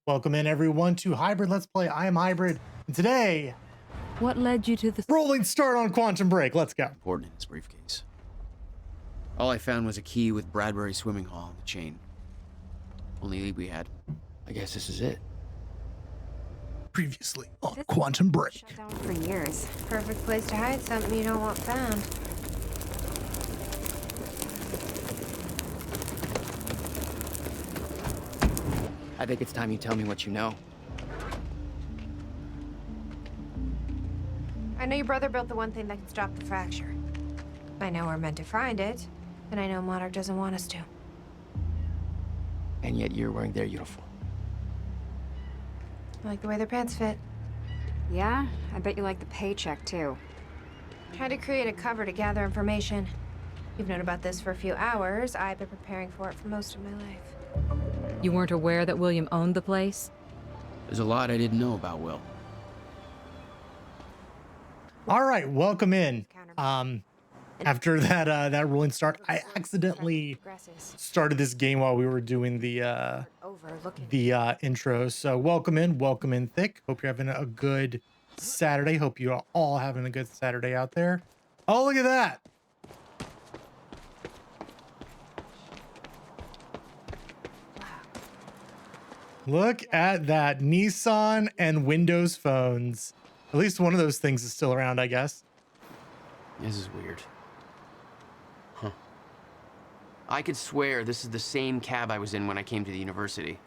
Welcome in everyone to Hybrid Let's Play. I am Hybrid. And today, What led you to the... rolling start on Quantum Break. Let's go. Important in his briefcase. All I found was a key with Bradbury Swimming Hall on the chain. Only lead we had. I guess this is it. Previously on Quantum Break. Shut down for years. Perfect place to hide something you don't want found. I think it's time you tell me what you know. I know your brother built the one thing that can stop the fracture. I know we're meant to find it, and I know Monarch doesn't want us to. And yet you're wearing their uniform. I like the way their pants fit. Yeah? I bet you like the paycheck, too. Tried to create a cover to gather information. You've known about this for a few hours. I've been preparing for it for most of my life. You weren't aware that William owned the place? There's a lot I didn't know about Will. All right, welcome in. After that rolling start, I accidentally started this game while we were doing the intro. So welcome in thick. Hope you're having a good Saturday. Hope you are all having a good Saturday out there. Oh, look at that. Look at that. Nissan and Windows phones. At least one of those things is still around, I guess. This is weird. Huh. I could swear this is the same cab I was in when I came to the university.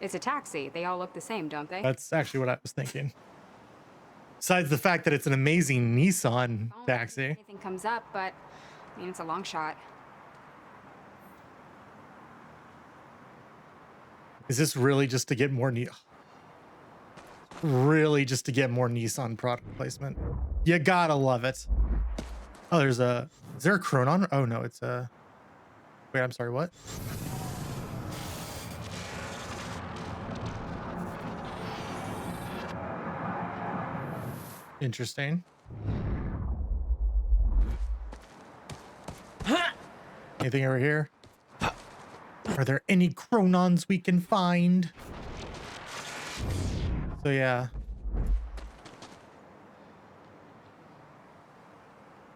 It's a taxi. They all look the same, don't they? That's actually what I was thinking. Besides the fact that it's an amazing Nissan Phone, taxi. Anything comes up, but I mean, it's a long shot. Is this really just to get more really just to get more Nissan product placement? You gotta love it. Oh, is there a Chronon? Oh no, it's a, wait, I'm sorry, what? Interesting. Anything over here? Are there any Chronons we can find? So yeah.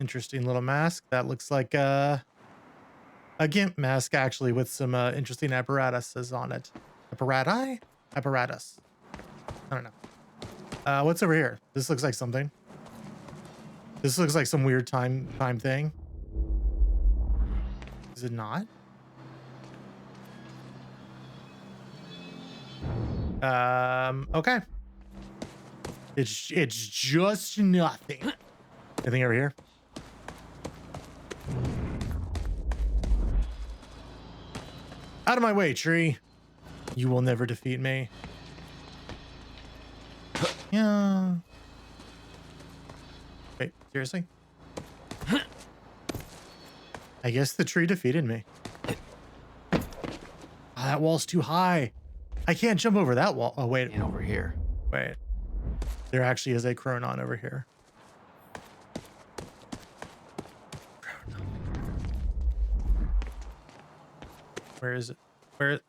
Interesting little mask. That looks like a GIMP mask, actually, with some interesting apparatuses on it. Apparatus. I don't know. What's over here? This looks like something. This looks like some weird time thing. Is it not? Okay. It's just nothing. Anything over here? Out of my way, tree. You will never defeat me. Yeah. Wait, seriously? I guess the tree defeated me. Oh, that wall's too high. I can't jump over that wall. Oh, wait. And over here. Wait. There actually is a Chronon over here. Where is it? Where?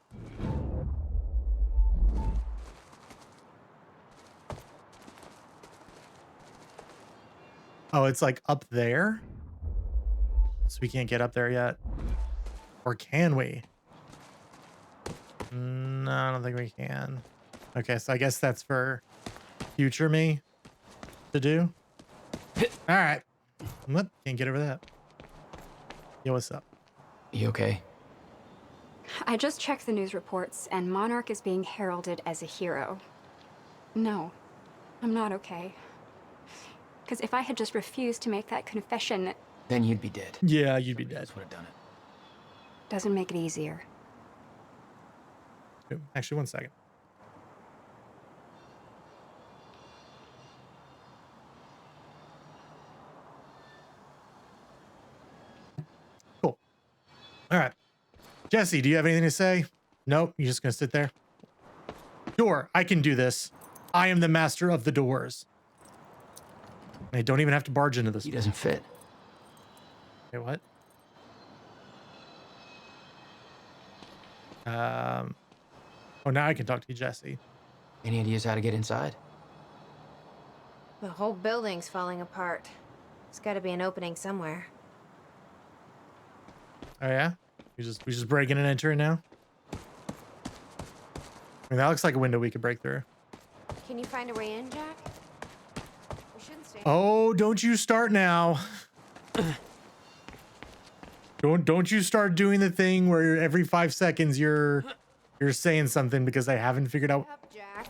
Oh, it's like up there? So we can't get up there yet. Or can we? No, I don't think we can. Okay, so I guess that's for future me to do. All right. Whoop, can't get over that. Yo, what's up? You okay? I just checked the news reports, and Monarch is being heralded as a hero. No, I'm not okay. Because if I had just refused to make that confession, Then you'd be dead. Yeah, you'd be dead. That's would have done it. doesn't make it easier. Actually, one second. Cool. All right. Jesse, do you have anything to say? Nope. You're just going to sit there? Sure, I can do this. I am the master of the doors. I don't even have to barge into this. He doesn't fit. Okay, what? Oh, now I can talk to you, Jesse. Any ideas how to get inside? The whole building's falling apart. There's got to be an opening somewhere. Oh yeah, we just breaking and entering now. I mean, that looks like a window we could break through. Can you find a way in, Jack? We shouldn't stay. Oh, don't you start now. Don't you start doing the thing where every 5 seconds you're saying something because I haven't figured out. Up, Jack.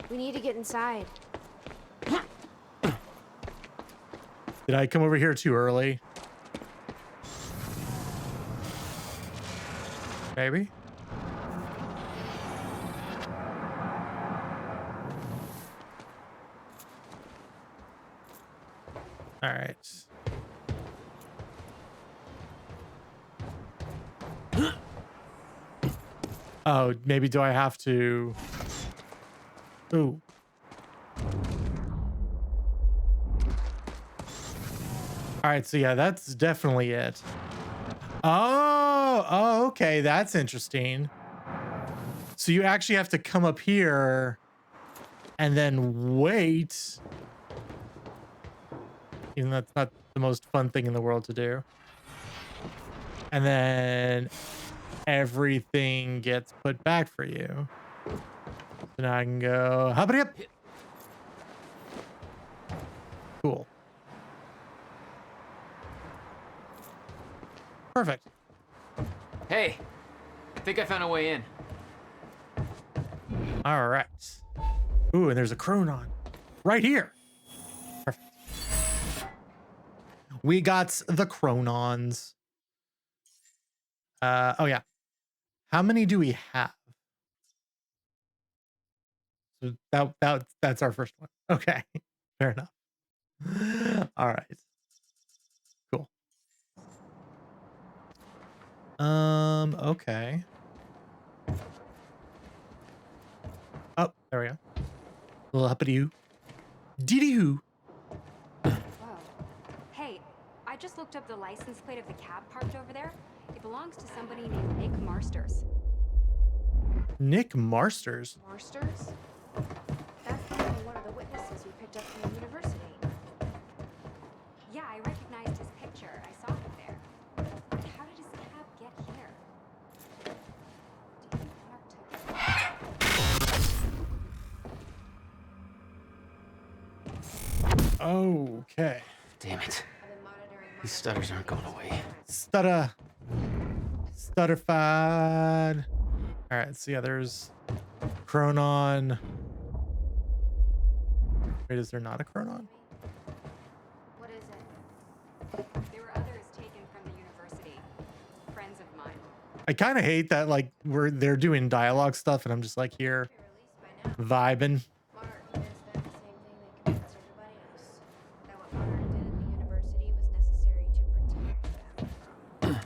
We need to get inside. Did I come over here too early? Maybe. All right. Oh, maybe do I have to? Ooh. All right, so yeah, that's definitely it. Oh, okay, that's interesting. So you actually have to come up here and then wait. Even though that's not the most fun thing in the world to do. And then everything gets put back for you. So now I can go, hop it up. Cool. Perfect. Hey, I think I found a way in. All right. Ooh, and there's a Chronon right here. Perfect. We got the Chronons. Oh yeah. How many do we have? So that's our first one. Okay. Fair enough. All right. Cool. Okay. Oh, there we go. Little uppity-oo. Diddy-hoo. Whoa. Hey, I just looked up the license plate of the cab parked over there. It belongs to somebody named Nick Marsters. Nick Marsters? Marsters? That's probably one of the witnesses we picked up from the university. Yeah, I recognized his picture. I saw him there. But how did his cab get here? Do you think Monarch took it? Okay. Damn it. I've been monitoring my... These stutters aren't going away. Stutterfied. All right, so yeah, there's Chronon. Wait, is there not a Chronon? What is it? There were others taken from the university. Friends of mine. I kind of hate that, like, they're doing dialogue stuff, and I'm just like here Be released by now. vibing. Monarch convinced them the same thing they convinced everybody else. That what Monarch did at the university was necessary to protect them.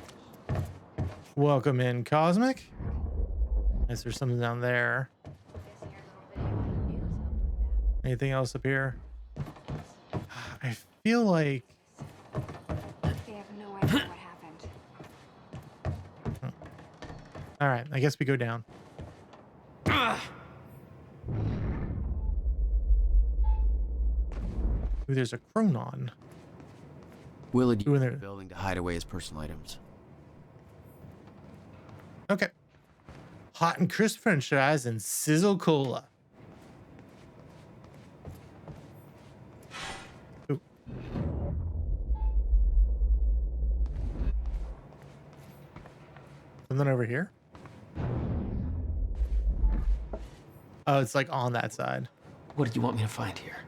Welcome in, Cosmic. Is there something down there? Guessing your little video on the news helped with that. Anything else up here? I feel like They have no idea what happened. all right, I guess we go down. Ooh, there's a Chronon. Willard Who in used there? the building to hide away his personal items. Okay. Hot and crisp french fries and sizzle cola. Ooh. Something over here? Oh, it's like on that side. What did you want me to find here?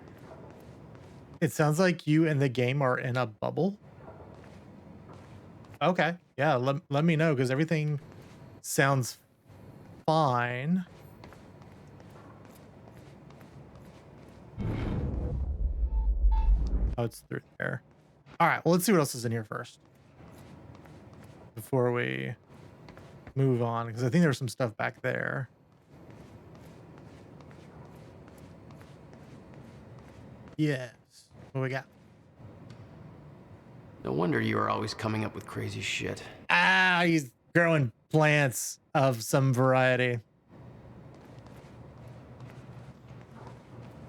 It sounds like you and the game are in a bubble. Okay. Yeah, let me know, because everything sounds fine. Oh, it's through there. All right, well, let's see what else is in here first before we move on, because I think there's some stuff back there. Yes. What we got? No wonder you were always coming up with crazy shit. Ah, he's growing plants of some variety.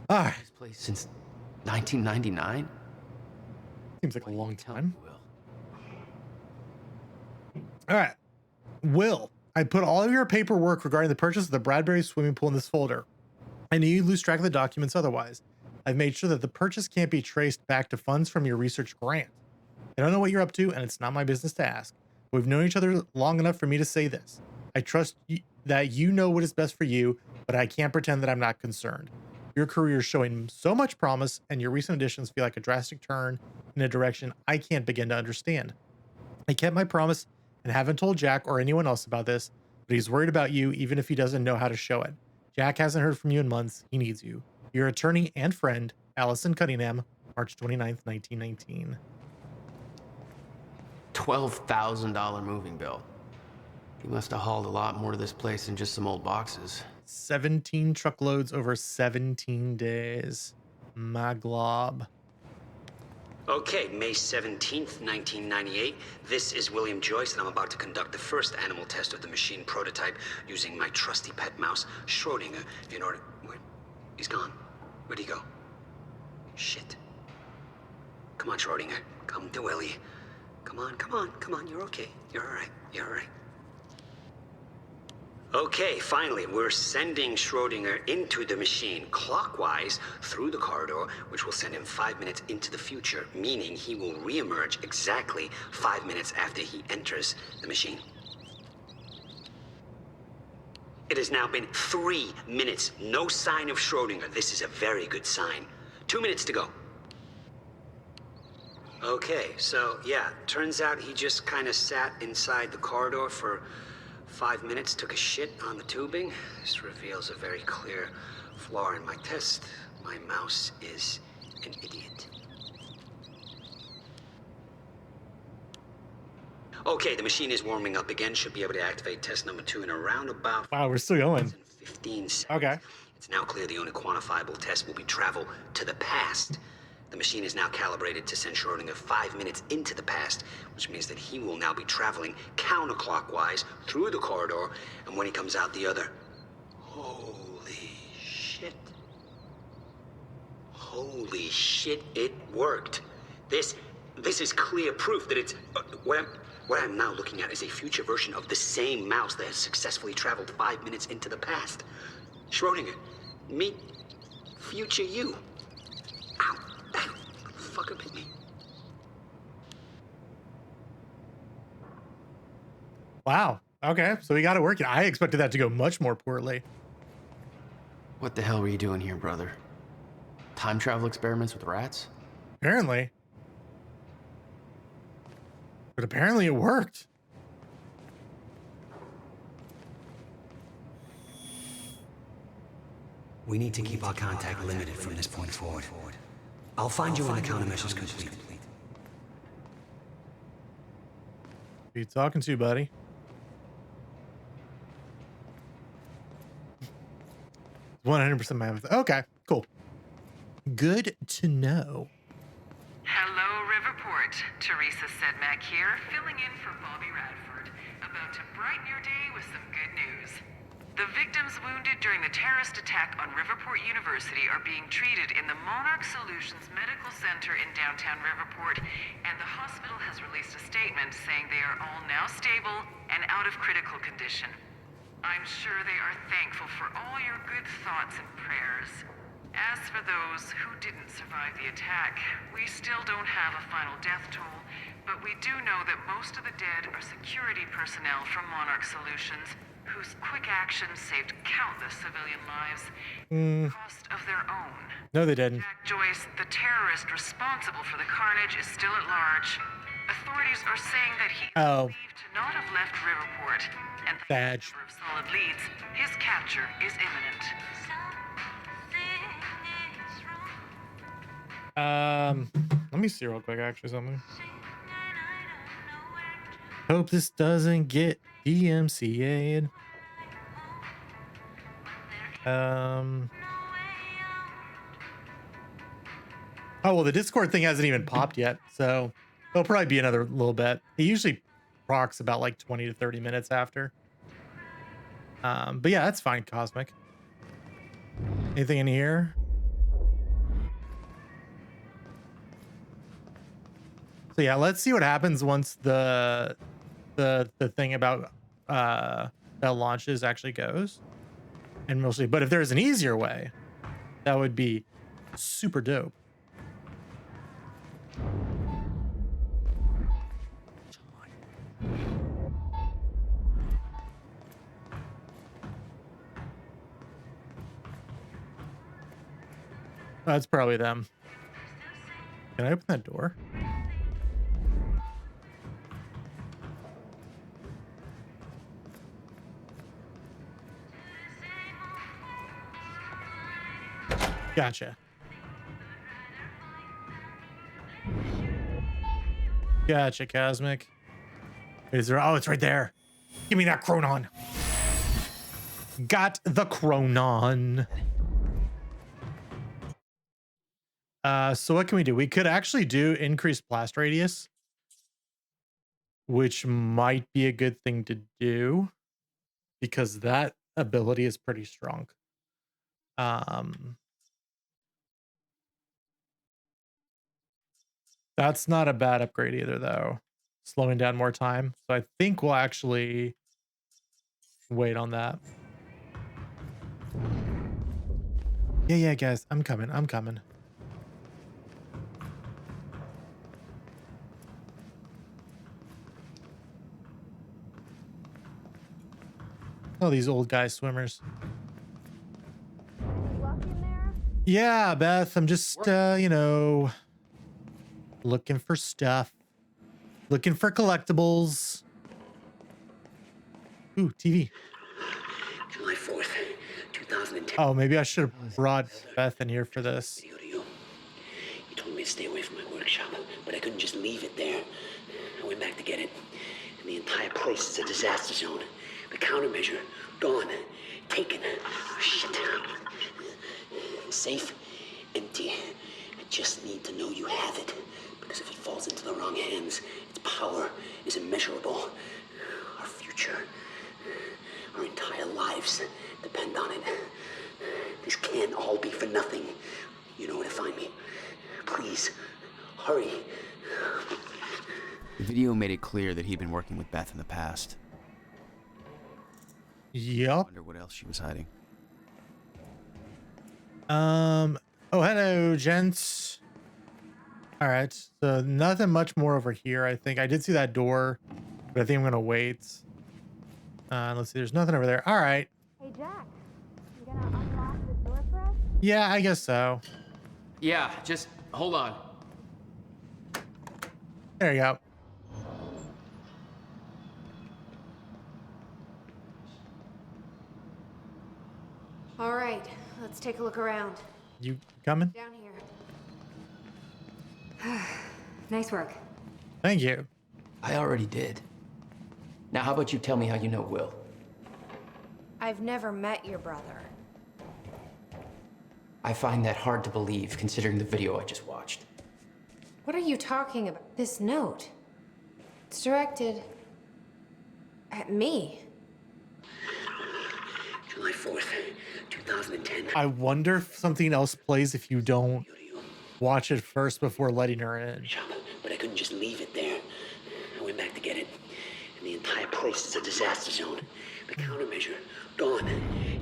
All right. This place since 1999? Seems like a long time. Will. All right. Will, I put all of your paperwork regarding the purchase of the Bradbury swimming pool in this folder. I knew you'd lose track of the documents otherwise. I've made sure that the purchase can't be traced back to funds from your research grant. I don't know what you're up to, and it's not my business to ask. We've known each other long enough for me to say this. I trust that you know what is best for you, but I can't pretend that I'm not concerned. Your career is showing so much promise, and your recent additions feel like a drastic turn in a direction I can't begin to understand. I kept my promise and haven't told Jack or anyone else about this, but he's worried about you even if he doesn't know how to show it. Jack hasn't heard from you in months. He needs you. Your attorney and friend, Allison Cunningham, March 29th, 1919. $12,000 moving bill. He must have hauled a lot more to this place than just some old boxes. 17 truckloads over 17 days. My glob. Okay, May 17th, 1998. This is William Joyce, and I'm about to conduct the first animal test of the machine prototype using my trusty pet mouse, Schrodinger, in order... Where? He's gone. Where'd he go? Shit. Come on, Schrodinger. Come to Willie. Come on, come on, come on. You're okay. You're all right. You're all right. Okay, finally, we're sending Schrodinger into the machine clockwise through the corridor, which will send him 5 minutes into the future, meaning he will reemerge exactly 5 minutes after he enters the machine. It has now been 3 minutes. No sign of Schrodinger. This is a very good sign. 2 minutes to go. Okay, so yeah, turns out he just kind of sat inside the corridor for 5 minutes, took a shit on the tubing. This reveals a very clear flaw in my test. My mouse is an idiot. Okay, the machine is warming up again. Should be able to activate test number 2 in around about Wow, we're still going. 15 seconds. Okay. It's now clear the only quantifiable test will be travel to the past. The machine is now calibrated to send Schrodinger 5 minutes into the past, which means that he will now be traveling counterclockwise through the corridor, and when he comes out the other... Holy shit. Holy shit, it worked. This is clear proof that it's... What I'm now looking at is a future version of the same mouse that has successfully traveled 5 minutes into the past. Schrodinger, meet future you. Ow. That fucker bit me. Wow. Okay, so we got it working. I expected that to go much more poorly. What the hell were you doing here, brother? Time travel experiments with rats? Apparently. But apparently it worked. We need to keep our contact limited from this point forward. I'll find you when the countermeasure's complete. Who you talking to, buddy? 100% my empathy. Okay, cool. Good to know. Hello, Riverport. Teresa Sedmak here, filling in for Bobby Radford. About to brighten your day with some good news. The victims wounded during the terrorist attack on Riverport University are being treated in the Monarch Solutions Medical Center in downtown Riverport, and the hospital has released a statement saying they are all now stable and out of critical condition. I'm sure they are thankful for all your good thoughts and prayers. As for those who didn't survive the attack, we still don't have a final death toll, but we do know that most of the dead are security personnel from Monarch Solutions, whose quick actions saved countless civilian lives at the cost of their own. No, they didn't. Jack Joyce, the terrorist responsible for the carnage, is still at large. Authorities are saying that he is believed to not have left Riverport, and thanks to a Badge. number of solid leads, his capture is imminent. Let me see real quick, actually, something. Hope this doesn't get DMCA'd. Oh, well, the Discord thing hasn't even popped yet, so it'll probably be another little bit. It usually procs about like 20 to 30 minutes after. But yeah, that's fine, Cosmic. Anything in here? So yeah, let's see what happens once the thing about that launches actually goes, and we'll see. But if there's an easier way, that would be super dope. That's probably them. Can I open that door? Gotcha. Gotcha, Cosmic. Is there? Oh, it's right there. Give me that Chronon. Got the Chronon. So what can we do? We could actually do increased blast radius, which might be a good thing to do because that ability is pretty strong. That's not a bad upgrade either, though. Slowing down more time. So I think we'll actually wait on that. Yeah, guys, I'm coming. Oh, these old guy swimmers. Yeah, Beth, I'm just, looking for stuff. Looking for collectibles. Ooh, TV. July 4th, 2010. Oh, maybe I should have brought Beth in here for this. Video to you. You told me to stay away from my workshop, but I couldn't just leave it there. I went back to get it, and the entire place is a disaster zone. The countermeasure, gone, taken. Oh, shit. Safe, empty. I just need to know you have it, because if it falls into the wrong hands, its power is immeasurable. Our future, our entire lives depend on it. This can't all be for nothing. You know where to find me. Please, hurry. The video made it clear that he'd been working with Beth in the past. Yup. Wonder what else she was hiding. Oh, hello, gents. All right, so nothing much more over here. I think I did see that door, but I think I'm gonna wait. Let's see. There's nothing over there. All right. Hey, Jack. You gonna unlock the door for us? Yeah, I guess so. Yeah, just hold on. There you go. All right, let's take a look around. You coming? Down here. Nice work. Thank you. I already did. Now, how about you tell me how you know Will? I've never met your brother. I find that hard to believe, considering the video I just watched. What are you talking about? This note. It's directed at me. July 4th, 2010. I wonder if something else plays if you don't Video to you. watch it first before letting her in. Shop, but I couldn't just leave it there. I went back to get it, and the entire place is a disaster zone. The countermeasure, gone,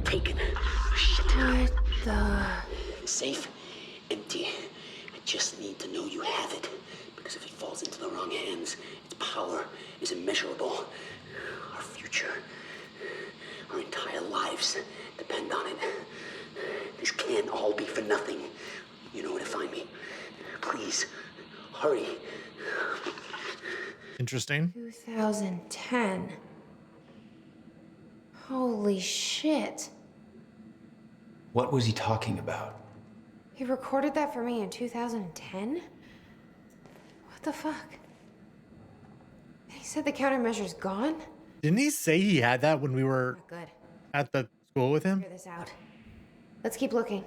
taken. Oh, shit. What the? Safe, empty. I just need to know you have it, because if it falls into the wrong hands, its power is immeasurable. Our future, our entire lives depend on it. This can't all be for nothing. You know where to find me. Please, hurry. Interesting. 2010. Holy shit. What was he talking about? He recorded that for me in 2010? What the fuck? He said the countermeasure's gone? Didn't he say he had that when we were Not good. at the school with him? Figure this out. Let's keep looking.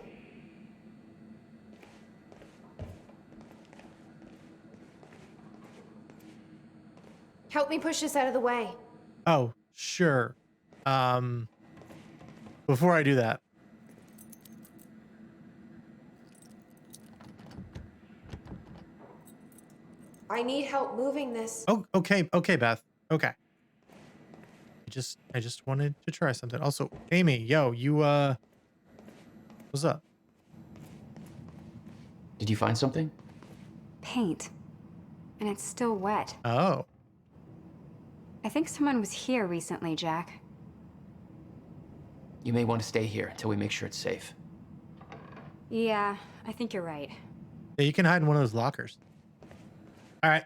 Help me push this out of the way. Oh, sure. Before I do that, I need help moving this. Oh, okay, Beth. Okay. I just wanted to try something. Also, Amy, yo, you what's up? Did you find something? Paint. And it's still wet. Oh. I think someone was here recently, Jack. You may want to stay here until we make sure it's safe. Yeah, I think you're right. Yeah, you can hide in one of those lockers. All right.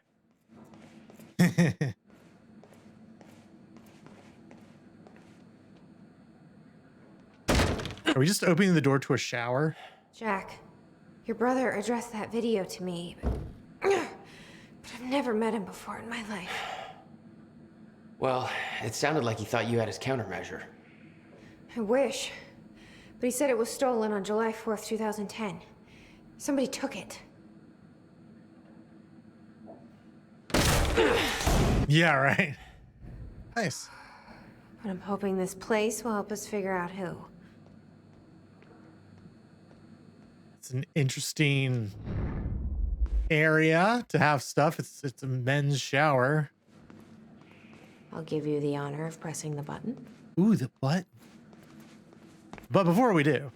Are we just opening the door to a shower? Jack, your brother addressed that video to me, but I've never met him before in my life. Well, it sounded like he thought you had his countermeasure. I wish. But he said it was stolen on July 4th, 2010. Somebody took it. Yeah, right. Nice. But I'm hoping this place will help us figure out who. It's an interesting area to have stuff. It's a men's shower. I'll give you the honor of pressing the button. Ooh, the butt. But before we do,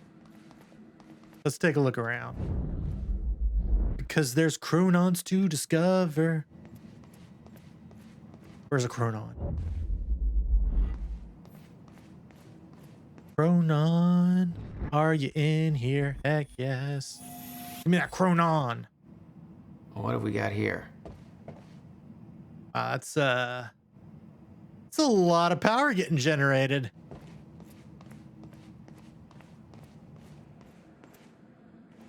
let's take a look around. Because there's Chronons to discover. Where's a Chronon? Chronon, are you in here? Heck yes. Give me that Chronon. What have we got here? It's a lot of power getting generated.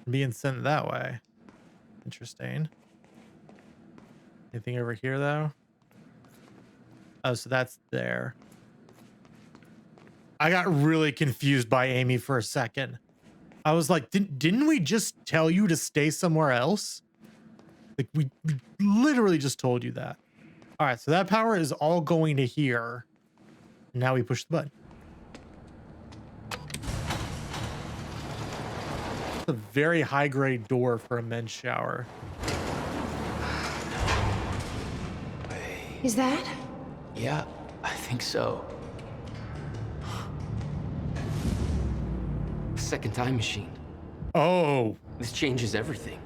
Being sent that way. Interesting. Anything over here though? Oh, so that's there. I got really confused by Amy for a second. I was like, didn't we just tell you to stay somewhere else? Like we literally just told you that. All right, so that power is all going to here. Now we push the button. It's a very high grade door for a men's shower. Is that? Yeah, I think so. Second time machine. Oh, This changes everything.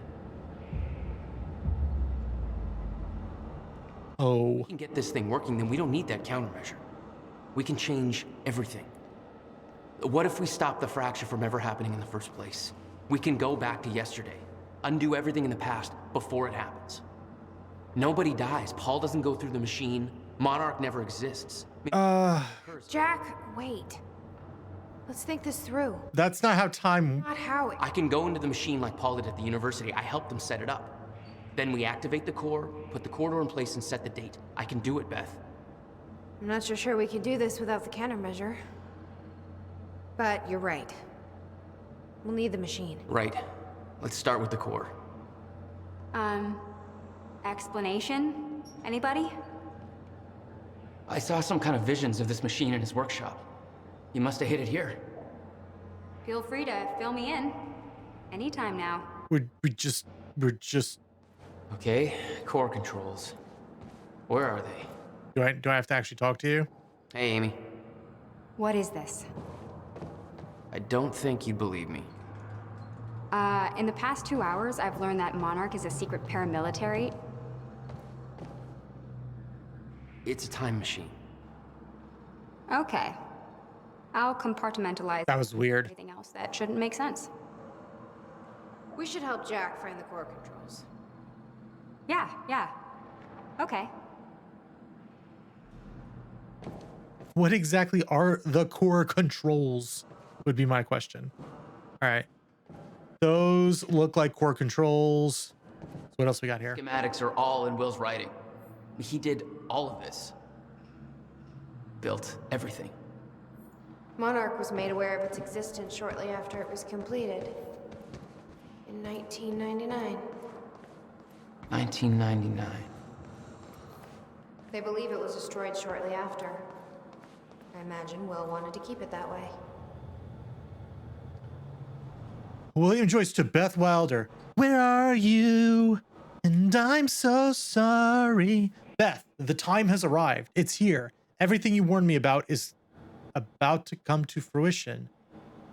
oh. If we can get this thing working, then we don't need that countermeasure. We can change everything. What if we stop the fracture from ever happening in the first place? We can go back to yesterday, undo everything in the past before it happens. Nobody dies. Paul doesn't go through the machine. Monarch never exists. Jack, wait. Let's think this through. That's not how time. Not how it... I can go into the machine like Paul did at the university. I helped them set it up. Then we activate the core, put the corridor in place, and set the date. I can do it, Beth. I'm not so sure we can do this without the countermeasure. But you're right. We'll need the machine. Right. Let's start with the core. Explanation? Anybody? I saw some kind of visions of this machine in his workshop. You must have hid it here. Feel free to fill me in. Anytime now. We're just. Okay, core controls. Where are they? Do I have to actually talk to you? Hey, Amy. What is this? I don't think you'd believe me. In the past 2 hours, I've learned that Monarch is a secret paramilitary. It's a time machine. Okay. I'll compartmentalize That was weird. everything else that shouldn't make sense. We should help Jack find the core controls. Yeah. Okay. What exactly are the core controls? Would be my question. All right. Those look like core controls. So what else we got here? Schematics are all in Will's writing. He did all of this. Built everything. Monarch was made aware of its existence shortly after it was completed. In 1999. 1999. They believe it was destroyed shortly after. I imagine Will wanted to keep it that way. William Joyce to Beth Wilder. Where are you? And And I'm so sorry. Beth, the time has arrived. It's here. Everything you warned me about is about to come to fruition.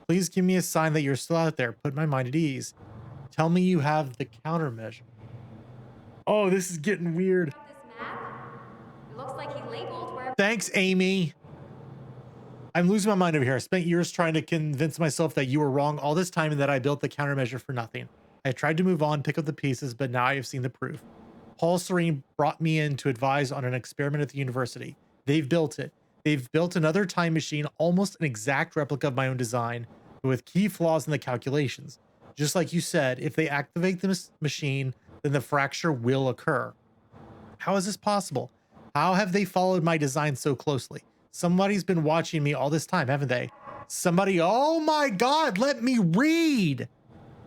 Please give me a sign that you're still out there. Put my mind at ease. Tell me you have the countermeasure. Oh, this is getting weird. This map? It looks like he labeled where. Thanks, Amy. I'm losing my mind over here. I spent years trying to convince myself that you were wrong all this time and that I built the countermeasure for nothing. I tried to move on, pick up the pieces, but now I have seen the proof. Paul Serene brought me in to advise on an experiment at the university. They've built it. They've built another time machine, almost an exact replica of my own design, but with key flaws in the calculations. Just like you said, if they activate the machine, then the fracture will occur. How is this possible? How have they followed my design so closely? Somebody's been watching me all this time, haven't they? Somebody, oh my God, let me read.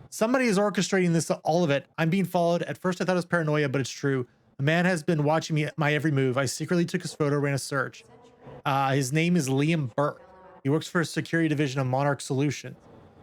Somebody is orchestrating this, all of it. I'm being followed. At first I thought it was paranoia, but it's true. A man has been watching me, my every move. I secretly took his photo, ran a search. His name is Liam Burke. He works for a security division of Monarch Solutions.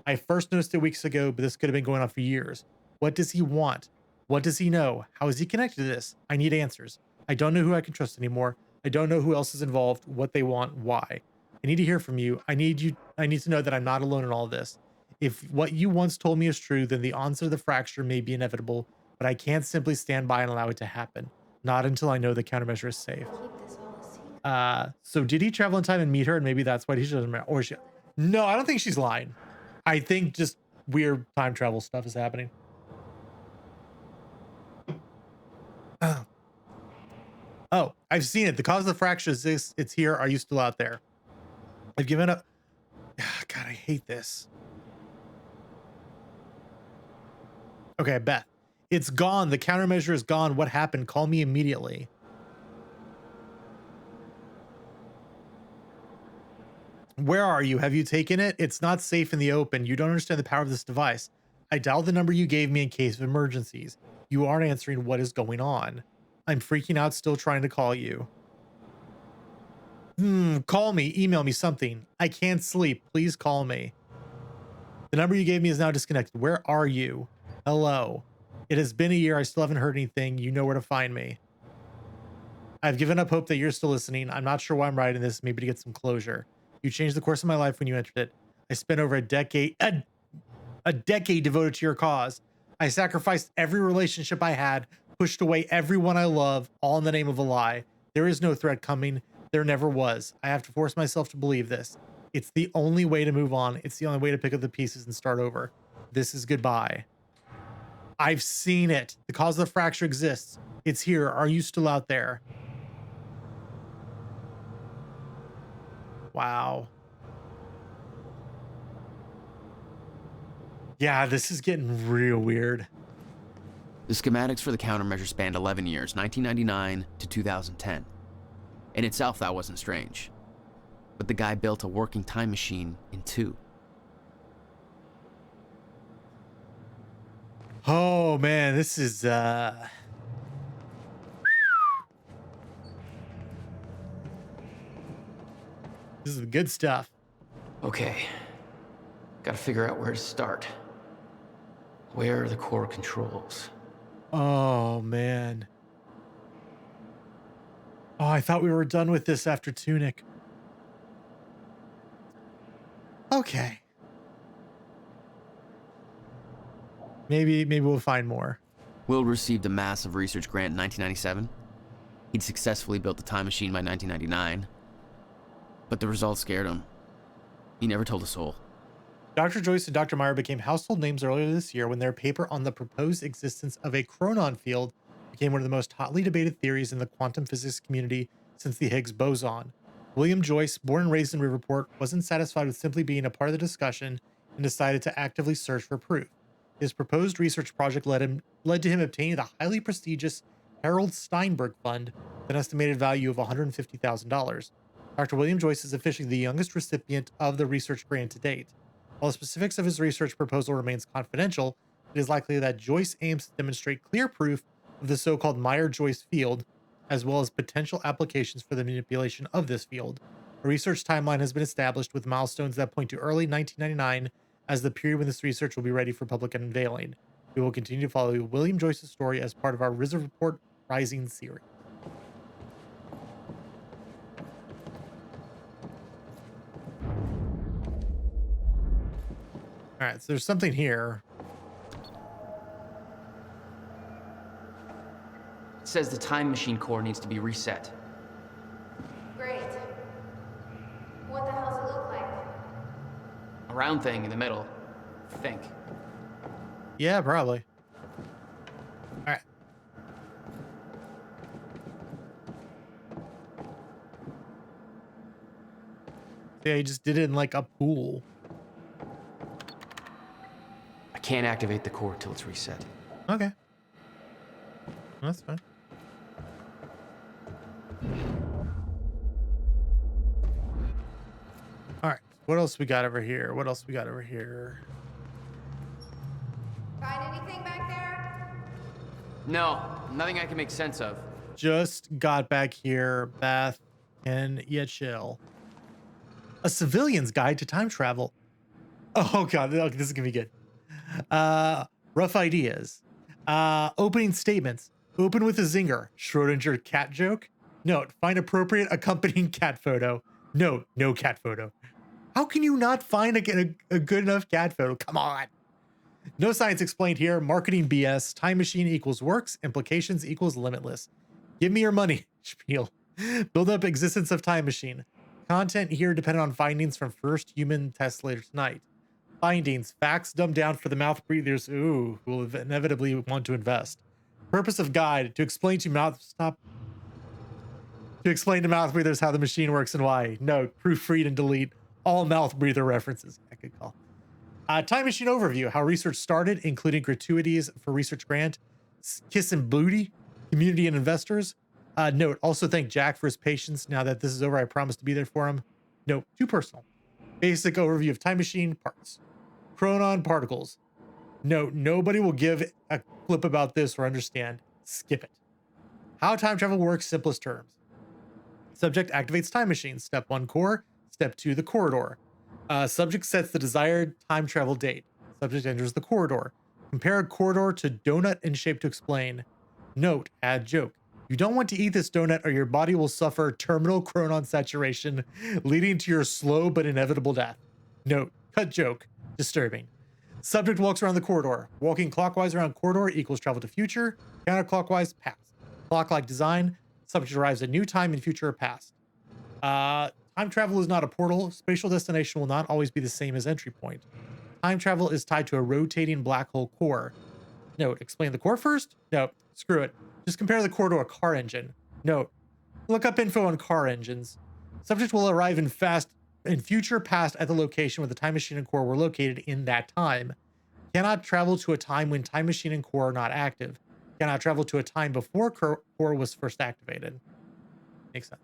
I first noticed it weeks ago, but this could have been going on for years. What does he want? What does he know? How is he connected to this? I need answers. I don't know who I can trust anymore. I don't know who else is involved, what they want, why. I need to hear from you. I need to know that I'm not alone in all this. If what you once told me is true, then the onset of the fracture may be inevitable, but I can't simply stand by and allow it to happen. Not until I know the countermeasure is safe. Keep this all a secret. So did he travel in time and meet her, and maybe that's why he doesn't, or she? No, I don't think she's lying. I think just weird time travel stuff is happening. Oh, I've seen it. The cause of the fracture is this. It's here. Are you still out there? I've given up. God, I hate this. Okay, Beth. It's gone. The countermeasure is gone. What happened? Call me immediately. Where are you? Have you taken it? It's not safe in the open. You don't understand the power of this device. I dialed the number you gave me in case of emergencies. You aren't answering. What is going on? I'm freaking out, still trying to call you. Call me, email me something. I can't sleep. Please call me. The number you gave me is now disconnected. Where are you? Hello. It has been a year. I still haven't heard anything. You know where to find me. I've given up hope that you're still listening. I'm not sure why I'm writing this, maybe to get some closure. You changed the course of my life when you entered it. I spent over a decade devoted to your cause. I sacrificed every relationship I had, pushed away everyone I love, all in the name of a lie. There is no threat coming. There never was. I have to force myself to believe this. It's the only way to move on. It's the only way to pick up the pieces and start over. This is goodbye. I've seen it. The cause of the fracture exists. It's here. Are you still out there? Wow. Yeah, this is getting real weird. The schematics for the countermeasure spanned 11 years, 1999 to 2010. In itself, that wasn't strange. But the guy built a working time machine in 2. Oh man, this is this is the good stuff. Okay. Gotta figure out where to start. Where are the core controls? Oh man. Oh, I thought we were done with this after Tunic. Okay. Maybe we'll find more. Will received a massive research grant in 1997. He'd successfully built the time machine by 1999. But the results scared him. He never told a soul. Dr. Joyce and Dr. Meyer became household names earlier this year when their paper on the proposed existence of a chronon field became one of the most hotly debated theories in the quantum physics community since the Higgs boson. William Joyce, born and raised in Riverport, wasn't satisfied with simply being a part of the discussion and decided to actively search for proof. His proposed research project led to him obtaining the highly prestigious Harold Steinberg Fund with an estimated value of $150,000. Dr. William Joyce is officially the youngest recipient of the research grant to date. While the specifics of his research proposal remains confidential, it is likely that Joyce aims to demonstrate clear proof of the so-called Meyer-Joyce field, as well as potential applications for the manipulation of this field. A research timeline has been established with milestones that point to early 1999 as the period when this research will be ready for public unveiling. We will continue to follow William Joyce's story as part of our RZA Report Rising series. All right, so there's something here. It says the time machine core needs to be reset. Great. What the hell does it look like? A round thing in the middle. I think. Yeah, probably. All right. Yeah, he just did it in like a pool. I can't activate the core till it's reset. Okay. That's fine. All right. What else we got over here? What else we got over here? Find anything back there? No, nothing I can make sense of. Just got back here. Bath and yet chill. A civilian's guide to time travel. Oh god, okay, this is gonna be good. Rough ideas. Opening statements. Open with a zinger. Schrodinger cat joke. Note, find appropriate accompanying cat photo. Note, no cat photo. How can you not find a good enough cat photo? Come on. No science explained here. Marketing BS. Time machine equals works. Implications equals limitless. Give me your money. Spiel. Build up existence of time machine. Content here dependent on findings from first human tests later tonight. Findings. Facts dumbed down for the mouth breathers. Ooh, who will inevitably want to invest. Purpose of guide. To explain to mouth breathers how the machine works and why. Note, proofread and delete all mouth breather references. I could call. Time machine overview. How research started, including gratuities for research grant. Kiss and booty. Community and investors. Note, also thank Jack for his patience. Now that this is over, I promise to be there for him. Note, too personal. Basic overview of time machine parts. Chronon particles. Note, nobody will give a flip about this or understand. Skip it. How time travel works, simplest terms. Subject activates time machine. Step 1, core. Step 2, the corridor. Subject sets the desired time travel date. Subject enters the corridor. Compare a corridor to donut in shape to explain. Note, add joke. You don't want to eat this donut or your body will suffer terminal chronon saturation, leading to your slow but inevitable death. Note, cut joke. Disturbing. Subject walks around the corridor. Walking clockwise around corridor equals travel to future. Counterclockwise, past. Clock-like design. Subject arrives at new time in future or past. Time travel is not a portal. Spatial destination will not always be the same as entry point. Time travel is tied to a rotating black hole core. Note, explain the core first? No, screw it. Just compare the core to a car engine. Note, look up info on car engines. Subject will arrive in future past at the location where the time machine and core were located in that time. Cannot travel to a time when time machine and core are not active. Cannot travel to a time before core was first activated. Makes sense.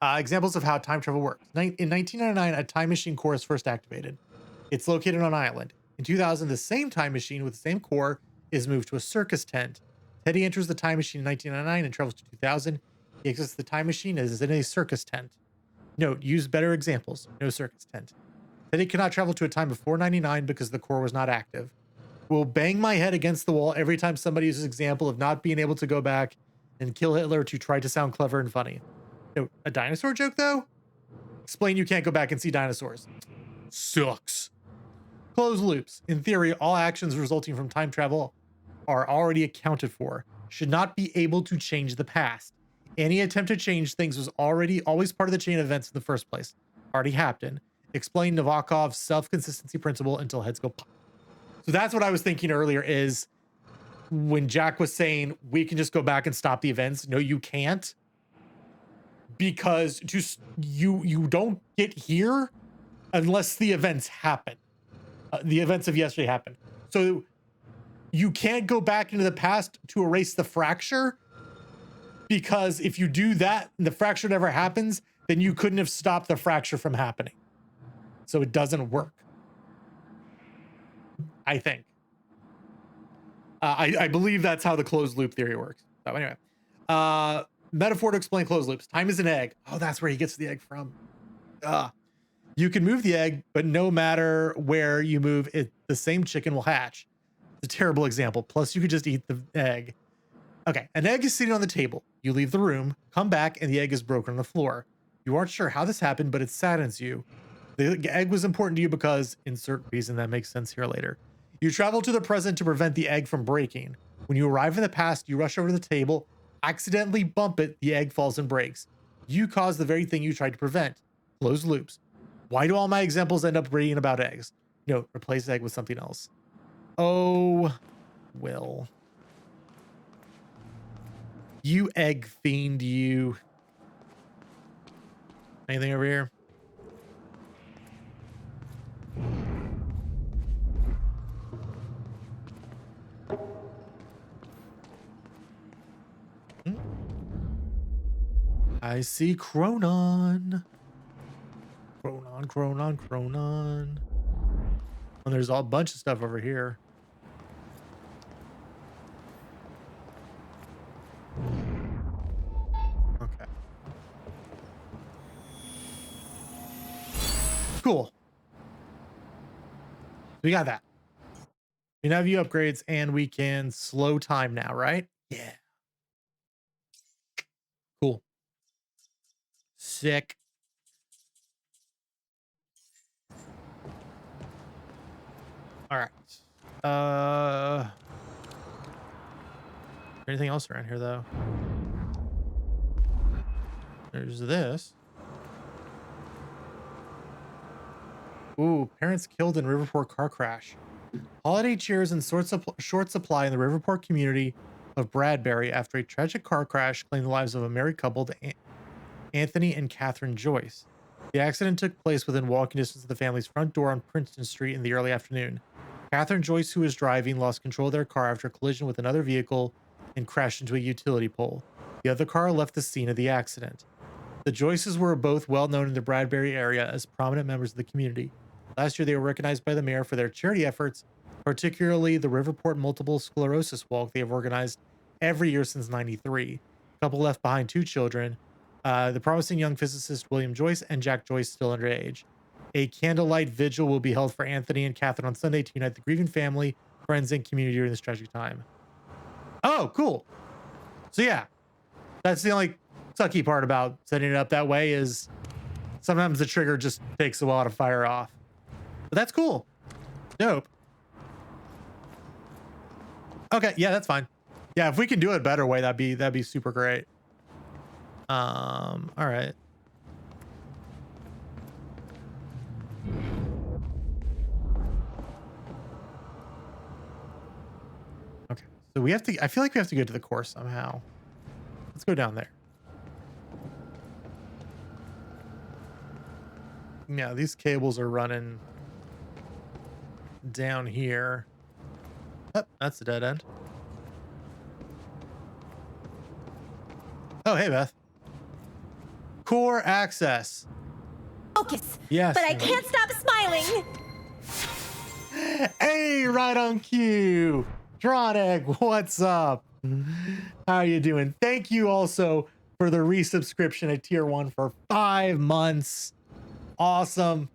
Examples of how time travel works. In 1999, a time machine core is first activated. It's located on an island. In 2000, the same time machine with the same core is moved to a circus tent. Teddy enters the time machine in 1999 and travels to 2000. He exits the time machine as is in a circus tent. Note, use better examples. No circus tent. Teddy cannot travel to a time before 99 because the core was not active. Will bang my head against the wall every time somebody uses an example of not being able to go back and kill Hitler to try to sound clever and funny. Note, a dinosaur joke though? Explain you can't go back and see dinosaurs. Sucks. Closed loops. In theory, all actions resulting from time travel are already accounted for. Should not be able to change the past. Any attempt to change things was always part of the chain of events in the first place. Already happened. Explain Novakov's self-consistency principle until heads go pop. So that's what I was thinking earlier is when Jack was saying we can just go back and stop the events. No, you can't. Because you don't get here unless the events happen. The events of yesterday happened. So you can't go back into the past to erase the fracture, because if you do that and the fracture never happens, then you couldn't have stopped the fracture from happening. So it doesn't work. I think. I believe that's how the closed loop theory works. So anyway, metaphor to explain closed loops. Time is an egg. Oh, that's where he gets the egg from. You can move the egg, but no matter where you move it, the same chicken will hatch. It's a terrible example. Plus, you could just eat the egg. Okay, an egg is sitting on the table. You leave the room, come back, and the egg is broken on the floor. You aren't sure how this happened, but it saddens you. The egg was important to you because, insert reason that makes sense here later. You travel to the present to prevent the egg from breaking. When you arrive in the past, you rush over to the table, accidentally bump it, the egg falls and breaks. You caused the very thing you tried to prevent. Closed loops. Why do all my examples end up reading about eggs? No, replace egg with something else. Oh, Will. You egg fiend, you. Anything over here? I see Chronon. Chronon. And there's a bunch of stuff over here. Okay. Cool. We got that. We now have view upgrades and we can slow time now, right? Yeah. Cool. Sick. All right. Anything else around here though? There's this. Ooh, parents killed in Riverport car crash. Holiday cheers in short supply in the Riverport community of Bradbury after a tragic car crash claimed the lives of a married couple, Anthony and Catherine Joyce. The accident took place within walking distance of the family's front door on Princeton Street in the early afternoon. Catherine Joyce, who was driving, lost control of their car after a collision with another vehicle and crashed into a utility pole. The other car left the scene of the accident. The Joyces were both well known in the Bradbury area as prominent members of the community. Last year, they were recognized by the mayor for their charity efforts, particularly the Riverport Multiple Sclerosis Walk they have organized every year since '93. The couple left behind 2 children, the promising young physicist William Joyce and Jack Joyce, still underage. A candlelight vigil will be held for Anthony and Catherine on Sunday to unite the grieving family, friends, and community during this tragic time. Oh, cool. So yeah, that's the only sucky part about setting it up that way is sometimes the trigger just takes a while to fire off. But that's cool. Dope. Okay, yeah, that's fine. Yeah, if we can do it a better way, that'd be super great. All right. Okay, so we have to, I feel like we have to go to the core somehow. Let's go down there. Yeah, these cables are running down here. Oh, that's a dead end. Oh, hey, Beth. Core access. Focus. Yes. But I can't stop smiling. Hey, right on cue. Dronic, what's up? How are you doing? Thank you also for the resubscription at tier 1 for 5 months. Awesome.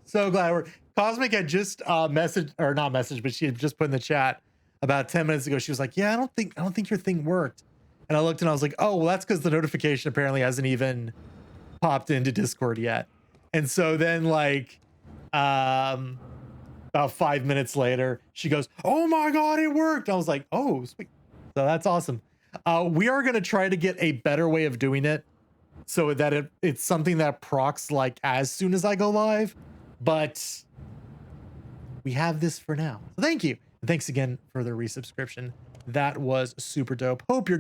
So glad we're Cosmic had just messaged, or not messaged, but she had just put in the chat about 10 minutes ago. She was like, yeah, I don't think your thing worked. And I looked and I was like, oh, well, that's because the notification apparently hasn't even popped into Discord yet. And so then like about 5 minutes later, she goes, oh my God, it worked. I was like, oh, sweet. So that's awesome. We are going to try to get a better way of doing it so that it's something that procs like as soon as I go live, but we have this for now. So thank you. And thanks again for the resubscription. That was super dope. Hope your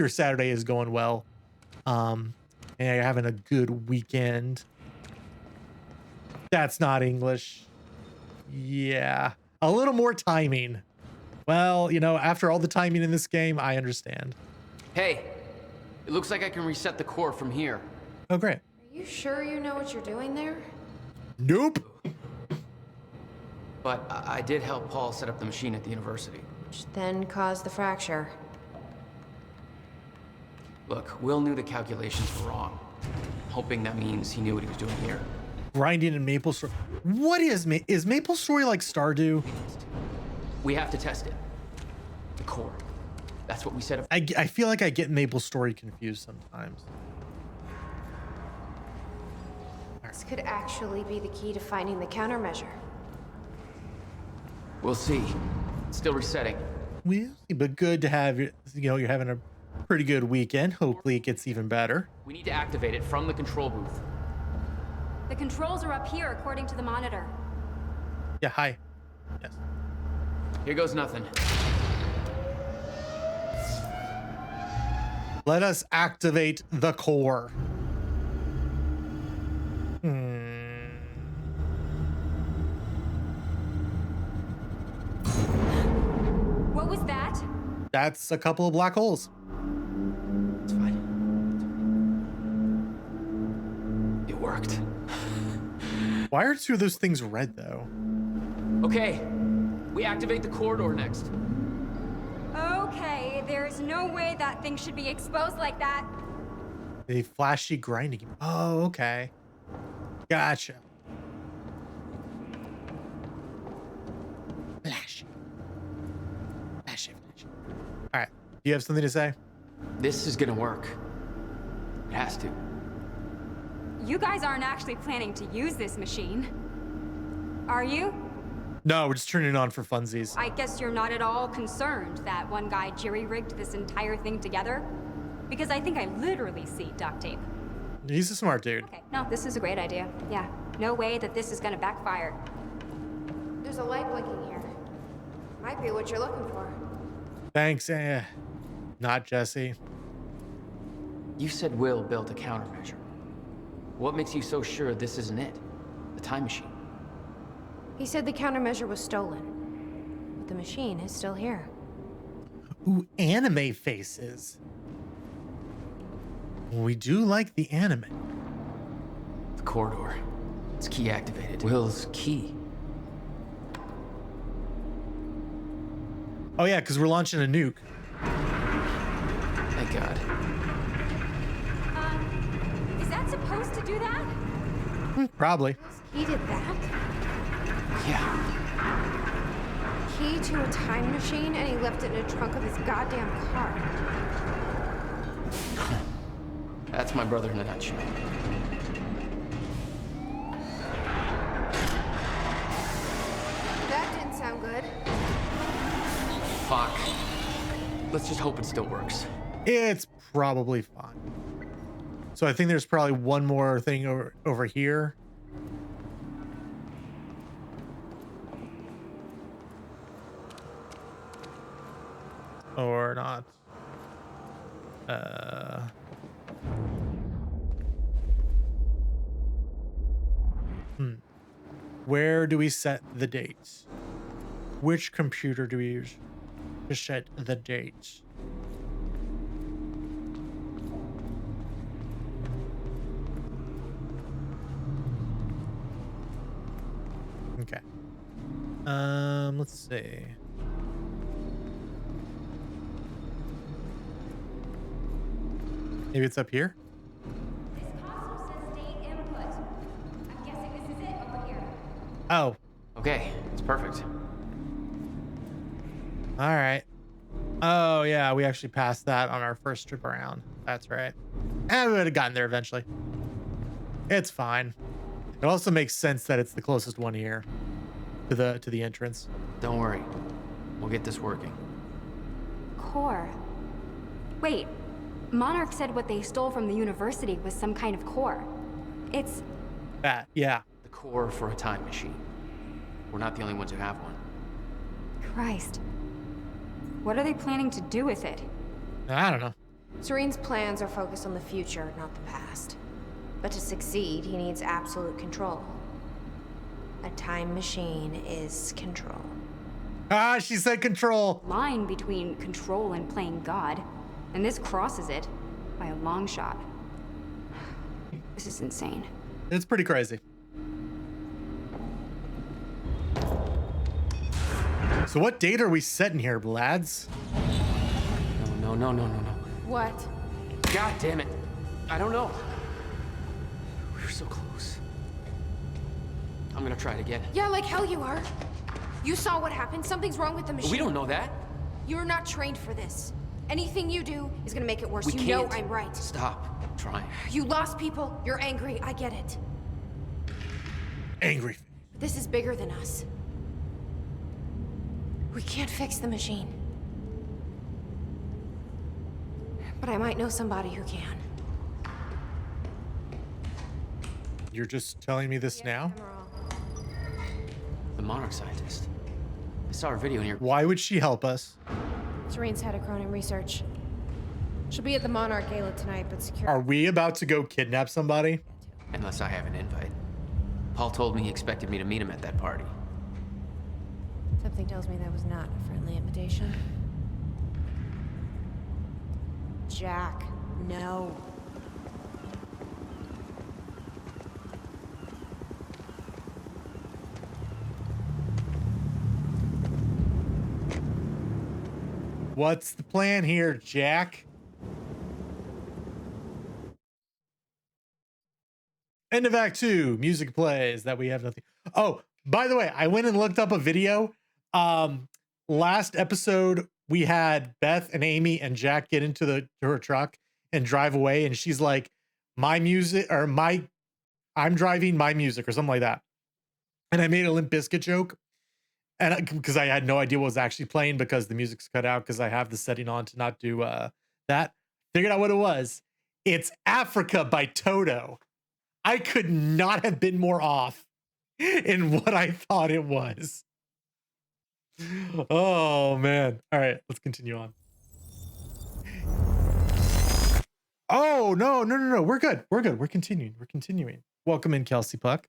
Saturday is going well. And you're having a good weekend. That's not English. Yeah. A little more timing. Well, you know, after all the timing in this game, I understand. Hey, it looks like I can reset the core from here. Oh, great. Are you sure you know what you're doing there? Nope. But I did help Paul set up the machine at the university. Which then caused the fracture. Look, Will knew the calculations were wrong. Hoping that means he knew what he was doing here. Grinding in Maple Story. What is Maple Story like Stardew? We have to test it. The core. That's what we said. I feel like I get Mabel's story confused sometimes. This could actually be the key to finding the countermeasure. We'll see. It's still resetting. Well, but good to have you. You know, you're having a pretty good weekend. Hopefully, it gets even better. We need to activate it from the control booth. The controls are up here, according to the monitor. Yeah. Hi. Yes. Here goes nothing. Let us activate the core. What was that? That's a couple of black holes. It's fine. It worked. Why are two of those things red though? Okay, we activate the corridor next. Okay, there's no way that thing should be exposed like that. The flashy grinding. Oh, okay. Gotcha. Flashy. Flashy. All right. Do you have something to say? This is gonna work. It has to. You guys aren't actually planning to use this machine, are you? No, we're just turning it on for funsies. I guess you're not at all concerned that one guy jerry-rigged this entire thing together? Because I think I literally see duct tape. He's a smart dude. Okay, no, this is a great idea. Yeah, no way that this is gonna backfire. There's a light blinking here. Might be what you're looking for. Thanks. Not Jesse. You said Will built a countermeasure. What makes you so sure this isn't it? The time machine. He said the countermeasure was stolen, but the machine is still here. Ooh, anime faces. We do like the anime. The corridor. It's key activated. Will's key. Oh yeah, because we're launching a nuke. Thank God. Is that supposed to do that? Probably. He did that? Yeah. Key to a time machine, and he left it in the trunk of his goddamn car. That's my brother in a nutshell. That didn't sound good. Fuck. Let's just hope it still works. It's probably fine. So I think there's probably one more thing over here. Or not. Where do we set the dates? Which computer do we use to set the dates? Okay. Let's see. Maybe it's up here? This console says date input. I'm guessing this is it over here. Oh, Okay, it's perfect. all right. Oh, yeah, we actually passed that on our first trip around. That's right. And we would have gotten there eventually. It's fine. It also makes sense that it's the closest one here to the entrance. Don't worry. We'll get this working. Core. Wait, Monarch said what they stole from the university was some kind of core. It's... Yeah. The core for a time machine. We're not the only ones who have one. Christ. What are they planning to do with it? I don't know. Serene's plans are focused on the future, not the past. But to succeed, he needs absolute control. A time machine is control. Ah, she said control. Line between control and playing God, and this crosses it by a long shot. This is insane. It's pretty crazy. So what date are we setting here, lads? No. What? God damn it. I don't know. We were so close. I'm gonna try it again. Yeah, like hell you are. You saw what happened. Something's wrong with the machine. We don't know that. You're not trained for this. Anything you do is gonna make it worse. We You can't. know I'm right. Stop trying. You lost people. You're angry. I get it. Angry. But this is bigger than us. We can't fix the machine. But I might know somebody who can. You're just telling me this now? The Monarch scientist. I saw her video in here. Why would she help us? Serene's head of Cronin Research. She'll be at the Monarch Gala tonight, but secure. Are we about to go kidnap somebody? Unless I have an invite. Paul told me he expected me to meet him at that party. Something tells me that was not a friendly invitation. Jack, no. What's the plan here, Jack? End of Act 2. Music plays. That we have nothing. Oh, by the way, I went and looked up a video. Last episode, we had Beth and Amy and Jack get into her truck and drive away, and she's like, "My music," or "I'm driving my music," or something like that. And I made a Limp Bizkit joke. And because I had no idea what was actually playing because the music's cut out because I have the setting on to not do that. Figured out what it was. It's Africa by Toto. I could not have been more off in what I thought it was. Oh, man. All right, let's continue on. Oh, no. We're good. We're continuing. Welcome in, Kelsey Puck.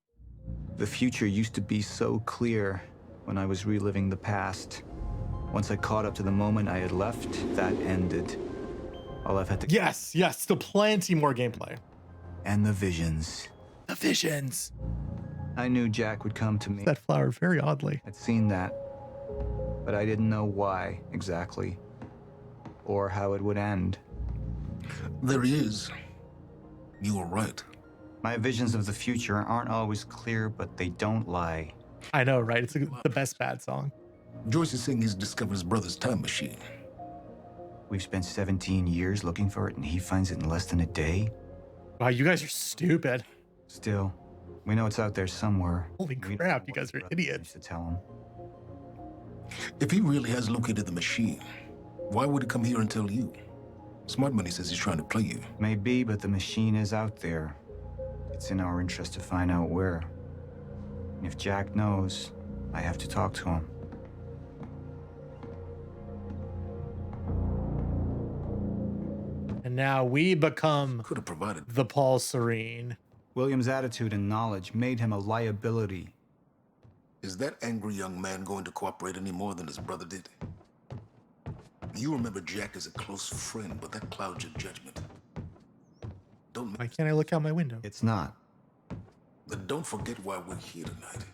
The future used to be so clear when I was reliving the past. Once I caught up to the moment I had left, that ended. All I've had to... Yes, still plenty more gameplay. And the visions. The visions. I knew Jack would come to me. That flower very oddly. I'd seen that, but I didn't know why exactly, or how it would end. There he is. You were right. My visions of the future aren't always clear, but they don't lie. I know, right? It's the best bad song. Joyce is saying he's discovered his brother's time machine. We've spent 17 years looking for it, and he finds it in less than a day? Wow, you guys are stupid. Still, we know it's out there somewhere. Holy crap, you guys are idiots. To tell him. If he really has located the machine, why would he come here and tell you? Smart Money says he's trying to play you. Maybe, but the machine is out there. It's in our interest to find out where. And if Jack knows, I have to talk to him. And now we become Could have provided the Paul Serene. William's attitude and knowledge made him a liability. Is that angry young man going to cooperate any more than his brother did? You remember Jack as a close friend, but that clouds your judgment. Why can't I look out my window? It's not. Then don't forget why we're here tonight.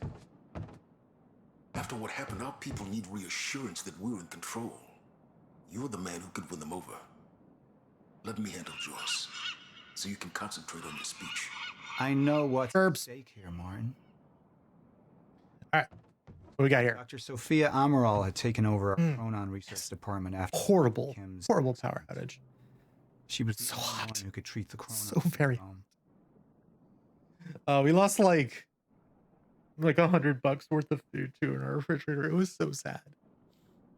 After what happened, our people need reassurance that we're in control. You're the man who could win them over. Let me handle Joyce, so you can concentrate on your speech. I know what's at stake here, Martin. All right, what do we got here? Dr. Sophia Amaral had taken over our Cronon Research Department after horrible power outage. She was so the only hot. one who could treat the Cronon. So very. We lost like $100 worth of food too in our refrigerator. It was so sad,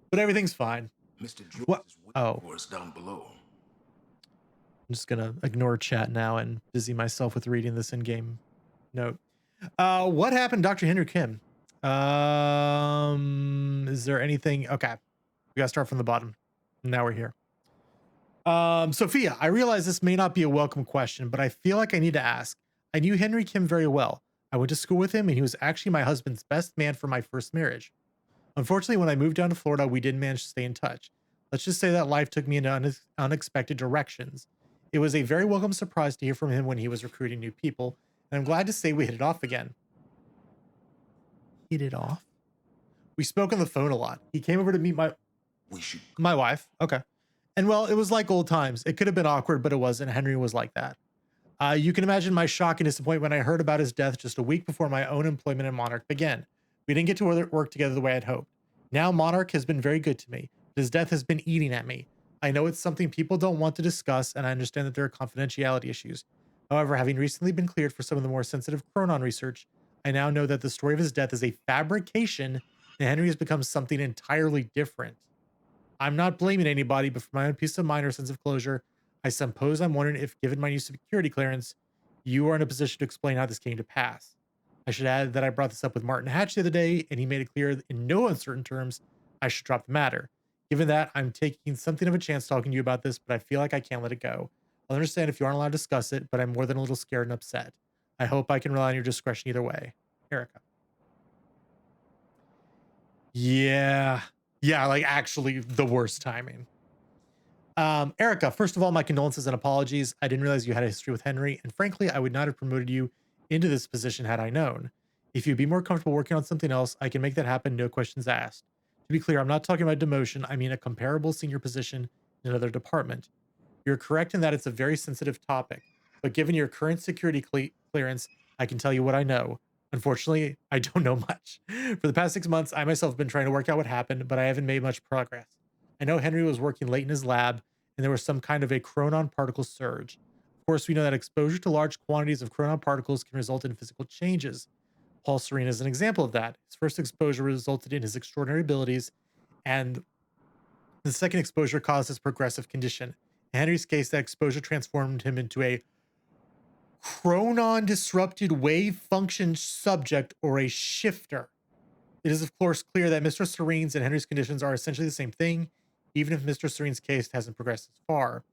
but everything's fine. Mr. Joyce What? is waiting Oh, for us down below. I'm just gonna ignore chat now and busy myself with reading this in-game note. What happened, Dr. Henry Kim? Is there anything? Okay, we gotta start from the bottom. Now we're here. Sophia, I realize this may not be a welcome question, but I feel like I need to ask. I knew Henry Kim very well. I went to school with him, and he was actually my husband's best man for my first marriage. Unfortunately, when I moved down to Florida, we didn't manage to stay in touch. Let's just say that life took me in unexpected directions. It was a very welcome surprise to hear from him when he was recruiting new people, and I'm glad to say we hit it off again. Hit it off? We spoke on the phone a lot. He came over to meet my wife. Okay. And well, it was like old times. It could have been awkward, but it wasn't. Henry was like that. You can imagine my shock and disappointment when I heard about his death just a week before my own employment in Monarch began. We didn't get to work together the way I'd hoped. Now Monarch has been very good to me, but his death has been eating at me. I know it's something people don't want to discuss, and I understand that there are confidentiality issues. However, having recently been cleared for some of the more sensitive Chronon research, I now know that the story of his death is a fabrication, and Henry has become something entirely different. I'm not blaming anybody, but for my own peace of mind or sense of closure, I suppose I'm wondering if, given my new security clearance, you are in a position to explain how this came to pass. I should add that I brought this up with Martin Hatch the other day, and he made it clear in no uncertain terms I should drop the matter. Given that, I'm taking something of a chance talking to you about this, but I feel like I can't let it go. I'll understand if you aren't allowed to discuss it, but I'm more than a little scared and upset. I hope I can rely on your discretion either way. Erica. Yeah, like actually the worst timing. Erica, first of all, my condolences and apologies. I didn't realize you had a history with Henry, and frankly, I would not have promoted you into this position had I known. If you'd be more comfortable working on something else, I can make that happen, no questions asked. To be clear, I'm not talking about demotion, I mean a comparable senior position in another department. You're correct in that it's a very sensitive topic, but given your current security clearance, I can tell you what I know. Unfortunately, I don't know much. For the past 6 months, I myself have been trying to work out what happened, but I haven't made much progress. I know Henry was working late in his lab, and there was some kind of a chronon particle surge. Of course, we know that exposure to large quantities of chronon particles can result in physical changes. Paul Serene is an example of that. His first exposure resulted in his extraordinary abilities, and the second exposure caused his progressive condition. In Henry's case, that exposure transformed him into a chronon disrupted wave function subject, or a shifter. It is of course clear that Mr. Serene's and Henry's conditions are essentially the same thing, even if Mr. Serene's case hasn't progressed as far.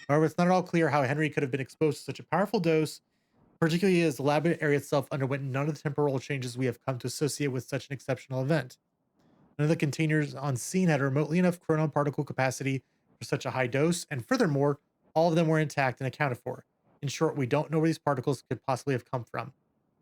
However, it's not at all clear how Henry could have been exposed to such a powerful dose, particularly as the lab area itself underwent none of the temporal changes we have come to associate with such an exceptional event. None of the containers on scene had remotely enough chronon particle capacity for such a high dose, and furthermore, all of them were intact and accounted for. In short, we don't know where these particles could possibly have come from.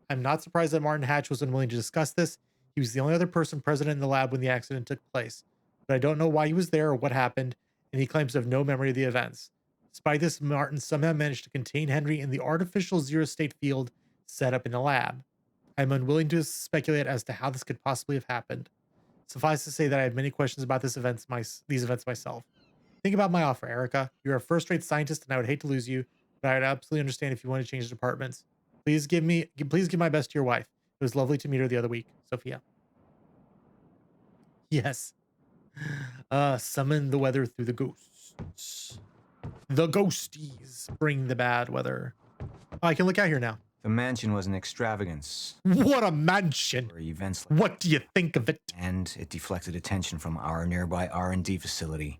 I'm not surprised that Martin Hatch was unwilling to discuss this. He was the only other person present in the lab when the accident took place, but I don't know why he was there or what happened, and he claims to have no memory of the events. Despite this, Martin somehow managed to contain Henry in the artificial zero-state field set up in the lab. I'm unwilling to speculate as to how this could possibly have happened. Suffice to say that I have many questions about these events myself. Think about my offer, Erica. You're a first-rate scientist, and I would hate to lose you, but I would absolutely understand if you want to change departments. Please give my best to your wife. It was lovely to meet her the other week, Sophia. Yes. Summon the weather through the ghosts. The ghosties bring the bad weather. Oh, I can look out here now. The mansion was an extravagance. What a mansion! For events like what do you think of it? And it deflected attention from our nearby R&D facility.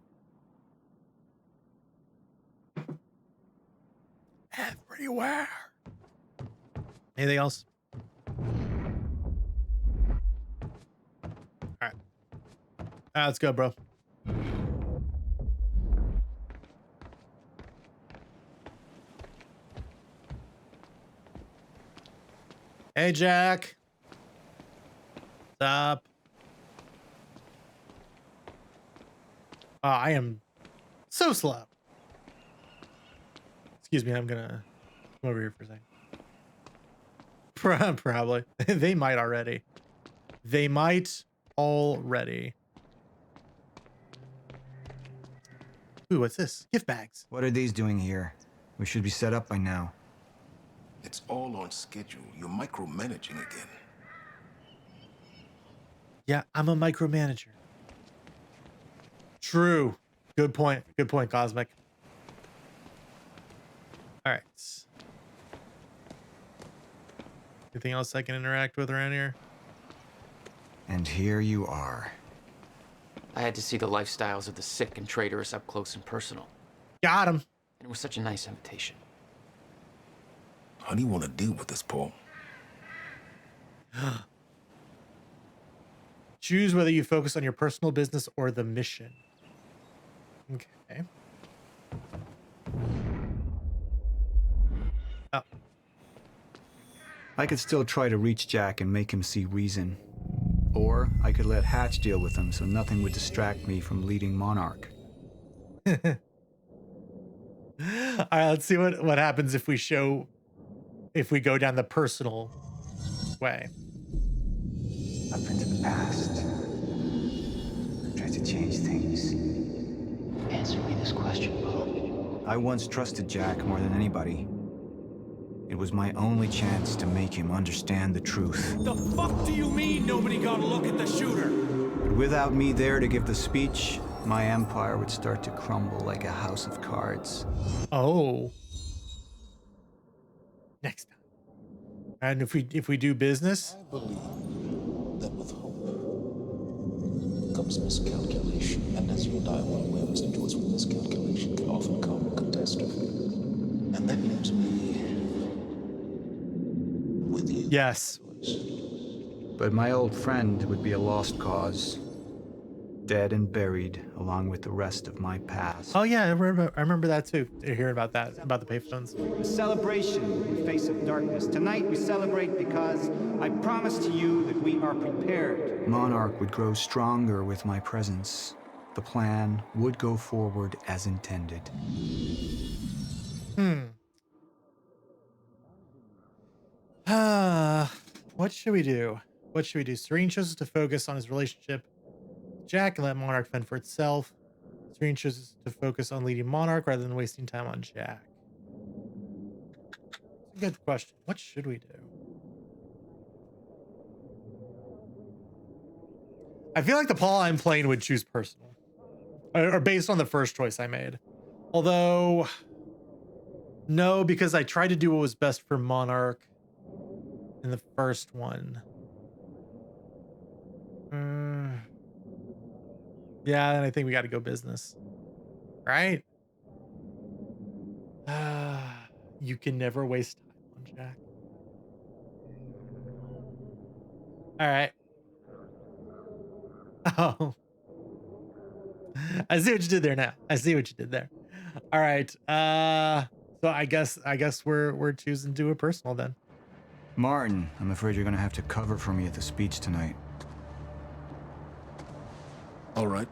Everywhere. Anything else? All right. Let's go, bro. Hey, Jack. What's up? I am so slow. Excuse me, I'm gonna come over here for a second. Probably. They might already. They might already. Ooh, what's this? Gift bags. What are these doing here? We should be set up by now. It's all on schedule. You're micromanaging again. Yeah, I'm a micromanager. True. Good point. Good point, Cosmic. All right. Anything else I can interact with around here? And here you are. I had to see the lifestyles of the sick and traitorous up close and personal. Got him. And it was such a nice invitation. How do you want to deal with this, Paul? Choose whether you focus on your personal business or the mission. Okay. Oh. I could still try to reach Jack and make him see reason. Or I could let Hatch deal with him so nothing would distract me from leading Monarch. All right, let's see what happens if we go down the personal way. up into the past. Tried to change things. Answer me this question, Bo. I once trusted Jack more than anybody. It was my only chance to make him understand the truth. The fuck do you mean nobody got a look at the shooter? But without me there to give the speech, my empire would start to crumble like a house of cards. Oh. Next time. And if we do business, I believe that with hope comes miscalculation, and as you and I are well aware, Mr. Joyce, with miscalculation can often come catastrophe. And that leaves me with you. yes. But my old friend would be a lost cause. Dead and buried, along with the rest of my past. Oh yeah, I remember that too. Hearing about that, about the payphones. A celebration in the face of darkness. Tonight we celebrate because I promise to you that we are prepared. Monarch would grow stronger with my presence. The plan would go forward as intended. What should we do? What should we do? Serene chooses to focus on his relationship with Jack and let Monarch fend for itself. Serene chooses to focus on leading Monarch rather than wasting time on Jack. It's a good question. What should we do? I feel like the Paul I'm playing would choose personal. Or based on the first choice I made. Although, no, because I tried to do what was best for Monarch in the first one. Yeah, and I think we got to go business. Right? You can never waste time on Jack. All right. Oh. I see what you did there now. I see what you did there. All right. So I guess we're choosing to do it personal then. Martin, I'm afraid you're gonna have to cover for me at the speech tonight. All right.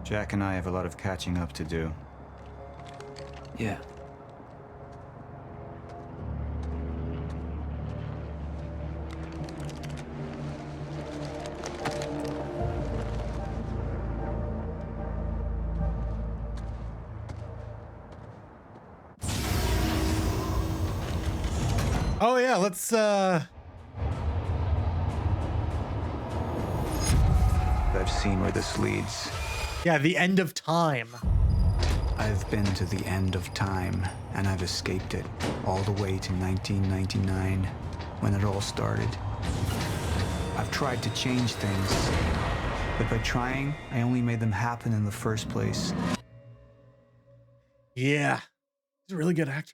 Jack and I have a lot of catching up to do. Yeah. Oh yeah, let's I've seen where this leads. yeah, the end of time. I've been to the end of time, and I've escaped it all the way to 1999, when it all started. I've tried to change things, but by trying, I only made them happen in the first place. Yeah. He's a really good actor.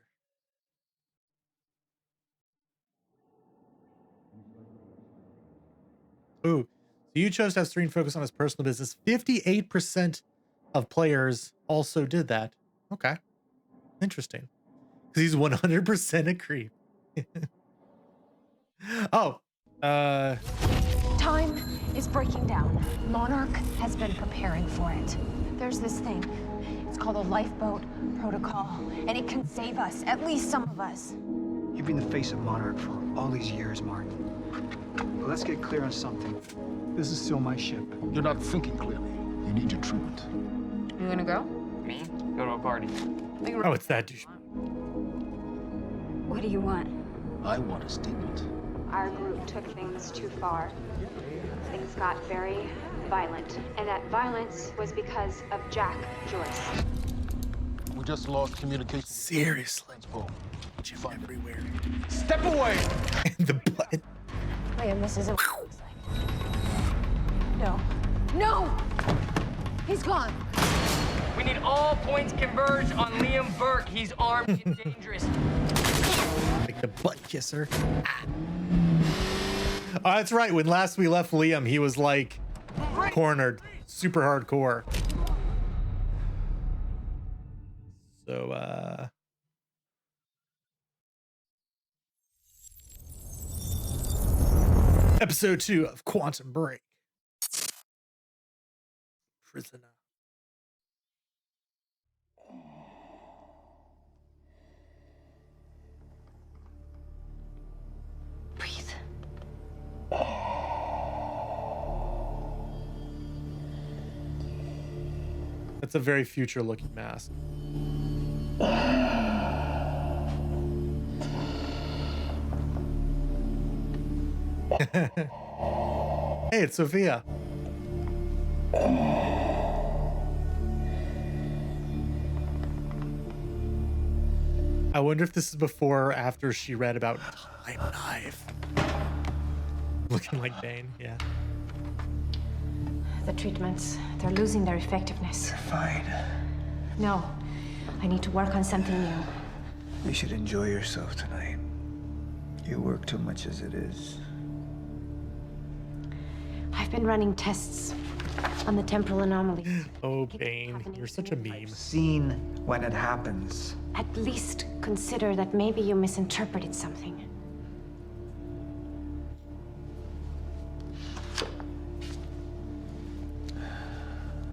Ooh. So you chose to have Serene focus on his personal business. 58% of players also did that. Okay. Interesting. Because he's 100% a creep. Oh. Time is breaking down. Monarch has been preparing for it. There's this thing. It's called a lifeboat protocol, and it can save us, at least some of us. You've been the face of Monarch for all these years, Martin. But let's get clear on something. This is still my ship. You're not thinking clearly. You need your treatment. You gonna go? Me? Go to a party. Oh, it's that douche. What do you want? I want a statement. Our group took things too far. Things got very violent. And that violence was because of Jack Joyce. We just lost communication. Seriously. Jim everywhere. Step away! The butt. Liam, this isn't what it looks like. No. No! He's gone. We need all points converged on Liam Burke. He's armed and dangerous. Like the butt kisser. Oh, that's right. When last we left Liam, he was like cornered, super hardcore. So, episode 2 of Quantum Break. Prisoner. Breathe. That's a very future-looking mask. Hey, it's Sophia. I wonder if this is before or after she read about Time Knife. Looking like Bane, yeah. The treatments, they're losing their effectiveness. You're fine. No, I need to work on something new. You should enjoy yourself tonight. You work too much as it is. I've been running tests on the temporal anomalies. Oh, Bane, you're such a meme. I've seen when it happens. At least consider that maybe you misinterpreted something.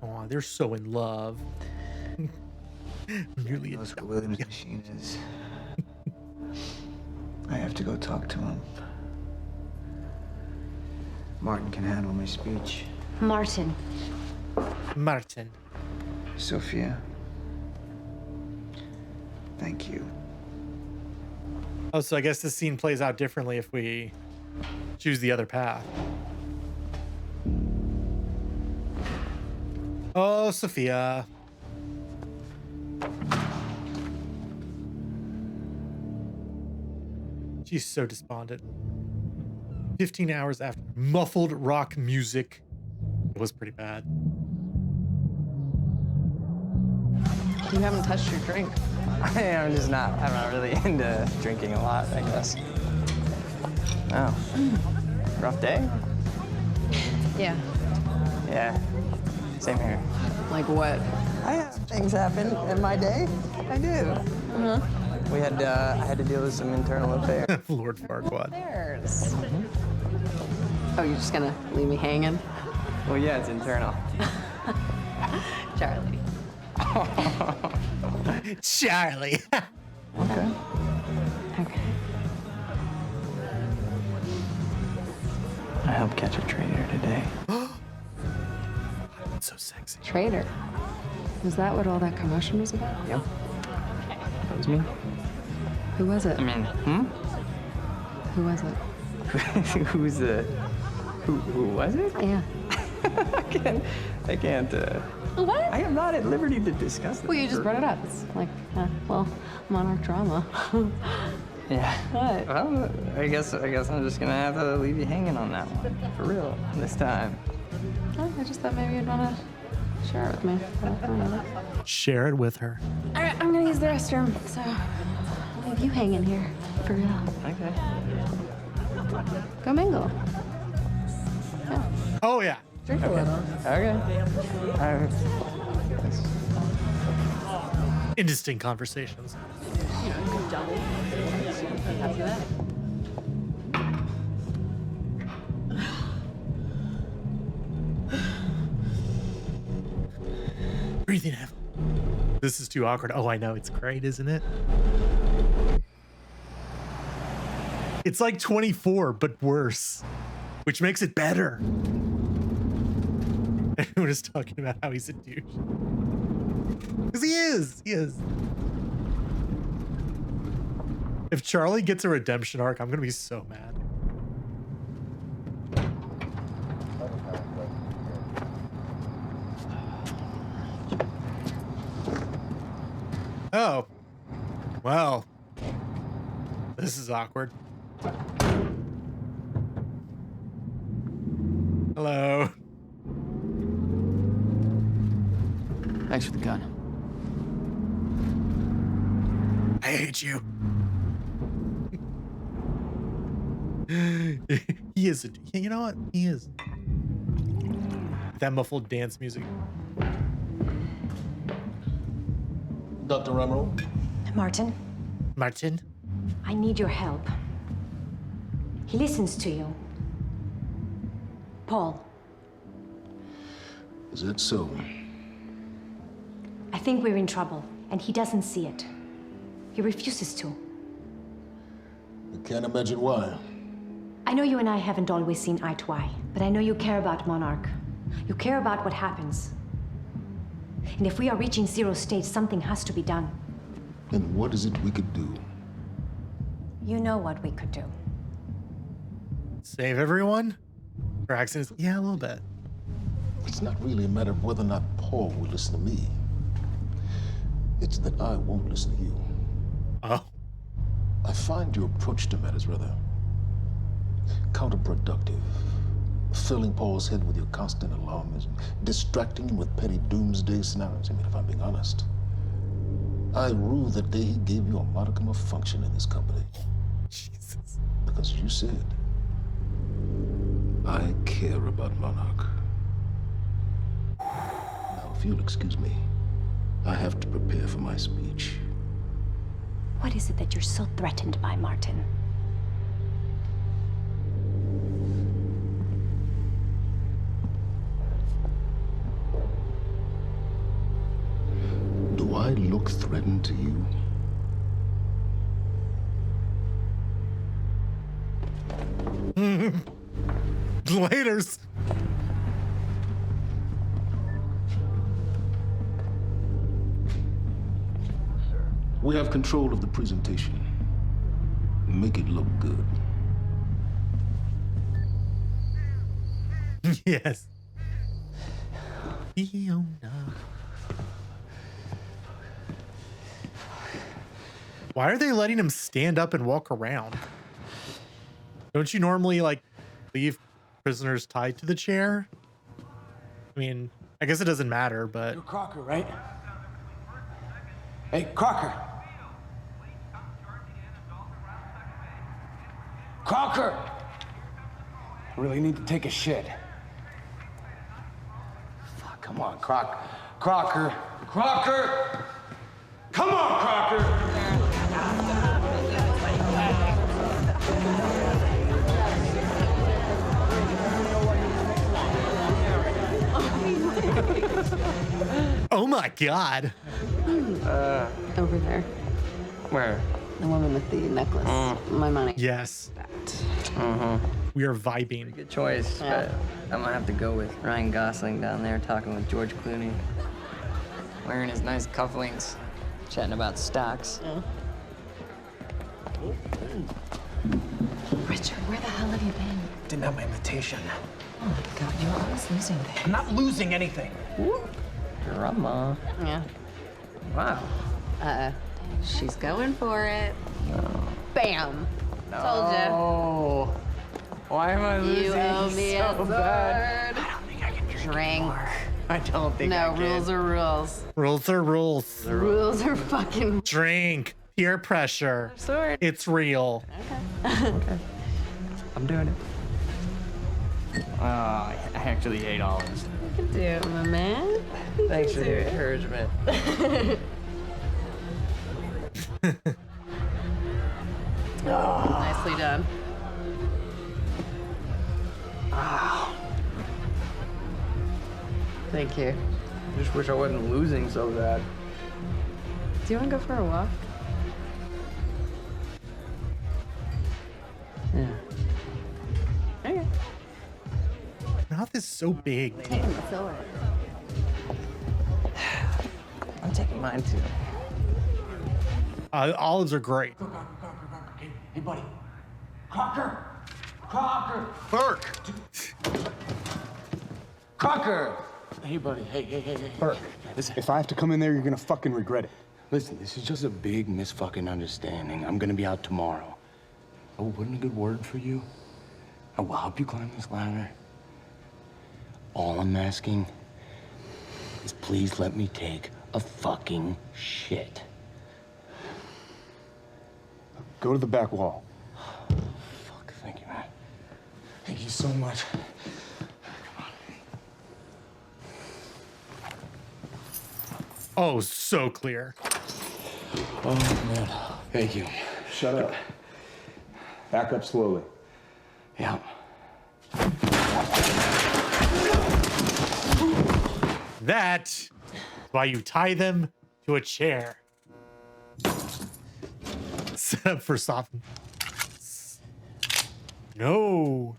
Oh, they're so in love. Nearly He knows what William's machine is. I have to go talk to him. Martin can handle my speech. Martin. Martin. Sophia. Thank you. Oh, so I guess this scene plays out differently if we choose the other path. Oh, Sophia. She's so despondent. 15 hours after muffled rock music. It was pretty bad. You haven't touched your drink. I'm not really into drinking a lot, I guess. Oh. Rough day? Yeah. Yeah. Same here. Like what? I have things happen in my day. I do. Uh-huh. I had to deal with some internal affairs. Lord Farquaad. There's. Oh, you're just gonna leave me hanging? Well, yeah, it's internal. Charlie. Charlie. Okay. Okay. I helped catch a traitor today. That's so sexy. Traitor. Was that what all that commotion was about? Yep. That was me. Who was it? I mean, Who was it? Who's the... Who was it? Yeah. I can't, What? I am not at liberty to discuss this. Well, you just brought it up. It's like, well, Monarch drama. Yeah. What? Well, I guess I'm just gonna have to leave you hanging on that one. For real, this time. Oh, I just thought maybe you'd want to share it with me. But I don't know. Share it with her. All right, I'm gonna use the restroom, so I'll leave you hanging here for real. Okay. Go mingle. Yeah. Oh, yeah. Drink a little. Okay. Indistinct conversations. Breathing heavily. This is too awkward. Oh, I know. It's great, isn't it? It's like 24, but worse, which makes it better. Everyone is talking about how he's a douche. Because he is. He is. If Charlie gets a redemption arc, I'm going to be so mad. Oh. Well. This is awkward. Hello. Thanks for the gun. I hate you. He is. You know what? He is. That muffled dance music. Dr. Ramiro? Martin, Martin? I need your help. He listens to you. Paul, Is that so? I think we're in trouble, and he doesn't see it. He refuses to. I can't imagine why. I know you and I haven't always seen eye to eye, but I know you care about Monarch. You care about what happens. And if we are reaching zero state, something has to be done. And what is it we could do? You know what we could do. Save everyone? For accidents? Yeah, a little bit. It's not really a matter of whether or not Paul will listen to me. It's that I won't listen to you. Oh. I find your approach to matters rather counterproductive. Filling Paul's head with your constant alarmism, distracting him with petty doomsday scenarios. I mean, if I'm being honest, I rue the day he gave you a modicum of function in this company. Jesus. Because you said, I care about Monarch. Now, if you'll excuse me, I have to prepare for my speech. What is it that you're so threatened by, Martin? Do I look threatened to you? Laters. We have control of the presentation. Make it look good. Yes. Fiona. Why are they letting him stand up and walk around? Don't you normally like leave prisoners tied to the chair? I mean, I guess it doesn't matter, but You're Crocker, right? Hey, Crocker! Crocker! I really need to take a shit. Fuck, come on, Crocker. Crocker! Come on, Crocker! oh my god. Over there. Where? The woman with the necklace. My money. Yes. Mm-hmm. We are vibing. Good choice, Yeah. but I'm gonna have to go with Ryan Gosling down there talking with George Clooney. Wearing his nice cufflinks, chatting about stocks. Yeah. Richard, where the hell have you been? Didn't have my invitation. Oh my god, you're always losing things. I'm not losing anything. Drama. Yeah. Wow. She's going for it. No. Bam. No. Told you. Oh. Why am I losing You owe me so a bad? sword. I don't think I can drink Drink. anymore. I don't think I No, can. rules are rules. Rules are rules. Rules are fucking. Drink. Peer pressure. Sword. It's real. Okay. I'm doing it. Oh, I actually hate all of this. You can do it, my man. Thanks for the encouragement. Nicely done. Thank you. I just wish I wasn't losing so bad. Do you want to go for a walk? Yeah. Okay. Mouth is so big. Taking the sword. I'm taking mine too. Olives are great. Hey, buddy. Crocker! Burke. Crocker! Hey, buddy. Hey. Burke, listen, if I have to come in there, you're gonna fucking regret it. Listen, this is just a big misfucking understanding. I'm gonna be out tomorrow. I will put in a good word for you. I will help you climb this ladder. All I'm asking is please let me take a fucking shit. Go to the back wall. Fuck, thank you, man. Thank you so much. Oh, so clear. Oh, man. Thank you. Shut up. Back up slowly. Yeah. That's why you tie them to a chair. Set up for soft. No.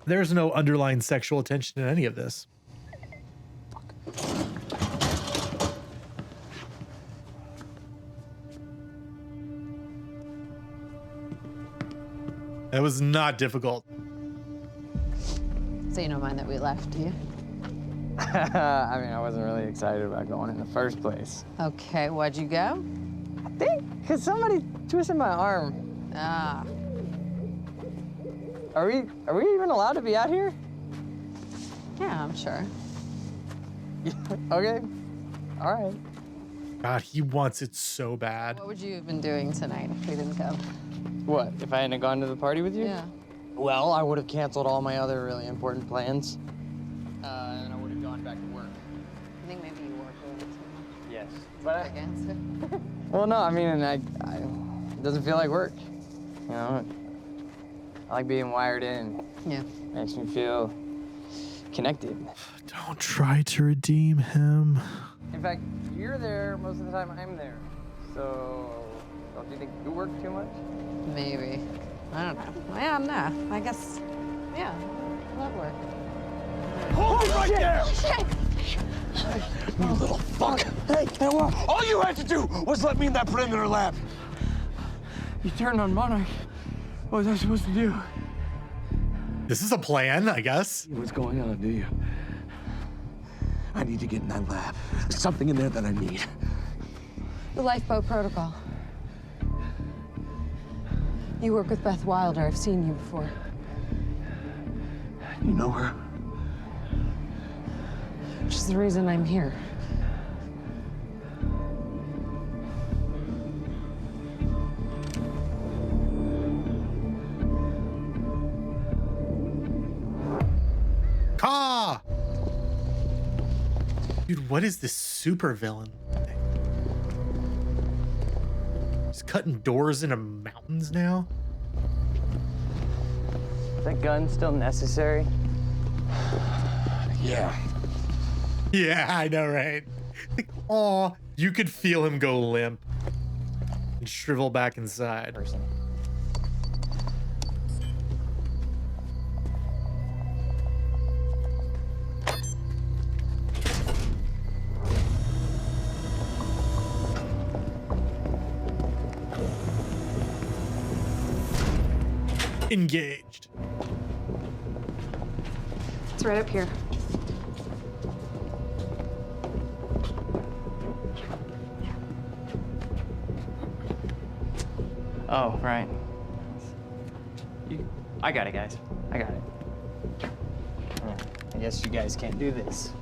There's no underlying sexual tension in any of this. That was not difficult. So you don't mind that we left, do you? I mean, I wasn't really excited about going in the first place. Okay, why'd you go? I think because somebody twisted my arm. Ah. Are we even allowed to be out here? Yeah, I'm sure. Okay. All right. God, he wants it so bad. What would you have been doing tonight if we didn't go? What, if I hadn't gone to the party with you? Yeah. Well, I would have canceled all my other really important plans. And I would have gone back to work. I think maybe you were going to. Yes. But I guess. well, no, I mean, it doesn't feel like work. You know, I like being wired in. Yeah. Makes me feel connected. Don't try to redeem him. In fact, you're there most of the time I'm there. So, don't you think you work too much? Maybe. I don't know. I am now. I guess, yeah, that work. Hold it right there! Shit! You little fuck! Hey, what? All you had to do was let me in that perimeter lab. You turned on Monarch. What was I supposed to do? This is a plan, I guess. What's going on, do you? I need to get in that lab. There's something in there that I need. The lifeboat protocol. You work with Beth Wilder. I've seen you before. You know her? She's the reason I'm here. Ka! Dude, what is this super villain thing? He's cutting doors into mountains now? Is that gun still necessary? Yeah. Yeah, I know, right? Like, aw, you could feel him go limp and shrivel back inside. Engaged. It's right up here. Oh, right. I got it, guys. I got it. Yeah, I guess you guys can't do this.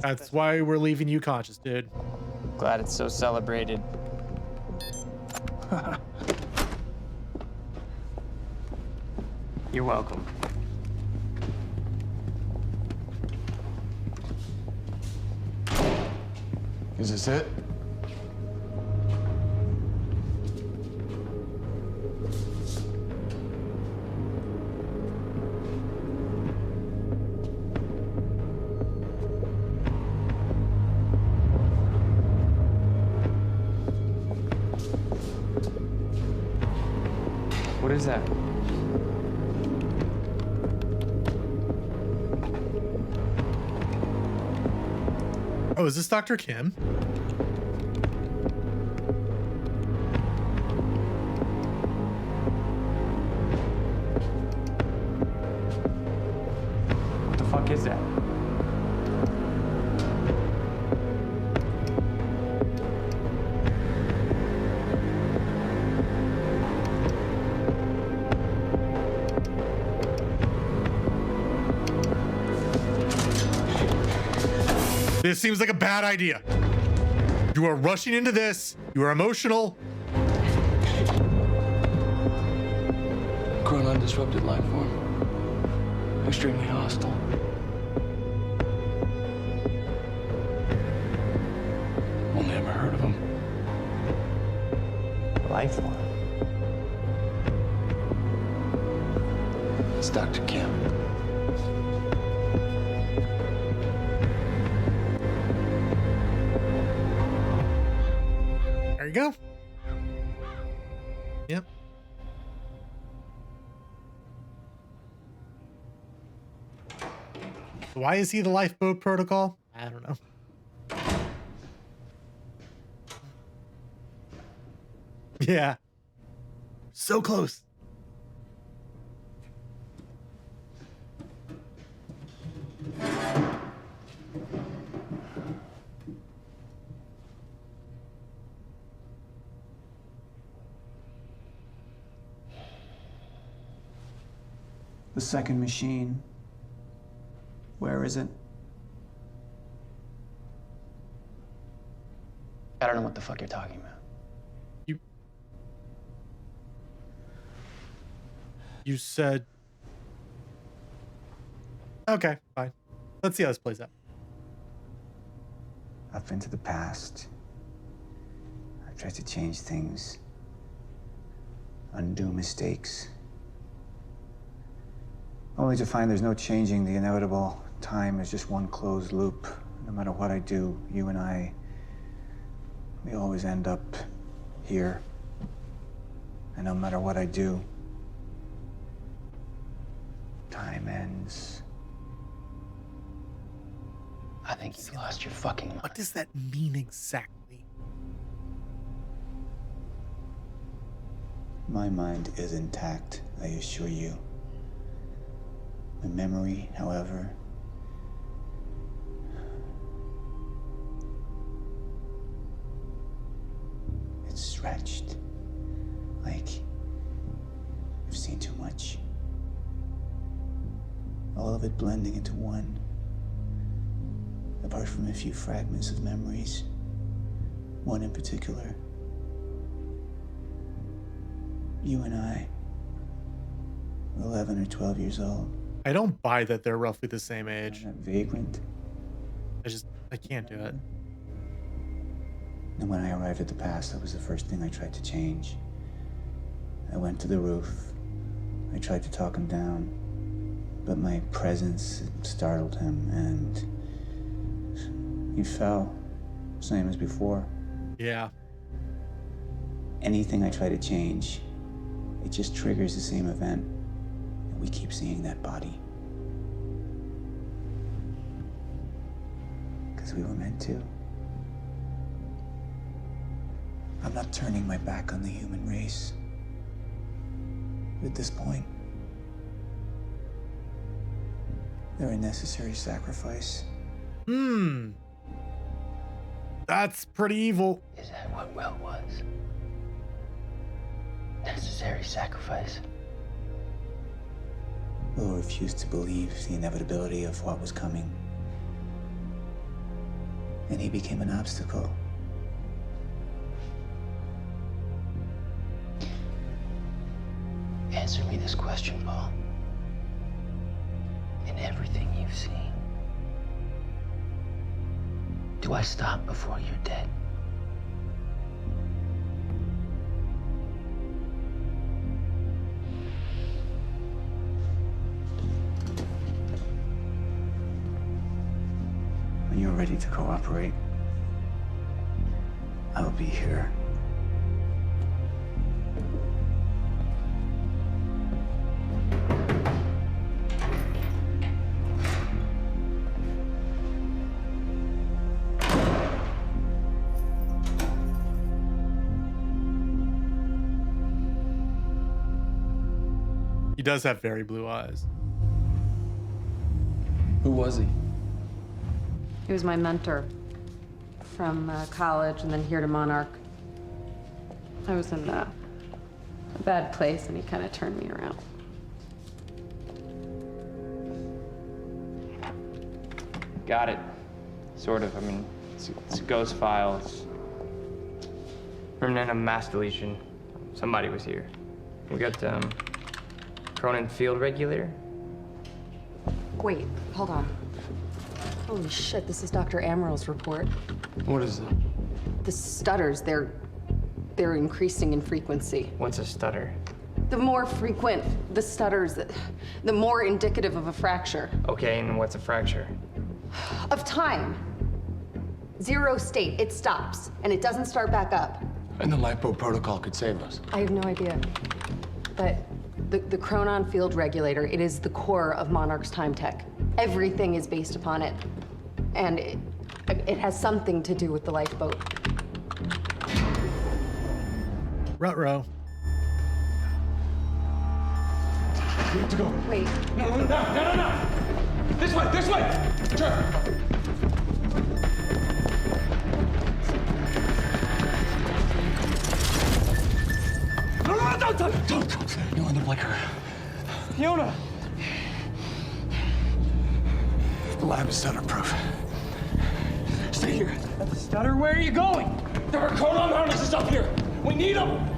That's why we're leaving you conscious, dude. Glad it's so celebrated. You're welcome. Is this it? What is that? Oh, is this Dr. Kim? What the fuck is that? This seems like a bad idea. You are rushing into this. You are emotional. Chronon disrupted life form. Extremely hostile. Only ever heard of him. Life form. It's Dr. Kim. There you go. Yep. So why is he the lifeboat protocol? I don't know. Yeah. So close. The second machine. Where is it? I don't know what the fuck you're talking about. You said... Okay, fine. Let's see how this plays out. I've been to the past. I've tried to change things. Undo mistakes. Only to find there's no changing the inevitable. Time is just one closed loop. No matter what I do, you and I, we always end up here. And no matter what I do, time ends. I think you've lost your fucking mind. What does that mean exactly? My mind is intact, I assure you. My memory, however, it's stretched. Like I've seen too much. All of it blending into one. Apart from a few fragments of memories. One in particular. You and I were 11 or 12 years old. I don't buy that they're roughly the same age. Vagrant. I can't do it. And when I arrived at the past, that was the first thing I tried to change. I went to the roof. I tried to talk him down. But my presence startled him, and he fell. Same as before. Yeah. Anything I try to change, it just triggers the same event. And we keep seeing that body. Because we were meant to. I'm not turning my back on the human race. At this point, they're a necessary sacrifice. That's pretty evil. Is that what Will was? Necessary sacrifice? Will refused to believe the inevitability of what was coming. And he became an obstacle. Answer me this question, Paul. In everything you've seen, do I stop before you're dead? When you're ready to cooperate, I will be here. He does have very blue eyes. Who was he? He was my mentor from college and then here to Monarch. I was in a bad place and he kind of turned me around. Got it. Sort of. I mean, it's a ghost file. It's remnant of mass deletion. Somebody was here. We got, Cronin Field Regulator. Wait, hold on. Holy shit, this is Dr. Amaril's report. What is it? The stutters, they're increasing in frequency. What's a stutter? The more frequent the stutters, the more indicative of a fracture. Okay, and what's a fracture? Of time. Zero state, it stops, and it doesn't start back up. And the lifeboat protocol could save us. I have no idea. But the Cronin Field Regulator, it is the core of Monarch's time tech. Everything is based upon it. And it has something to do with the lifeboat. Ruh-roh. We have to go. Wait. No. This way. Turn. No, don't. You end up like her. Fiona! The lab is stutter-proof. Stay here. Stutter, where are you going? There are codon harnesses up here. We need them.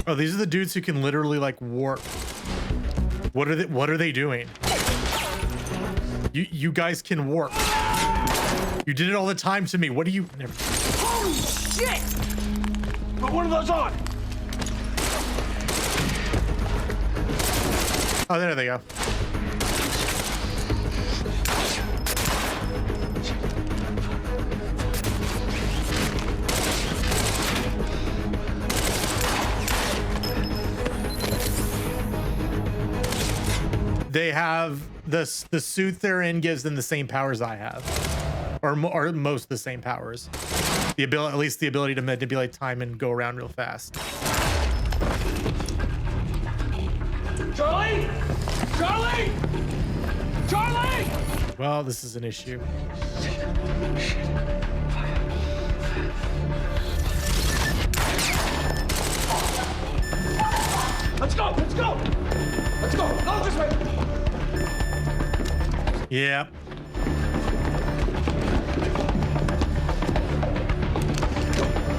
Oh, these are the dudes who can literally like warp. What are they doing? You guys can warp. You did it all the time to me. What do you never? Holy shit! Put one of those on. Oh, there they go. They have the suit they're in gives them the same powers I have, or most the same powers. The ability, at least the ability to manipulate time and go around real fast. Charlie! Well, this is an issue. Let's go! Go this way! Yeah.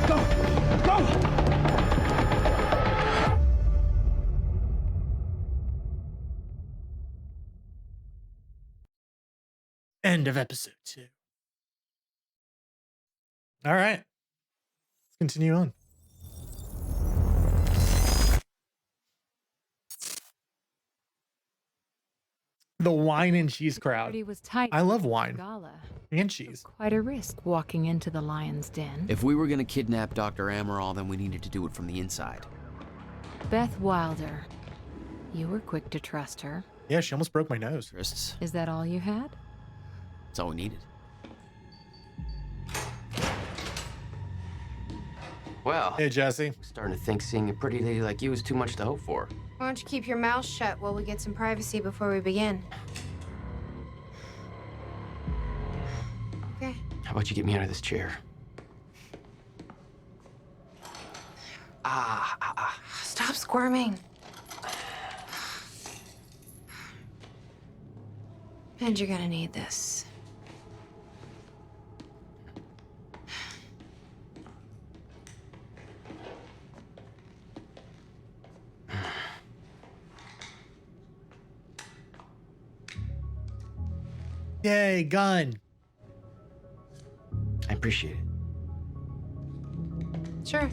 Go! End of episode 2. All right. Let's continue on. The wine and cheese crowd. Party was tight. I love wine Gala. and cheese. Quite a risk walking into the lion's den. If we were gonna kidnap Dr. Amaral, then we needed to do it from the inside. Beth Wilder. You were quick to trust her. Yeah, she almost broke my nose. Is that all you had? That's all we needed. Well, hey Jesse. Starting to think seeing a pretty lady like you is too much to hope for. Why don't you keep your mouth shut while we get some privacy before we begin? Okay. How about you get me out of this chair? Stop squirming. And you're gonna need this. Yay, gun. I appreciate it. Sure.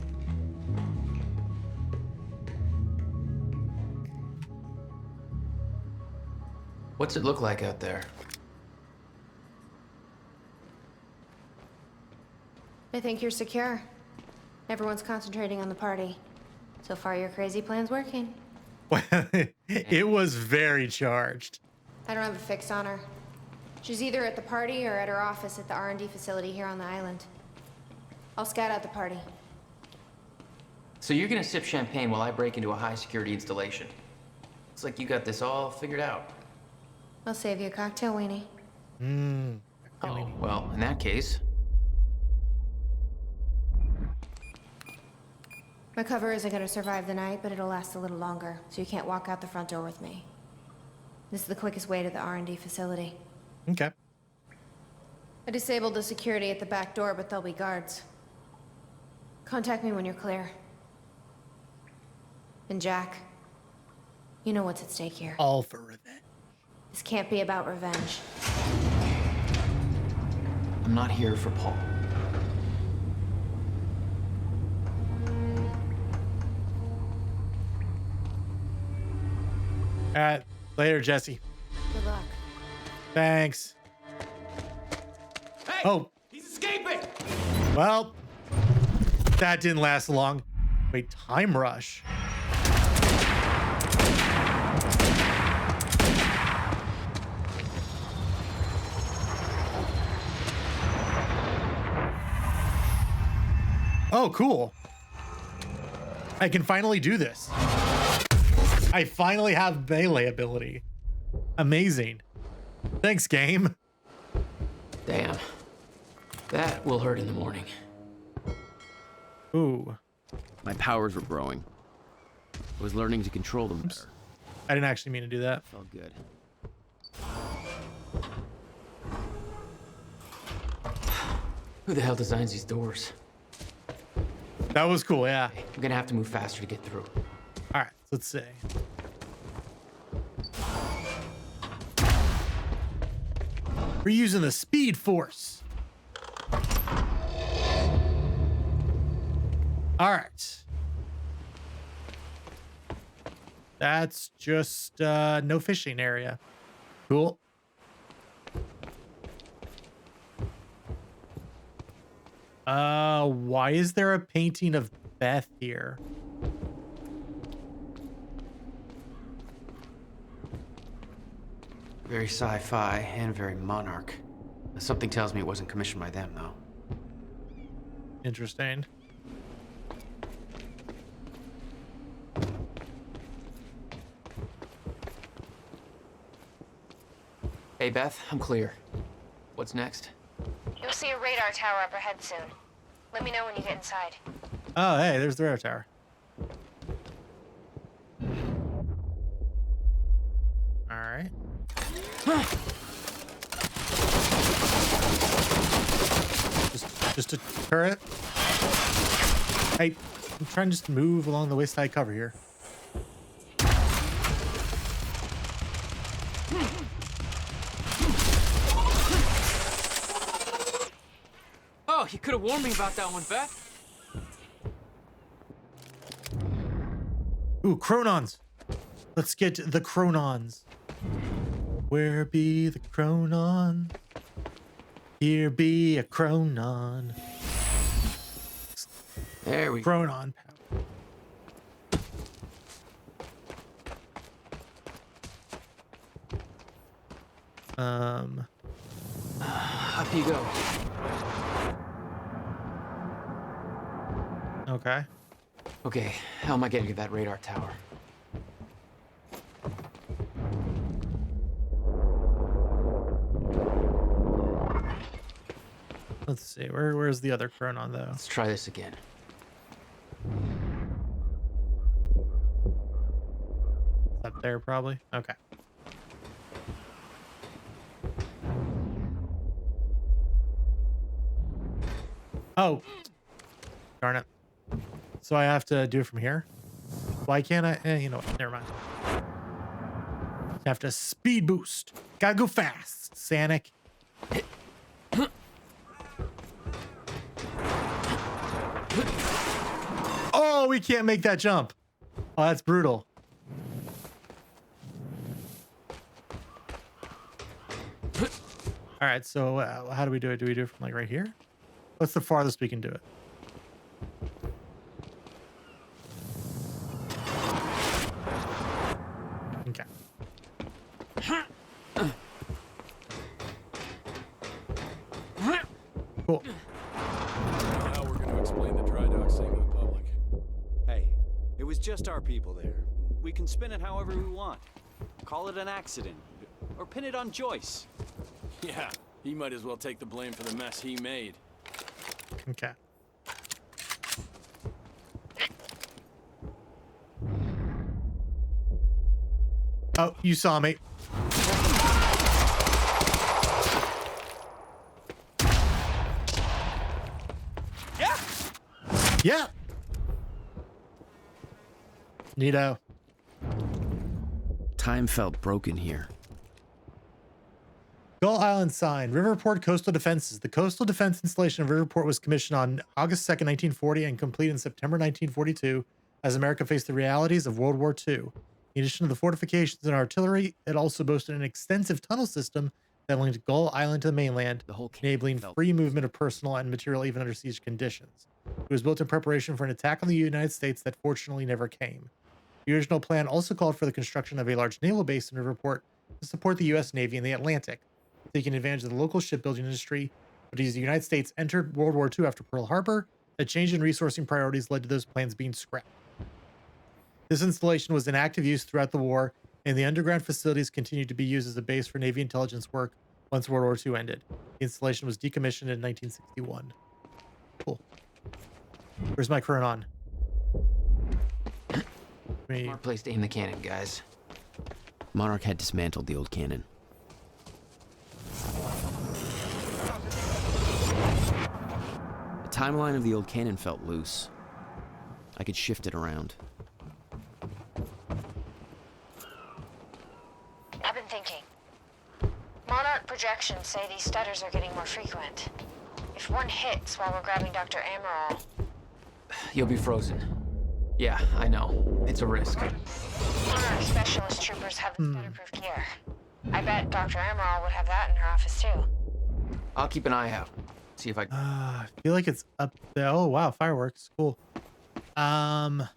What's it look like out there? I think you're secure. Everyone's concentrating on the party. So far, your crazy plan's working. It was very charged. I don't have a fix on her. She's either at the party or at her office at the R&D facility here on the island. I'll scout out the party. So you're gonna sip champagne while I break into a high-security installation. Looks like you got this all figured out. I'll save you a cocktail, Weenie. Oh, well, in that case... My cover isn't gonna survive the night, but it'll last a little longer, so you can't walk out the front door with me. This is the quickest way to the R&D facility. Okay. I disabled the security at the back door, but there'll be guards. Contact me when you're clear. And Jack, you know what's at stake here. All for revenge. This can't be about revenge. I'm not here for Paul. All right, later, Jesse. Good luck. Thanks. Hey, oh, he's escaping. Well, that didn't last long. Wait, time rush. Oh, cool. I can finally do this. I finally have melee ability. Amazing. Thanks, game. Damn. That will hurt in the morning. Ooh. My powers were growing. I was learning to control them better. I didn't actually mean to do that. Felt good. Who the hell designs these doors? That was cool, yeah. I'm gonna have to move faster to get through. All right, let's see. We're using the Speed Force. All right. That's just no fishing area. Cool. Why is there a painting of Beth here? Very sci-fi and very Monarch. Something tells me it wasn't commissioned by them, though. Interesting. Hey, Beth, I'm clear. What's next? You'll see a radar tower up ahead soon. Let me know when you get inside. Oh, hey, there's the radar tower. All right. Just a turret. Hey, I'm trying to just move along the wayside cover here. Oh, you could have warned me about that one, Beth. Ooh, Chronons. Let's get the Chronons. Where be the Chronon? Here be a Chronon. There we go. Chronon power. Up you go. Okay. Okay, how am I getting to that radar tower? Let's see. Where's the other Chronon though? Let's try this again. Up there probably. Okay. Oh. Darn it. So I have to do it from here? Why can't I? You know what? Never mind. Have to speed boost. Gotta go fast, Sanic. Oh, we can't make that jump. Oh, that's brutal. All right, so how do we do it? Do we do it from like right here? What's the farthest we can do it? Okay. Cool. Now we're going to explain the dry dock thing to the public. Hey, it was just our people there. We can spin it however we want. Call it an accident. Or pin it on Joyce. Yeah, he might as well take the blame for the mess he made. Okay. Oh, you saw me. Yeah. Yeah. Neato. Time felt broken here. Gull Island sign. Riverport Coastal Defenses. The coastal defense installation of Riverport was commissioned on August 2nd, 1940 and completed in September 1942 as America faced the realities of World War II. In addition to the fortifications and artillery, it also boasted an extensive tunnel system that linked Gull Island to the mainland, enabling free movement of personnel and material even under siege conditions. It was built in preparation for an attack on the United States that fortunately never came. The original plan also called for the construction of a large naval base in Riverport to support the U.S. Navy in the Atlantic, taking advantage of the local shipbuilding industry. But as the United States entered World War II after Pearl Harbor, a change in resourcing priorities led to those plans being scrapped. This installation was in active use throughout the war, and the underground facilities continued to be used as a base for Navy intelligence work once World War II ended. The installation was decommissioned in 1961. Cool. Where's my Chronon? Smart place to aim the cannon, guys. Monarch had dismantled the old cannon. The timeline of the old cannon felt loose. I could shift it around. I've been thinking. Monarch projections say these stutters are getting more frequent. If one hits while we're grabbing Dr. Amaral... You'll be frozen. Yeah, I know. It's a risk. Monarch specialist troopers have the stutter-proof gear. I bet Dr. Amaral would have that in her office, too. I'll keep an eye out. See if I... I feel like it's up there. Oh, wow. Fireworks. Cool. How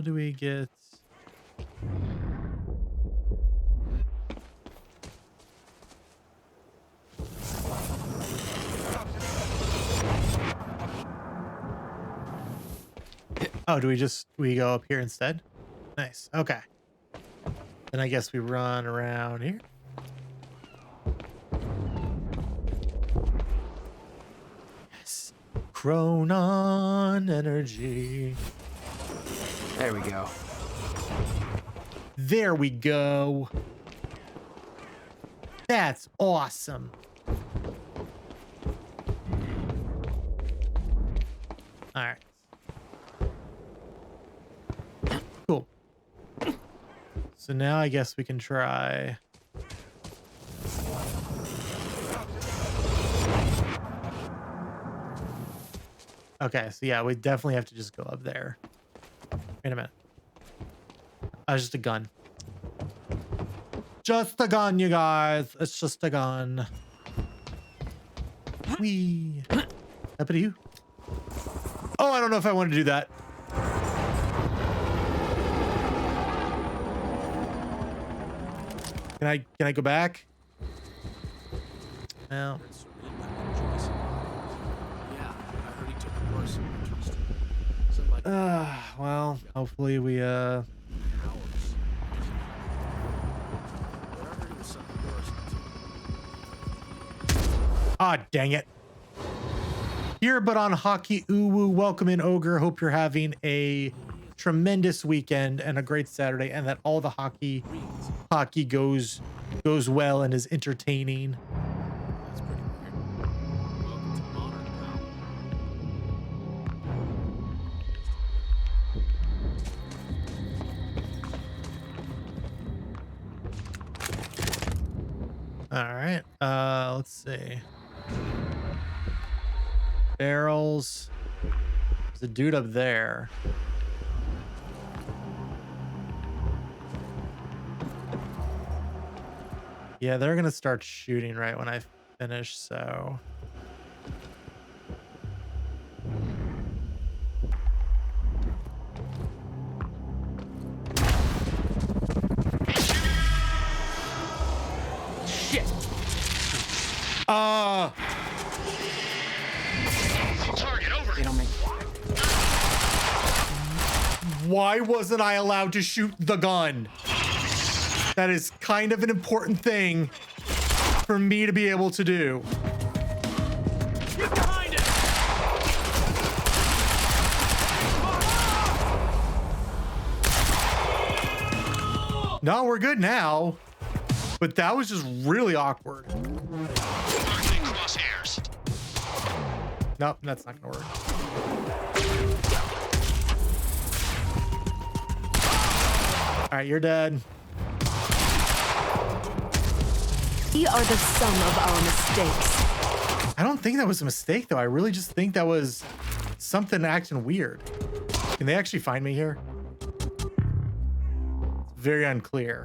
do we get... Oh, do we go up here instead? Nice. Okay. Then I guess we run around here. Yes. Chronon energy. There we go. There we go. That's awesome. All right. Cool. So now I guess we can try. Okay, so yeah, we definitely have to just go up there. Wait a minute. Just a gun. Just a gun, you guys. It's just a gun. Wee. Up to you. Oh, I don't know if I want to do that. Can I go back? No. Well, hopefully we Ah, dang it. Here but on Hockey Uwu, welcome in Ogre. Hope you're having a tremendous weekend and a great Saturday, and that all the hockey goes well and is entertaining. That's pretty weird. Welcome to Monarch, All right. Let's see. Barrels. There's a dude up there. Yeah, they're gonna start shooting right when I finish, so. Shit! Target over. They don't make... Why wasn't I allowed to shoot the gun? That is kind of an important thing for me to be able to do. Get behind it. No, we're good now. But that was just really awkward. Nope, that's not gonna work. All right, you're dead. We are the sum of our mistakes. I don't think that was a mistake, though. I really just think that was something acting weird. Can they actually find me here? It's very unclear.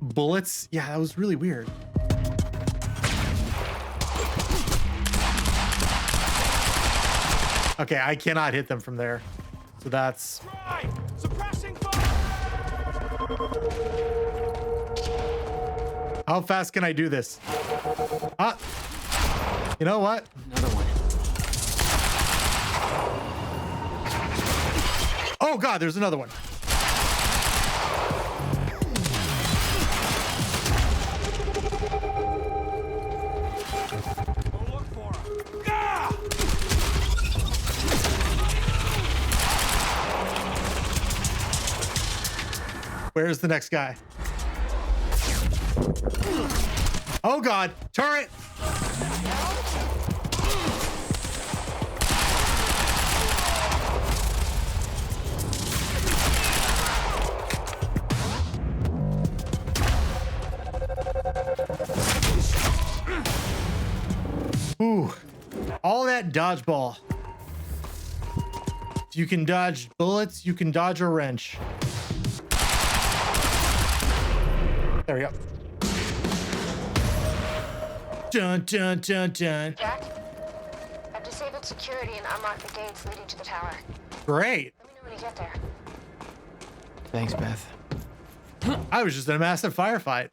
Bullets? Yeah, that was really weird. Okay, I cannot hit them from there. So that's... How fast can I do this? Ah, you know what? Another one. Oh God, there's another one. Where's the next guy? Oh God, turret! Ooh, all that dodgeball. If you can dodge bullets, you can dodge a wrench. There we go. Dun, dun, dun, dun. Jack, I've disabled security and unlocked the gates leading to the tower. Great. Let me know when you get there. Thanks, Beth. I was just in a massive firefight.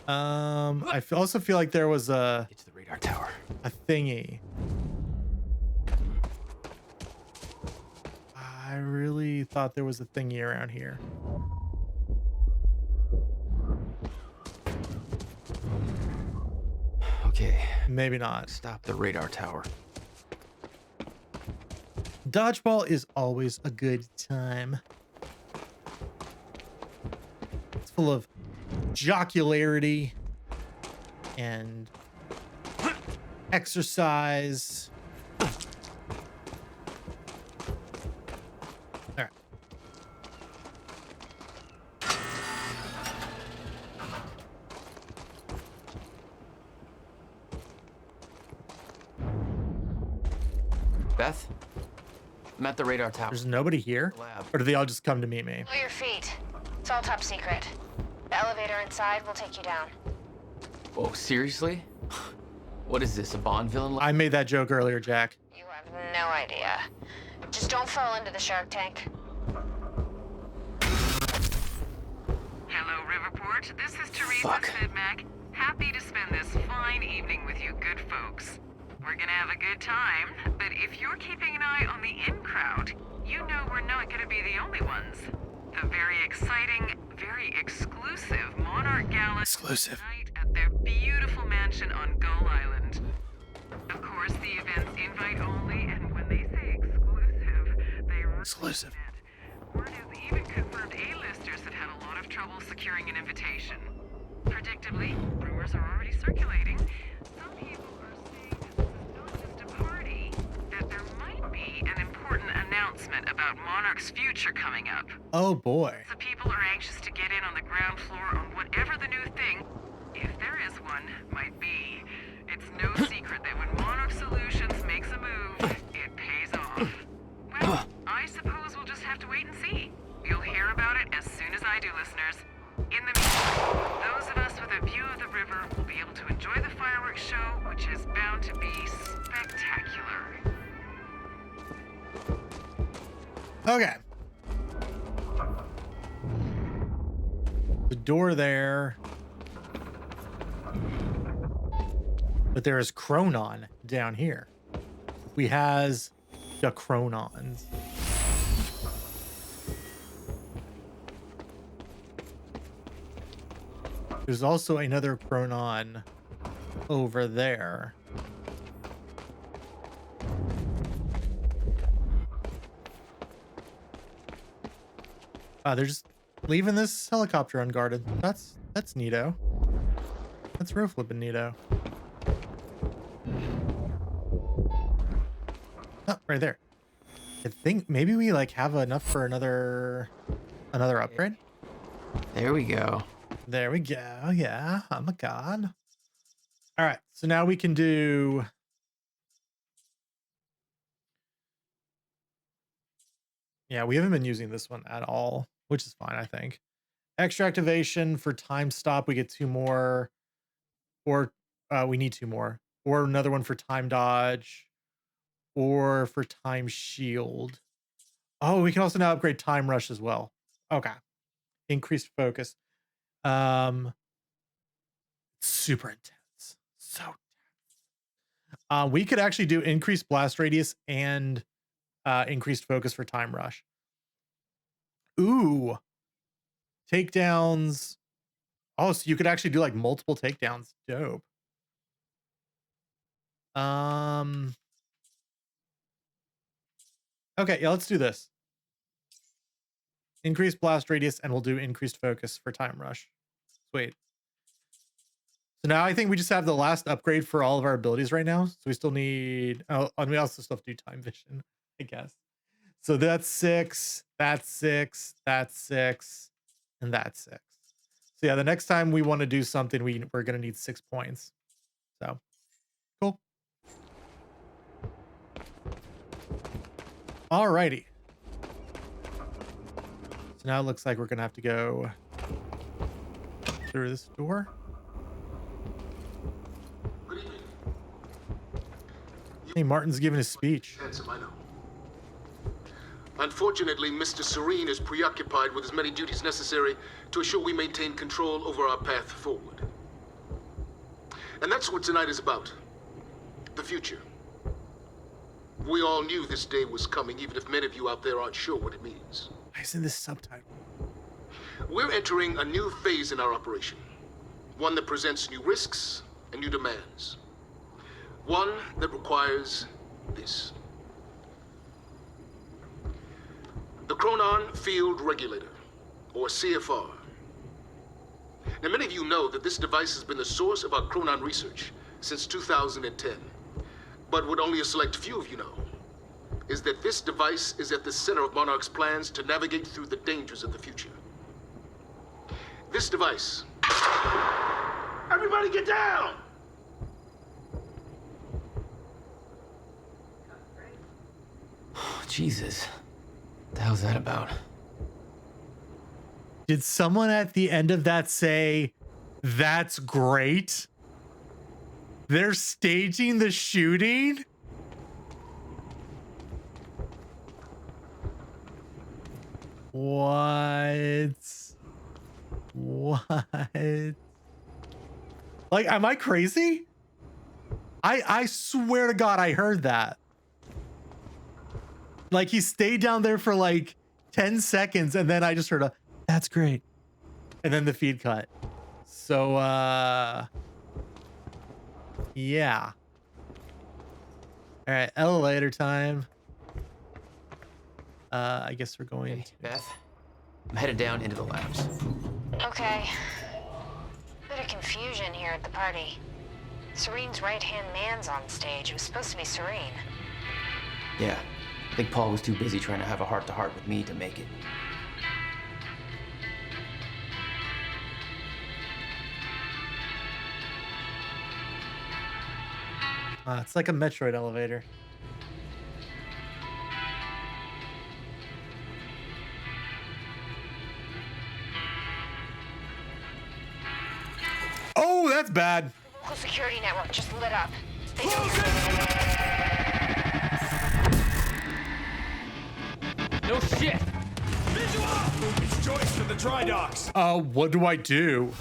I also feel like there was a... Get to the radar tower. A thingy. I really thought there was a thingy around here. Okay. Maybe not. Stop the radar tower. Dodgeball is always a good time. It's full of jocularity and exercise. All right. Beth? I'm at the radar tower. There's nobody here? Or do they all just come to meet me? Pull your feet. It's all top secret. The elevator inside will take you down. Whoa, seriously? What is this, a Bond villain? I made that joke earlier, Jack. You have no idea. Just don't fall into the shark tank. Hello, Riverport. This is Teresa Sidmack. Happy to spend this fine evening with you good folks. We're gonna have a good time, but if you're keeping an eye on the in crowd, you know we're not gonna be the only ones. The very exciting, very exclusive Monarch Gala tonight at their beautiful mansion on Gull Island. Of course, the event's invite only, and when they say exclusive, they really exclusive. Word is even confirmed A-listers have had a lot of trouble securing an invitation. Predictably, rumors are already circulating. Some people are saying that this is not just a party, that there might be an important announcement about Monarch's future coming up. Oh boy. So people are anxious to get in on the ground floor on whatever the new thing, if there is one, might be. It's no secret that when Monarch Solutions makes a move, it pays off. Well, I suppose we'll just have to wait and see. You'll hear about it as soon as I do, listeners. In the meantime, those of us with a view of the river will be able to enjoy the fireworks show, which is bound to be spectacular. Okay. The door there. But there is Chronon down here. We has the Chronons. There's also another Chronon over there. There's leaving this helicopter unguarded. That's neato. That's real flippin' neato. Oh, right there. I think maybe we like have enough for another upgrade. There we go. There we go. Yeah. Oh my god. All right. So now we can do. Yeah, we haven't been using this one at all, which is fine, I think. Extra activation for time stop. We get 2 more, or we need 2 more, or another one for time dodge, or for time shield. Oh, we can also now upgrade time rush as well. Okay. Increased focus. Super intense. So intense. We could actually do increased blast radius and increased focus for time rush. Ooh. Takedowns. Oh, so you could actually do like multiple takedowns. Dope. Okay, yeah, let's do this. Increased blast radius, and we'll do increased focus for time rush. Sweet. So now I think we just have the last upgrade for all of our abilities right now. So we still need, oh, and we also still have to do time vision, I guess. So that's 6, that's 6, that's 6, and that's 6. So yeah, the next time we want to do something, we're going to need 6 points. So cool. Alrighty. So now it looks like we're going to have to go through this door. Hey, Martin's giving his speech. Handsome, I know. Unfortunately, Mr. Serene is preoccupied with as many duties necessary to assure we maintain control over our path forward. And that's what tonight is about. The future. We all knew this day was coming, even if many of you out there aren't sure what it means. Why isn't this subtitle? We're entering a new phase in our operation. One that presents new risks and new demands. One that requires this. The Chronon Field Regulator, or CFR. Now, many of you know that this device has been the source of our Chronon research since 2010. But what only a select few of you know is that this device is at the center of Monarch's plans to navigate through the dangers of the future. This device... Everybody get down! Oh, Jesus. What the hell's that about? Did someone at the end of that say, "That's great"? They're staging the shooting? What? Like, am I crazy? I swear to God, I heard that. Like, he stayed down there for like 10 seconds, and then I just heard a, "That's great." And then the feed cut. So, yeah. All right, elevator time. I guess we're going to... Beth, I'm headed down into the labs. Okay. Bit of confusion here at the party. Serene's right-hand man's on stage. It was supposed to be Serene. Yeah, I think Paul was too busy trying to have a heart-to-heart with me to make it. It's like a Metroid elevator. Oh, that's bad. The local security network just lit up. They No shit! It's Joyce from the dry docks. What do I do?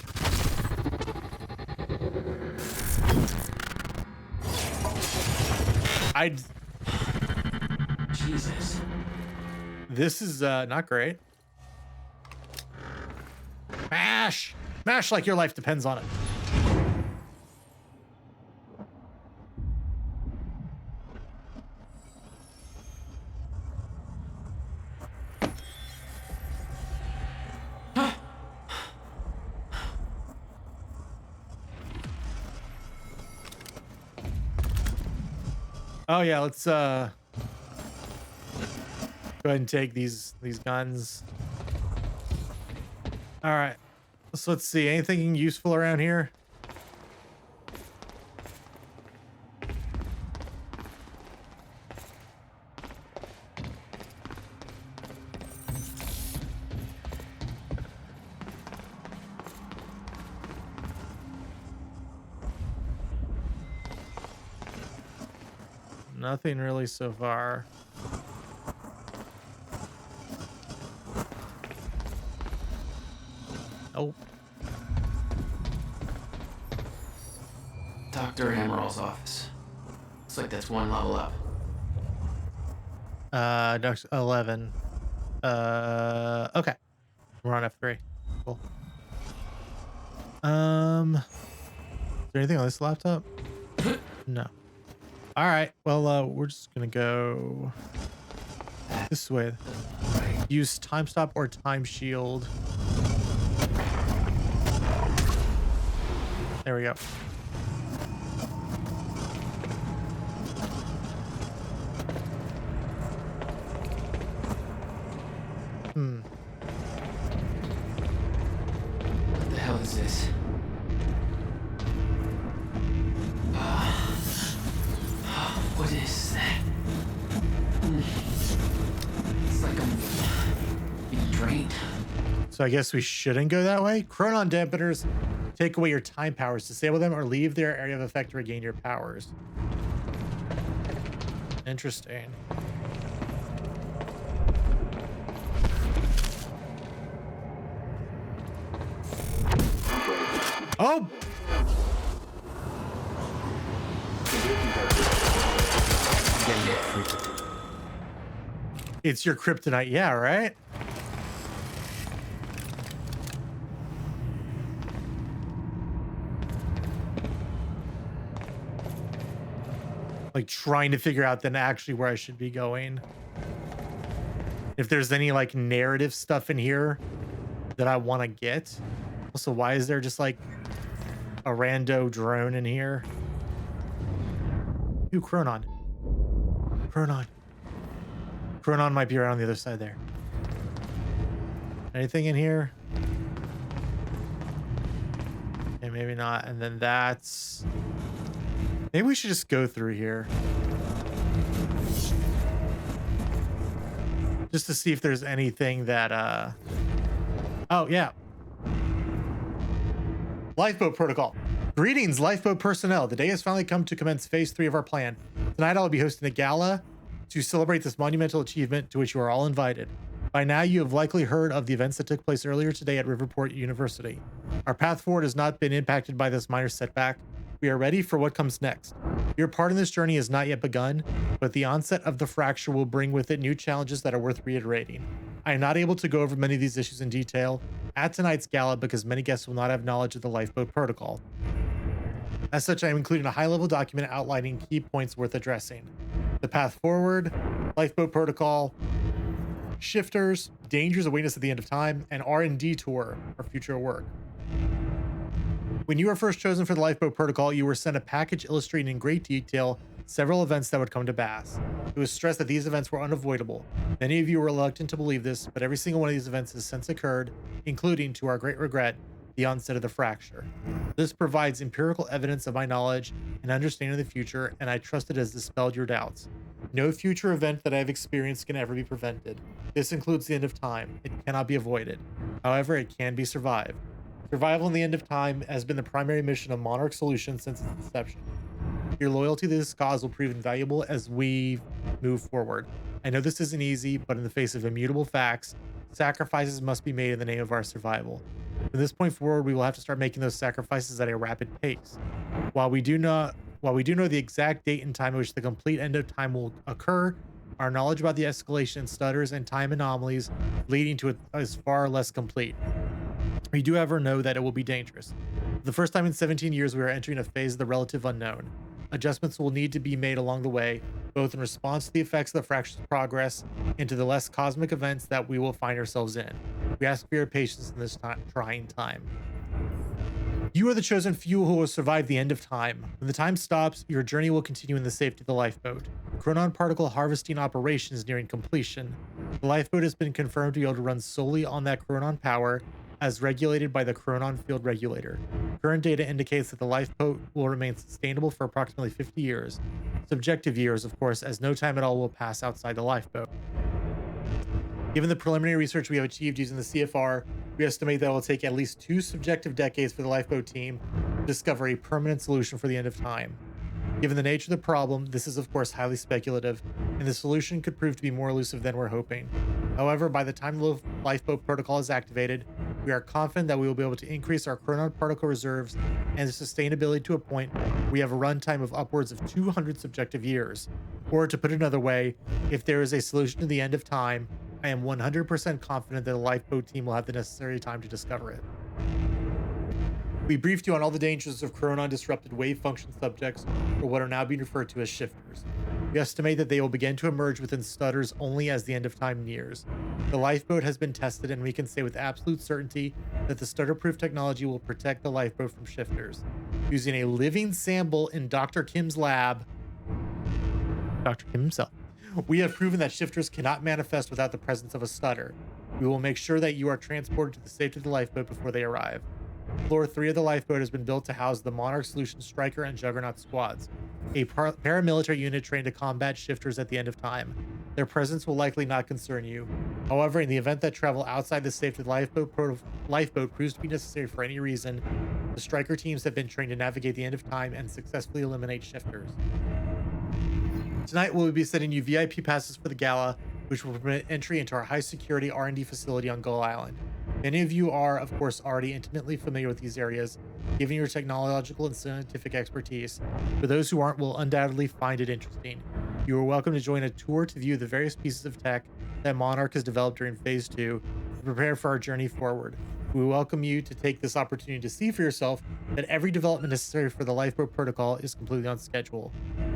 Jesus. This is not great. Mash! Mash like your life depends on it. Oh yeah, let's go ahead and take these guns. All right. So let's see. Anything useful around here? Nothing really so far. Nope. Dr. Hammerall's office. Looks like that's one level up. Dr. 11. Okay. We're on F3. Cool. Is there anything on this laptop? No. All right. Well, we're just gonna go this way. Use time stop or time shield. There we go. What the hell is this? What is that? It's like I'm being drained. So I guess we shouldn't go that way. Chronon dampeners take away your time powers, disable them, or leave their area of effect to regain your powers. Interesting. Oh! It's your kryptonite, yeah, right? Like trying to figure out then actually where I should be going. If there's any like narrative stuff in here that I want to get. Also, why is there just like a rando drone in here? Ooh, Chronon. Chronon. Chronon might be around on the other side there. Anything in here? Okay, maybe not. And then that's... Maybe we should just go through here. Just to see if there's anything that, Oh, yeah. Lifeboat protocol. Greetings, lifeboat personnel. The day has finally come to commence phase 3 of our plan. Tonight I'll be hosting a gala to celebrate this monumental achievement to which you are all invited. By now, you have likely heard of the events that took place earlier today at Riverport University. Our path forward has not been impacted by this minor setback. We are ready for what comes next. Your part in this journey has not yet begun, but the onset of the fracture will bring with it new challenges that are worth reiterating. I am not able to go over many of these issues in detail at tonight's gala because many guests will not have knowledge of the lifeboat protocol. As such, I am including a high-level document outlining key points worth addressing. The path forward, lifeboat protocol, shifters, dangers awaiting us at the end of time, and R&D tour, our future work. When you were first chosen for the lifeboat protocol, you were sent a package illustrating in great detail several events that would come to pass. It was stressed that these events were unavoidable. Many of you were reluctant to believe this, but every single one of these events has since occurred, including, to our great regret, the onset of the fracture. This provides empirical evidence of my knowledge and understanding of the future, and I trust it has dispelled your doubts. No future event that I have experienced can ever be prevented. This includes the end of time. It cannot be avoided. However, it can be survived. Survival in the end of time has been the primary mission of Monarch Solutions since its inception. Your loyalty to this cause will prove invaluable as we move forward. I know this isn't easy, but in the face of immutable facts, sacrifices must be made in the name of our survival. From this point forward, we will have to start making those sacrifices at a rapid pace. While we do know the exact date and time at which the complete end of time will occur, our knowledge about the escalation in stutters and time anomalies leading to it is far less complete. We do ever know that it will be dangerous. For the first time in 17 years, we are entering a phase of the relative unknown. Adjustments will need to be made along the way, both in response to the effects of the fracture's progress and to the less cosmic events that we will find ourselves in. We ask for your patience in this trying time. You are the chosen few who will survive the end of time. When the time stops, your journey will continue in the safety of the lifeboat. Chronon particle harvesting operation is nearing completion. The lifeboat has been confirmed to be able to run solely on that chronon power, as regulated by the chronon field regulator. Current data indicates that the lifeboat will remain sustainable for approximately 50 years. Subjective years, of course, as no time at all will pass outside the lifeboat. Given the preliminary research we have achieved using the CFR, we estimate that it will take at least 2 subjective decades for the lifeboat team to discover a permanent solution for the end of time. Given the nature of the problem, this is of course highly speculative, and the solution could prove to be more elusive than we're hoping. However, by the time the lifeboat protocol is activated, we are confident that we will be able to increase our chronon particle reserves and sustainability to a point where we have a runtime of upwards of 200 subjective years. Or to put it another way, if there is a solution to the end of time, I am 100% confident that the lifeboat team will have the necessary time to discover it. We briefed you on all the dangers of chronon disrupted wave function subjects, or what are now being referred to as shifters. We estimate that they will begin to emerge within stutters only as the end of time nears. The lifeboat has been tested, and we can say with absolute certainty that the stutter-proof technology will protect the lifeboat from shifters. Using a living sample in Dr. Kim's lab, Dr. Kim himself, we have proven that shifters cannot manifest without the presence of a stutter. We will make sure that you are transported to the safety of the lifeboat before they arrive. Floor 3 of the lifeboat has been built to house the Monarch Solutions Striker and Juggernaut squads, a paramilitary unit trained to combat shifters at the end of time. Their presence will likely not concern you. However, in the event that travel outside the safety of the lifeboat proves to be necessary for any reason, the Striker teams have been trained to navigate the end of time and successfully eliminate shifters. Tonight, we'll be sending you VIP passes for the gala, which will permit entry into our high-security R&D facility on Gull Island. Many of you are, of course, already intimately familiar with these areas, given your technological and scientific expertise. For those who aren't, will undoubtedly find it interesting. You are welcome to join a tour to view the various pieces of tech that Monarch has developed during Phase 2 to prepare for our journey forward. We welcome you to take this opportunity to see for yourself that every development necessary for the lifeboat protocol is completely on schedule.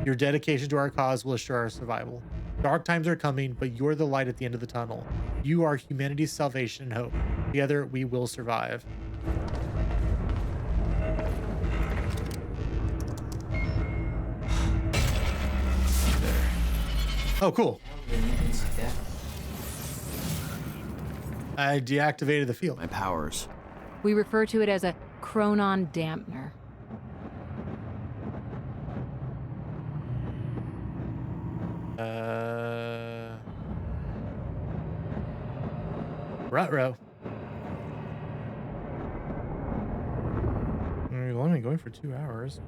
Your dedication to our cause will assure our survival. Dark times are coming, but you're the light at the end of the tunnel. You are humanity's salvation and hope. Together, we will survive. Oh, cool. I deactivated the field. My powers. We refer to it as a chronon dampener. Ruh-roh. We're only going for 2 hours.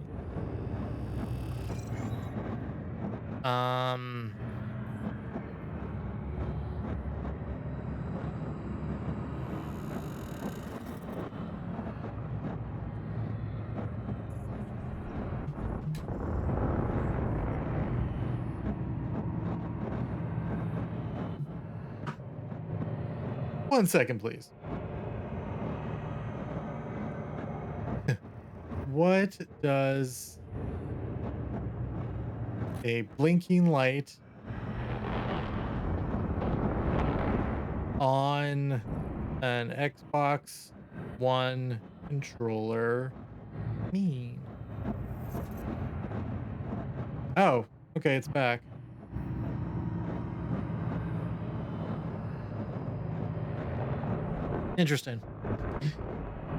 One second, please. What does a blinking light on an Xbox One controller mean? Oh, okay, it's back. Interesting.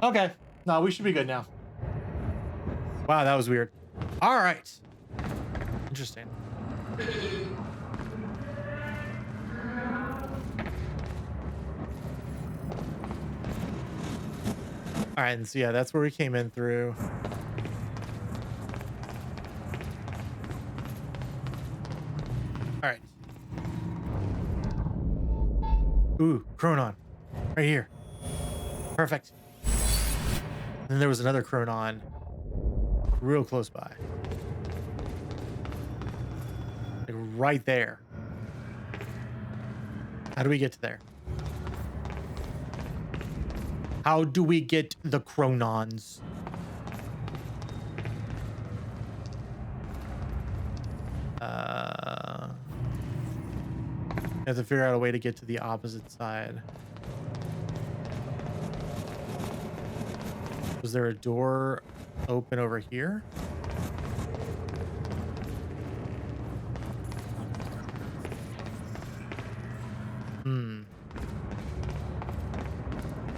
Okay. No, we should be good now. Wow, that was weird. All right. Interesting. All right, and so yeah, that's where we came in through. All right. Ooh, Chronon. Right here. Perfect. And then there was another Chronon real close by. Like right there. How do we get to there? How do we get the Chronons? I have to figure out a way to get to the opposite side. Was there a door open over here?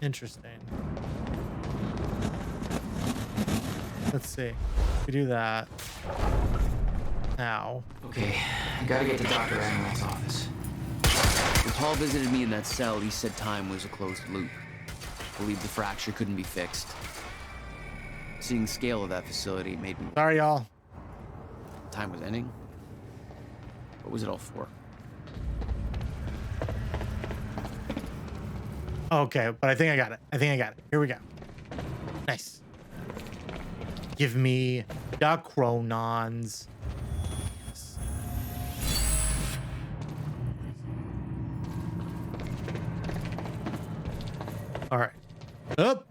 Interesting. Let's see. We do that. Now. Okay, I gotta get to Dr. Amaril's office. When Paul visited me in that cell, he said time was a closed loop. Believed the fracture couldn't be fixed. Seeing the scale of that facility made me... Sorry, y'all. Time was ending? What was it all for? Okay, but I think I got it. Here we go. Nice. Give me the Chronons. Yes. All right. Up.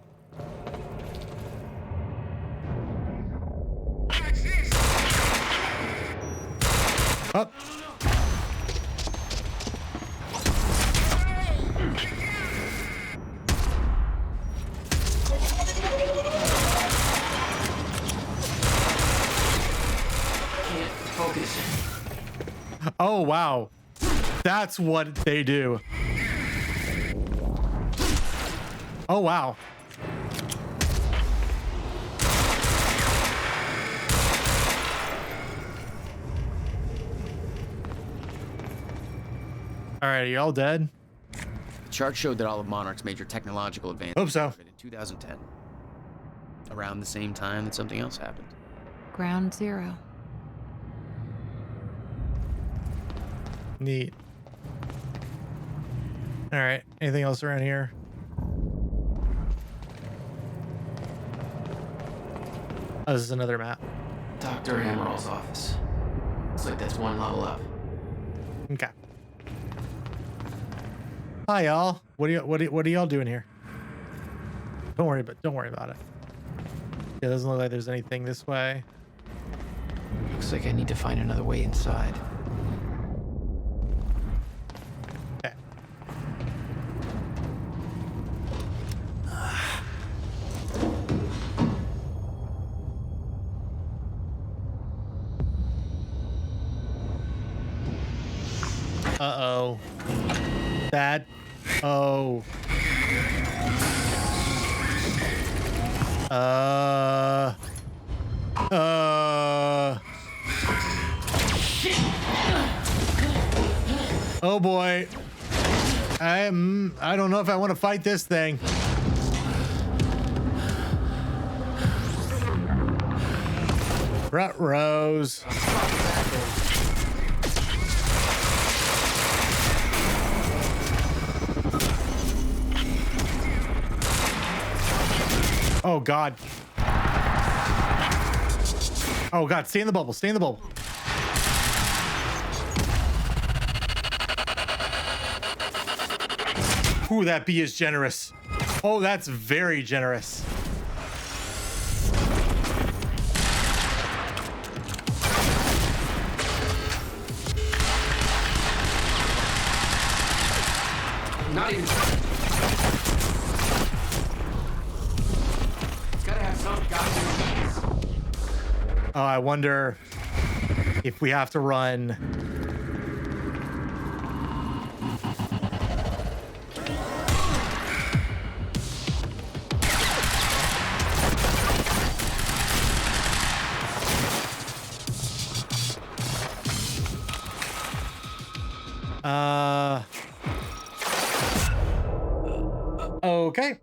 Up. Oh, wow. That's what they do. Oh, wow. All right, are you all dead? The chart showed that all of Monarch's major technological advances Hope so. in 2010. Around the same time that something else happened. Ground zero. Neat. All right. Anything else around here? Oh, this is another map. Dr. Amaril's office. Looks like that's one level up. Okay. Hi, y'all. What are y'all doing here? Don't worry about it. Yeah, it doesn't look like there's anything this way. Looks like I need to find another way inside. Okay. Uh-oh. That. Oh. Oh boy. I don't know if I want to fight this thing. Rut-rows. Oh God. Oh God, stay in the bubble, stay in the bubble. Ooh, that bee is generous. Oh, that's very generous. Not even. It's gotta have some goddamn use. Oh, I wonder if we have to run. Okay.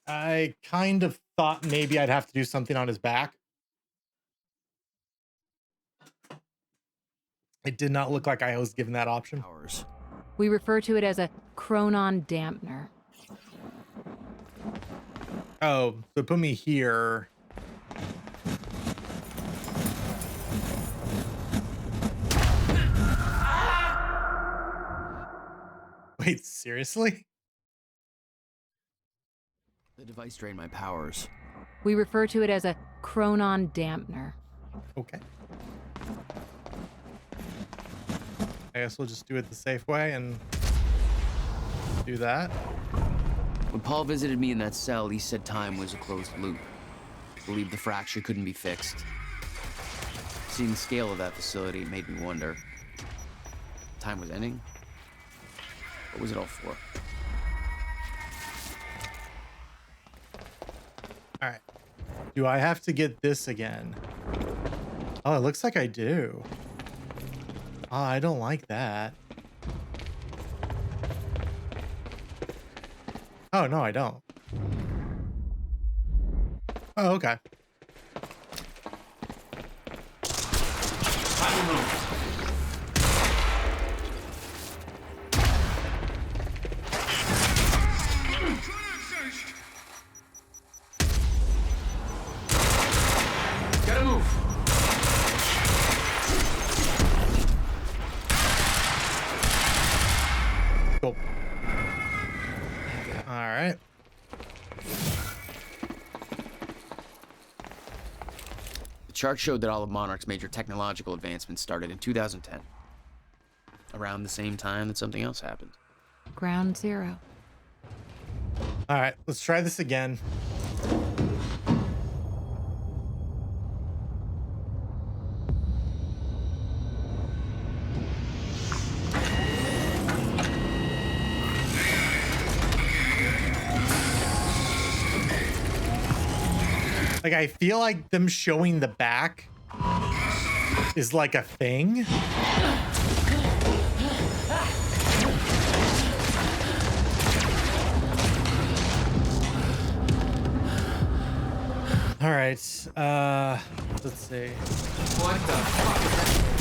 I kind of thought maybe I'd have to do something on his back. It did not look like I was given that option. We refer to it as a chronon dampener. Oh, so put me here. Wait, seriously? The device drained my powers. We refer to it as a chronon dampener. Okay. I guess we'll just do it the safe way and do that. When Paul visited me in that cell, he said time was a closed loop. Believed the fracture couldn't be fixed. Seeing the scale of that facility made me wonder. Time was ending? What was it all for? All right. Do I have to get this again? Oh, it looks like I do. Oh, I don't like that. Oh, no, I don't. Oh, okay. Gotta move. Cool. All right. The chart showed that all of Monarch's major technological advancements started in 2010. Around the same time that something else happened. Ground zero. All right, let's try this again. Like, I feel like them showing the back is like a thing. All right, let's see. What the fuck?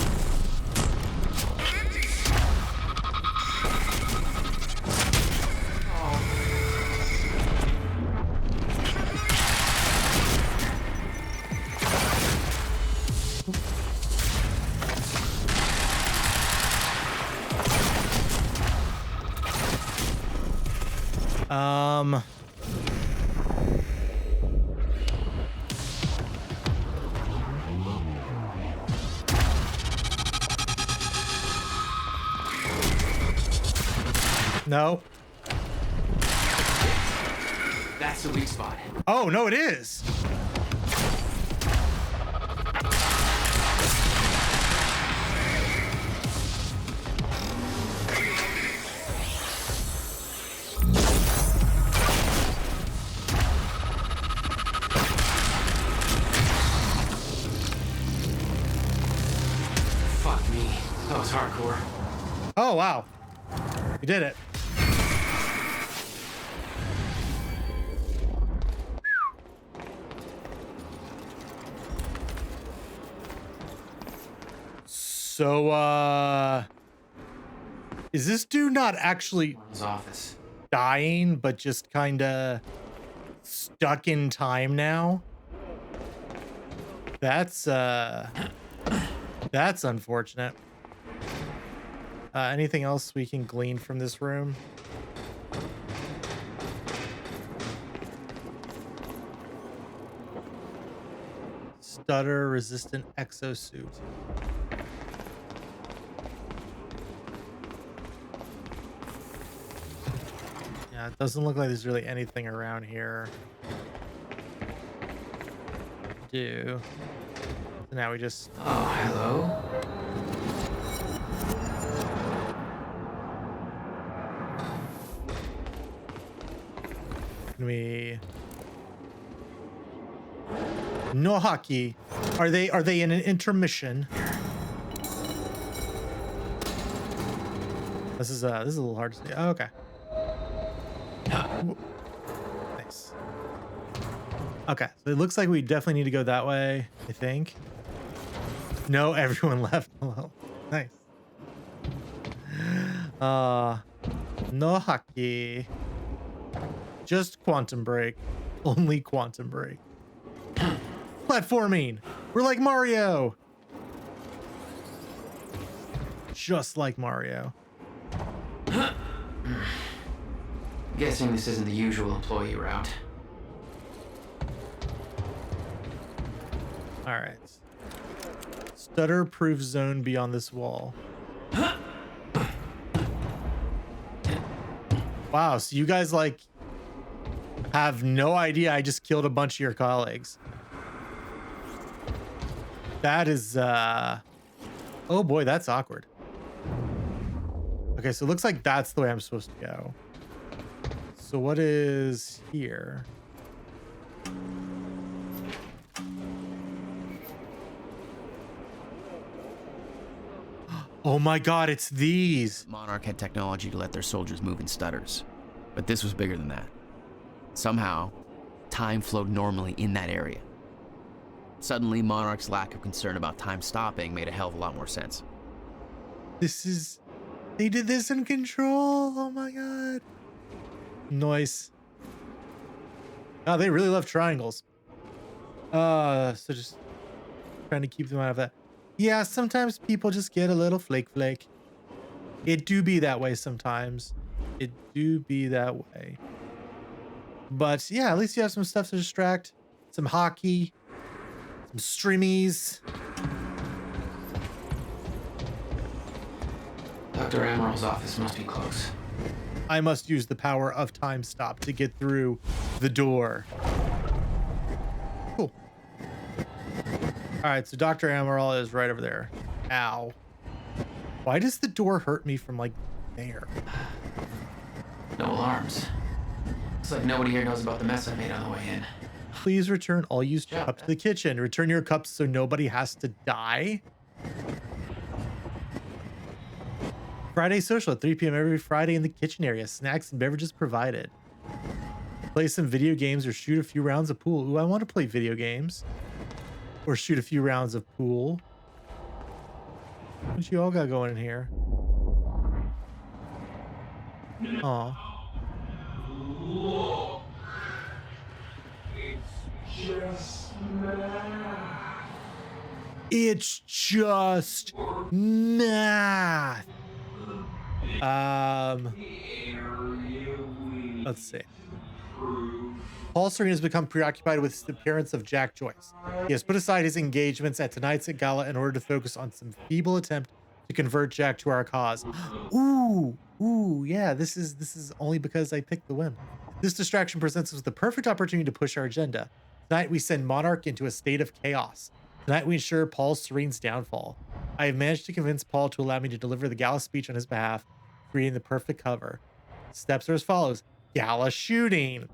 No. That's the weak spot. Oh, no, it is. Fuck me. That was hardcore. Oh, wow. You did it. So, is this dude not actually His office. dying, but just kind of stuck in time now? That's unfortunate. Anything else we can glean from this room? Stutter resistant exosuit. Yeah, it doesn't look like there's really anything around here. So now we just... Oh, hello? Can we... No hockey. Are they in an intermission? This is a little hard to see. Oh, okay. Nice. Okay, so it looks like we definitely need to go that way, I think. No, everyone left. Hello. Nice. No hockey. Just Quantum Break. Only Quantum Break. Platforming. We're like Mario. Just like Mario. Guessing this isn't the usual employee route. All right. Stutter-proof zone beyond this wall. Wow, so you guys like Have no idea I just killed a bunch of your colleagues. That is, oh boy, that's awkward. Okay, so it looks like that's the way I'm supposed to go. So what is here? Oh my God, it's these. Monarch had technology to let their soldiers move in stutters, but this was bigger than that. Somehow, time flowed normally in that area. Suddenly, Monarch's lack of concern about time stopping made a hell of a lot more sense. They did this in Control. Oh my God. Nice. Oh, they really love triangles. So just trying to keep them out of that. Yeah, sometimes people just get a little flake. It do be that way sometimes. It do be that way. But yeah, at least you have some stuff to distract. Some hockey. Some streamies. Dr. Amaral's office must be close. I must use the power of time stop to get through the door. Cool. All right, so Dr. Amaral is right over there. Ow. Why does the door hurt me from like there? No alarms. Looks like nobody here knows about the mess I made on the way in. Please return all used cups to the kitchen. Return your cups so nobody has to die. Friday social at 3 p.m. every Friday in the kitchen area. Snacks and beverages provided. Play some video games or shoot a few rounds of pool. Ooh, I want to play video games. Or shoot a few rounds of pool. What you all got going in here? Aw. It's just math. Let's see. Paul Serene has become preoccupied with the appearance of Jack Joyce. He has put aside his engagements at tonight's gala in order to focus on some feeble attempt to convert Jack to our cause. Ooh, yeah, this is only because I picked the whim. This distraction presents us with the perfect opportunity to push our agenda. Tonight we send Monarch into a state of chaos. Tonight we ensure Paul Serene's downfall. I have managed to convince Paul to allow me to deliver the gala speech on his behalf, creating the perfect cover. Steps are as follows. Gala shooting.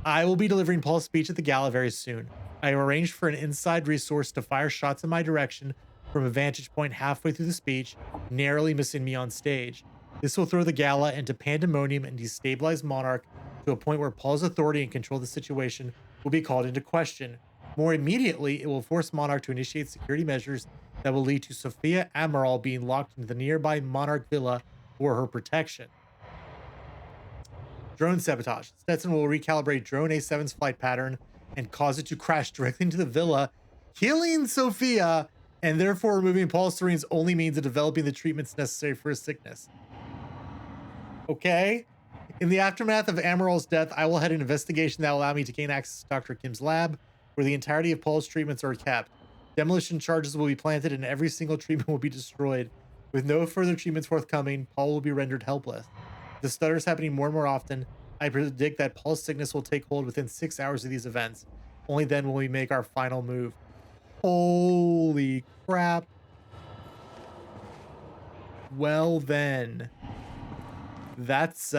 I will be delivering Paul's speech at the gala very soon. I have arranged for an inside resource to fire shots in my direction from a vantage point halfway through the speech, narrowly missing me on stage. This will throw the gala into pandemonium and destabilize Monarch to a point where Paul's authority and control of the situation will be called into question. More immediately, it will force Monarch to initiate security measures that will lead to Sophia Amaral being locked into the nearby Monarch Villa for her protection. Drone sabotage. Stetson will recalibrate drone A7's flight pattern and cause it to crash directly into the villa, killing Sophia, and therefore removing Paul Serene's only means of developing the treatments necessary for his sickness. Okay. In the aftermath of Amaral's death, I will head an investigation that will allow me to gain access to Dr. Kim's lab, where the entirety of Paul's treatments are kept. Demolition charges will be planted and every single treatment will be destroyed. With no further treatments forthcoming, Paul will be rendered helpless. The stutters happening more and more often, I predict that Paul's sickness will take hold within 6 hours of these events. Only then will we make our final move. Holy crap. Well then. That's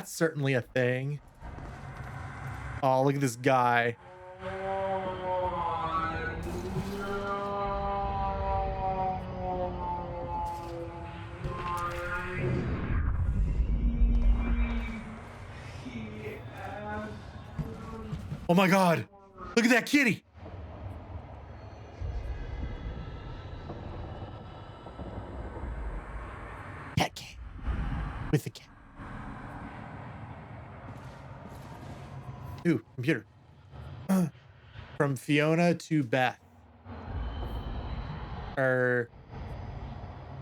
certainly a thing. Oh, look at this guy. Oh my God, look at that kitty. Pet cat with the cat. Ooh, computer. From Fiona to Beth. Or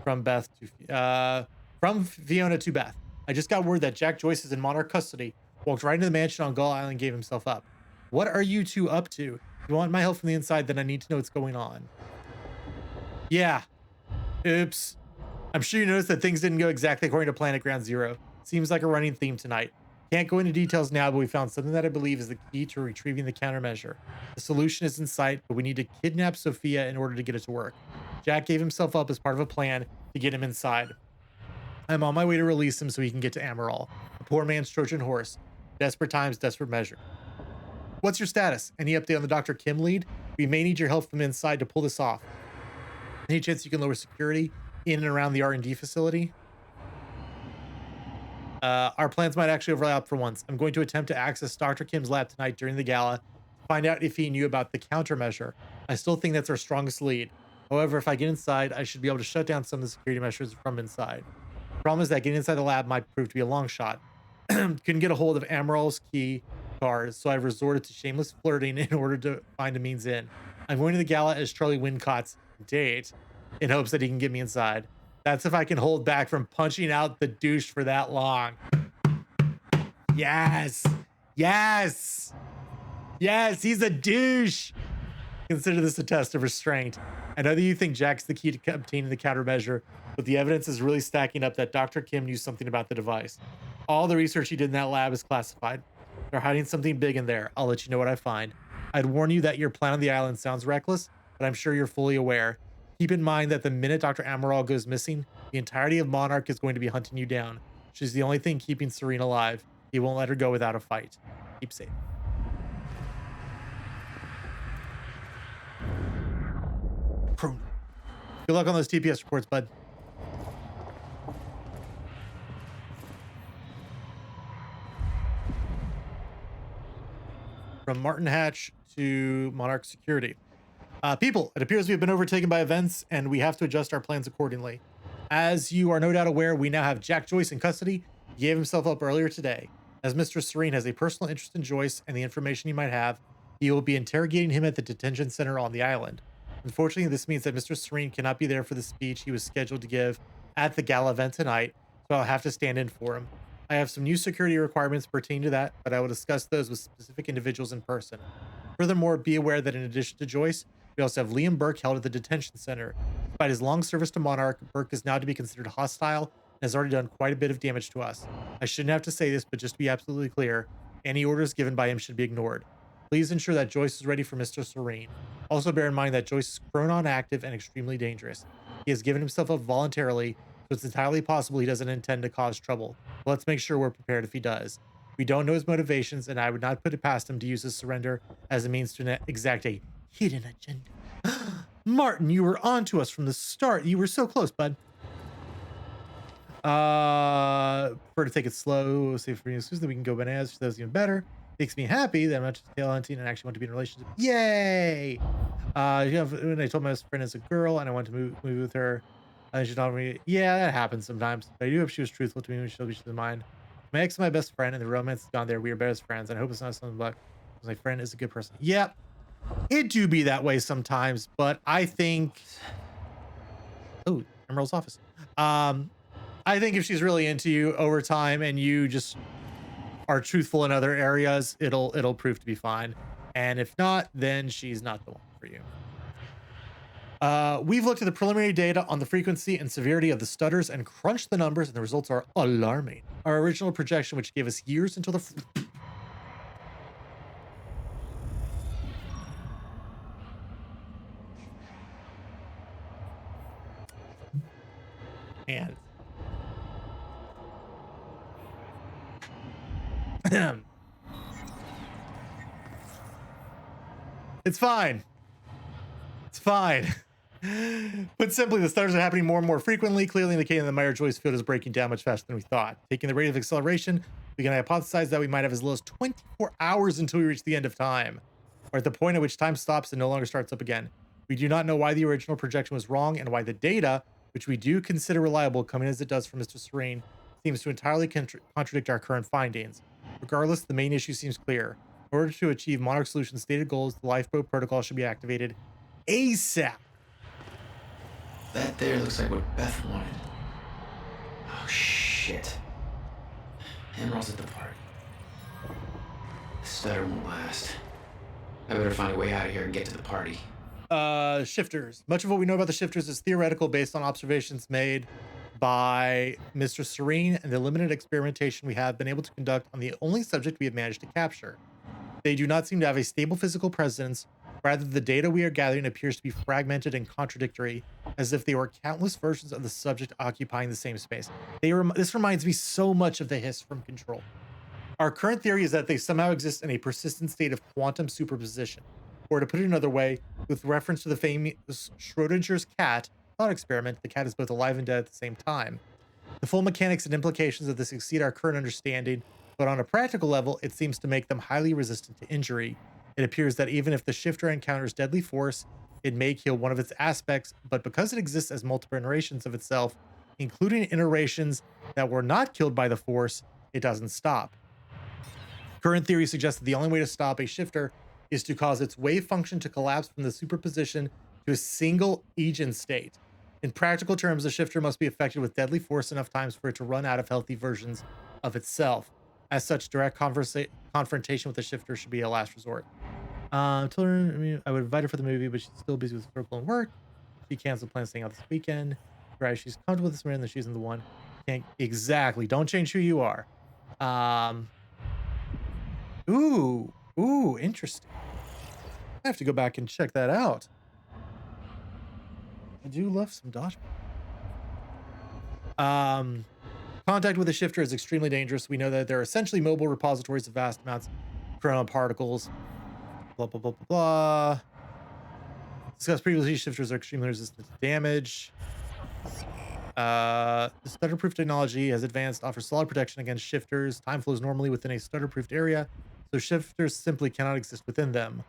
from Beth to from Fiona to Beth. I just got word that Jack Joyce is in Monarch custody. Walked right into the mansion on Gull Island and gave himself up. What are you two up to? If you want my help from the inside, then I need to know what's going on. Yeah. Oops. I'm sure you noticed that things didn't go exactly according to plan at Ground Zero. Seems like a running theme tonight. Can't go into details now, but we found something that I believe is the key to retrieving the countermeasure. The solution is in sight, but we need to kidnap Sophia in order to get it to work. Jack gave himself up as part of a plan to get him inside. I'm on my way to release him so he can get to Amaral, a poor man's Trojan horse. Desperate times, desperate measure. What's your status? Any update on the Dr. Kim lead? We may need your help from inside to pull this off. Any chance you can lower security in and around the R&D facility? Our plans might actually overlap for once. I'm going to attempt to access Dr. Kim's lab tonight during the gala to find out if he knew about the countermeasure. I still think that's our strongest lead. However, if I get inside, I should be able to shut down some of the security measures from inside. The problem is that getting inside the lab might prove to be a long shot. Couldn't get a hold of Amaral's key card, so I've resorted to shameless flirting in order to find a means in. I'm going to the gala as Charlie Wincott's date in hopes that he can get me inside. That's if I can hold back from punching out the douche for that long. Yes. Yes. Yes, he's a douche. Consider this a test of restraint. I know that you think Jack's the key to obtaining the countermeasure, but the evidence is really stacking up that Dr. Kim knew something about the device. All the research he did in that lab is classified. They're hiding something big in there. I'll let you know what I find. I'd warn you that your plan on the island sounds reckless, but I'm sure you're fully aware. Keep in mind that the minute Dr. Amaral goes missing, the entirety of Monarch is going to be hunting you down. She's the only thing keeping Serene alive. He won't let her go without a fight. Keep safe. Good luck on those TPS reports, bud. From Martin Hatch to Monarch Security. People, it appears we have been overtaken by events and we have to adjust our plans accordingly. As you are no doubt aware, we now have Jack Joyce in custody. He gave himself up earlier today. As Mr. Serene has a personal interest in Joyce and the information he might have, he will be interrogating him at the detention center on the island. Unfortunately, this means that Mr. Serene cannot be there for the speech he was scheduled to give at the gala event tonight, so I'll have to stand in for him. I have some new security requirements pertaining to that, but I will discuss those with specific individuals in person. Furthermore, be aware that in addition to Joyce, we also have Liam Burke held at the detention center. Despite his long service to Monarch, Burke is now to be considered hostile and has already done quite a bit of damage to us. I shouldn't have to say this, but just to be absolutely clear, any orders given by him should be ignored. Please ensure that Joyce is ready for Mr. Serene. Also bear in mind that Joyce is Chronon active and extremely dangerous. He has given himself up voluntarily, so it's entirely possible he doesn't intend to cause trouble. But let's make sure we're prepared if he does. We don't know his motivations, and I would not put it past him to use his surrender as a means to exact a hidden agenda. Martin, you were on to us from the start. You were so close, bud. Prefer to take it slow, save for you, so that we can go bananas. That's even better. Makes me happy that I'm not just tail hunting and actually want to be in a relationship. Yay! When I told my best friend as a girl and I wanted to move with her, she told me, yeah, that happens sometimes. But I do hope she was truthful to me when she'll be to mine. My ex is my best friend, and the romance is gone there. We are best friends, and I hope it's not something but my friend is a good person. Yep, it do be that way sometimes, but I think. Oh, Emerald's office. I think if she's really into you over time and you just are truthful in other areas, it'll prove to be fine. And if not, then she's not the one for you. We've looked at the preliminary data on the frequency and severity of the stutters and crunched the numbers, and the results are alarming. Our original projection, which gave us years until the and it's fine. It's fine. Put simply, the stutters are happening more and more frequently, clearly indicating that the Meyer-Joyce field is breaking down much faster than we thought. Taking the rate of acceleration, we can hypothesize that we might have as little as 24 hours until we reach the end of time, or at the point at which time stops and no longer starts up again. We do not know why the original projection was wrong and why the data, which we do consider reliable, coming as it does from Mr. Serene, seems to entirely contradict our current findings. Regardless, the main issue seems clear. In order to achieve Monarch Solutions' stated goals, the lifeboat protocol should be activated ASAP. That there looks like what Beth wanted. Oh, shit. Emerald's at the party. The stutter won't last. I better find a way out of here and get to the party. Shifters. Much of what we know about the shifters is theoretical based on observations made by Mr. Serene and the limited experimentation we have been able to conduct on the only subject we have managed to capture. They do not seem to have a stable physical presence. Rather, the data we are gathering appears to be fragmented and contradictory, as if they were countless versions of the subject occupying the same space. This reminds me so much of the Hiss from Control. Our current theory is that they somehow exist in a persistent state of quantum superposition. Or to put it another way, with reference to the famous Schrodinger's cat thought experiment, the cat is both alive and dead at the same time. The full mechanics and implications of this exceed our current understanding, but on a practical level, it seems to make them highly resistant to injury. It appears that even if the shifter encounters deadly force, it may kill one of its aspects, but because it exists as multiple iterations of itself, including iterations that were not killed by the force, it doesn't stop. Current theory suggests that the only way to stop a shifter is to cause its wave function to collapse from the superposition to a single Eigen state. In practical terms, the shifter must be affected with deadly force enough times for it to run out of healthy versions of itself. As such, direct confrontation with the shifter should be a last resort. I would invite her for the movie, but she's still busy with circle and work. She canceled plans staying out this weekend. Right, she's comfortable with this man, then she's in the one. Can't exactly. Don't change who you are. Ooh, interesting. I have to go back and check that out. I do love some dodgeball. Contact with a shifter is extremely dangerous. We know that they're essentially mobile repositories of vast amounts of chronon particles. Blah, blah, blah, blah, blah. Discussed previously, shifters are extremely resistant to damage. The stutter-proof technology has advanced, offers solid protection against shifters. Time flows normally within a stutter-proofed area, so shifters simply cannot exist within them.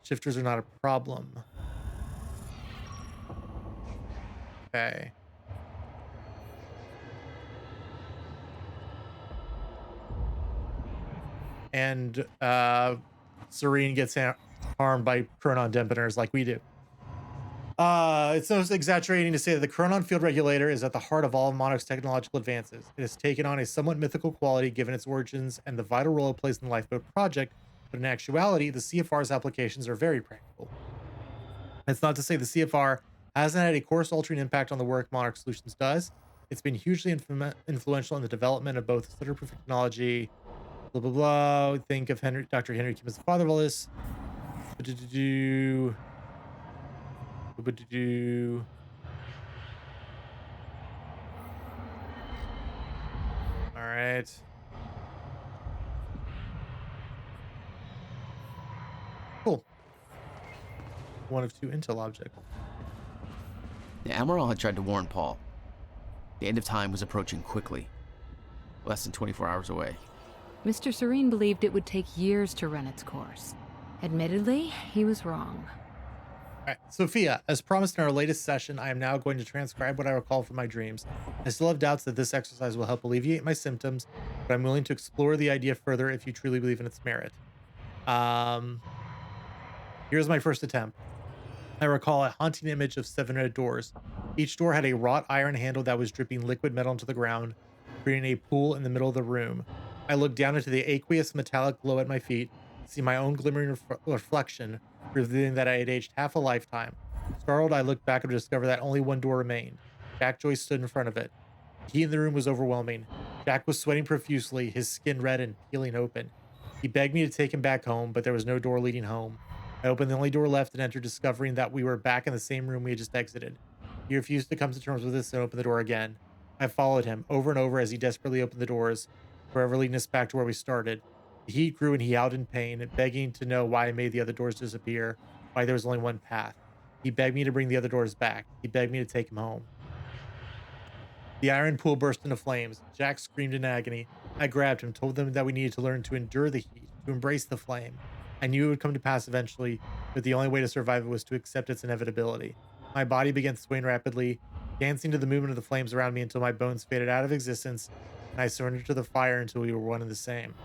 Shifters are not a problem. Okay. And Serene gets harmed by chronon dampeners like we do. It's no exaggerating to say that the chronon field regulator is at the heart of all of Monarch's technological advances. It has taken on a somewhat mythical quality given its origins and the vital role it plays in the Lifeboat project, but in actuality, the CFR's applications are very practical. It's not to say the CFR hasn't had a course-altering impact on the work Monarch Solutions does. It's been hugely influential in the development of both stutter-proof technology, blah, blah, blah. Think of Dr. Henry Kim as the father of all this. All right. Cool. One of two intel objects. The Amaral had tried to warn Paul. The end of time was approaching quickly. Less than 24 hours away. Mr. Serene believed it would take years to run its course. Admittedly, he was wrong. All right, Sophia, as promised in our latest session, I am now going to transcribe what I recall from my dreams. I still have doubts that this exercise will help alleviate my symptoms, but I'm willing to explore the idea further if you truly believe in its merit. Here's my first attempt. I recall a haunting image of 7 red doors. Each door had a wrought iron handle that was dripping liquid metal into the ground, creating a pool in the middle of the room. I looked down into the aqueous metallic glow at my feet, see my own glimmering reflection, revealing that I had aged half a lifetime. Startled, I looked back and discovered that only one door remained. Jack Joyce stood in front of it. The heat in the room was overwhelming. Jack was sweating profusely, his skin red and peeling open. He begged me to take him back home, but there was no door leading home. I opened the only door left and entered, discovering that we were back in the same room we had just exited. He refused to come to terms with this and opened the door again. I followed him over and over as he desperately opened the doors, forever leading us back to where we started. The heat grew and he howled in pain, begging to know why I made the other doors disappear, why there was only one path. He begged me to bring the other doors back. He begged me to take him home. The iron pool burst into flames. Jack screamed in agony. I grabbed him, told them that we needed to learn to endure the heat, to embrace the flame. I knew it would come to pass eventually, but the only way to survive it was to accept its inevitability. My body began swaying rapidly, dancing to the movement of the flames around me until my bones faded out of existence, and I surrendered to the fire until we were one and the same.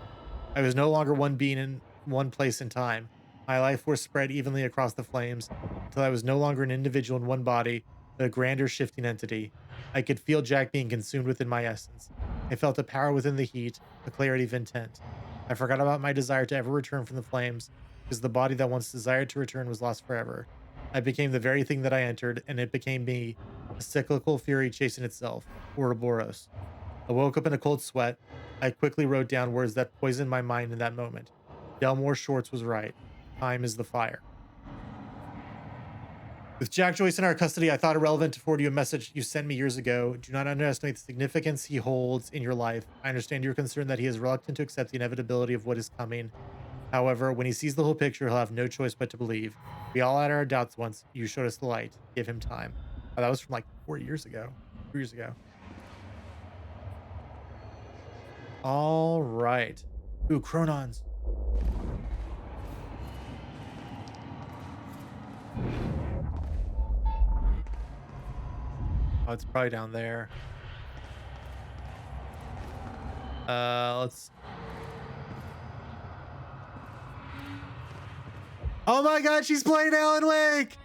I was no longer one being in one place in time. My life force spread evenly across the flames until I was no longer an individual in one body, but a grander shifting entity. I could feel Jack being consumed within my essence. I felt a power within the heat, a clarity of intent. I forgot about my desire to ever return from the flames, because the body that once desired to return was lost forever. I became the very thing that I entered, and it became me, a cyclical fury chasing itself. Ouroboros. I woke up in a cold sweat. I quickly wrote down words that poisoned my mind in that moment. Delmore Schwartz was right. Time is the fire. With Jack Joyce in our custody, I thought it relevant to forward you a message you sent me years ago. Do not underestimate the significance he holds in your life. I understand your concern that he is reluctant to accept the inevitability of what is coming. However, when he sees the whole picture, he'll have no choice but to believe. We all had our doubts once. You showed us the light. Give him time. Oh, that was from like 4 years ago. 3 years ago. All right. Ooh, Chronons. Oh, it's probably down there. Let's... Oh my god, she's playing Alan Wake!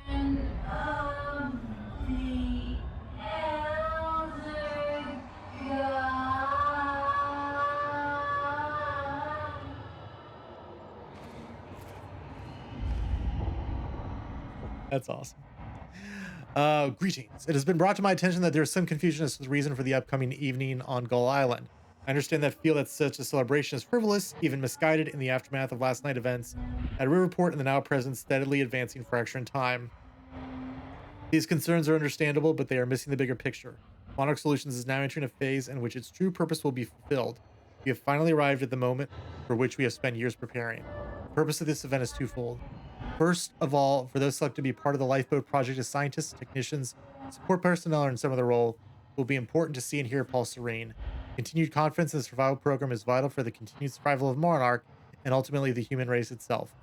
That's awesome. Greetings. It has been brought to my attention that there is some confusion as to the reason for the upcoming evening on Gull Island. I understand that feel that such a celebration is frivolous, even misguided in the aftermath of last night's events at Riverport and the now present steadily advancing fracture in time. These concerns are understandable, but they are missing the bigger picture. Monarch Solutions is now entering a phase in which its true purpose will be fulfilled. We have finally arrived at the moment for which we have spent years preparing. The purpose of this event is twofold. First of all, for those selected to be part of the Lifeboat project as scientists, technicians, support personnel, and some other role, it will be important to see and hear Paul Serene. Continued confidence in the survival program is vital for the continued survival of Monarch and ultimately the human race itself.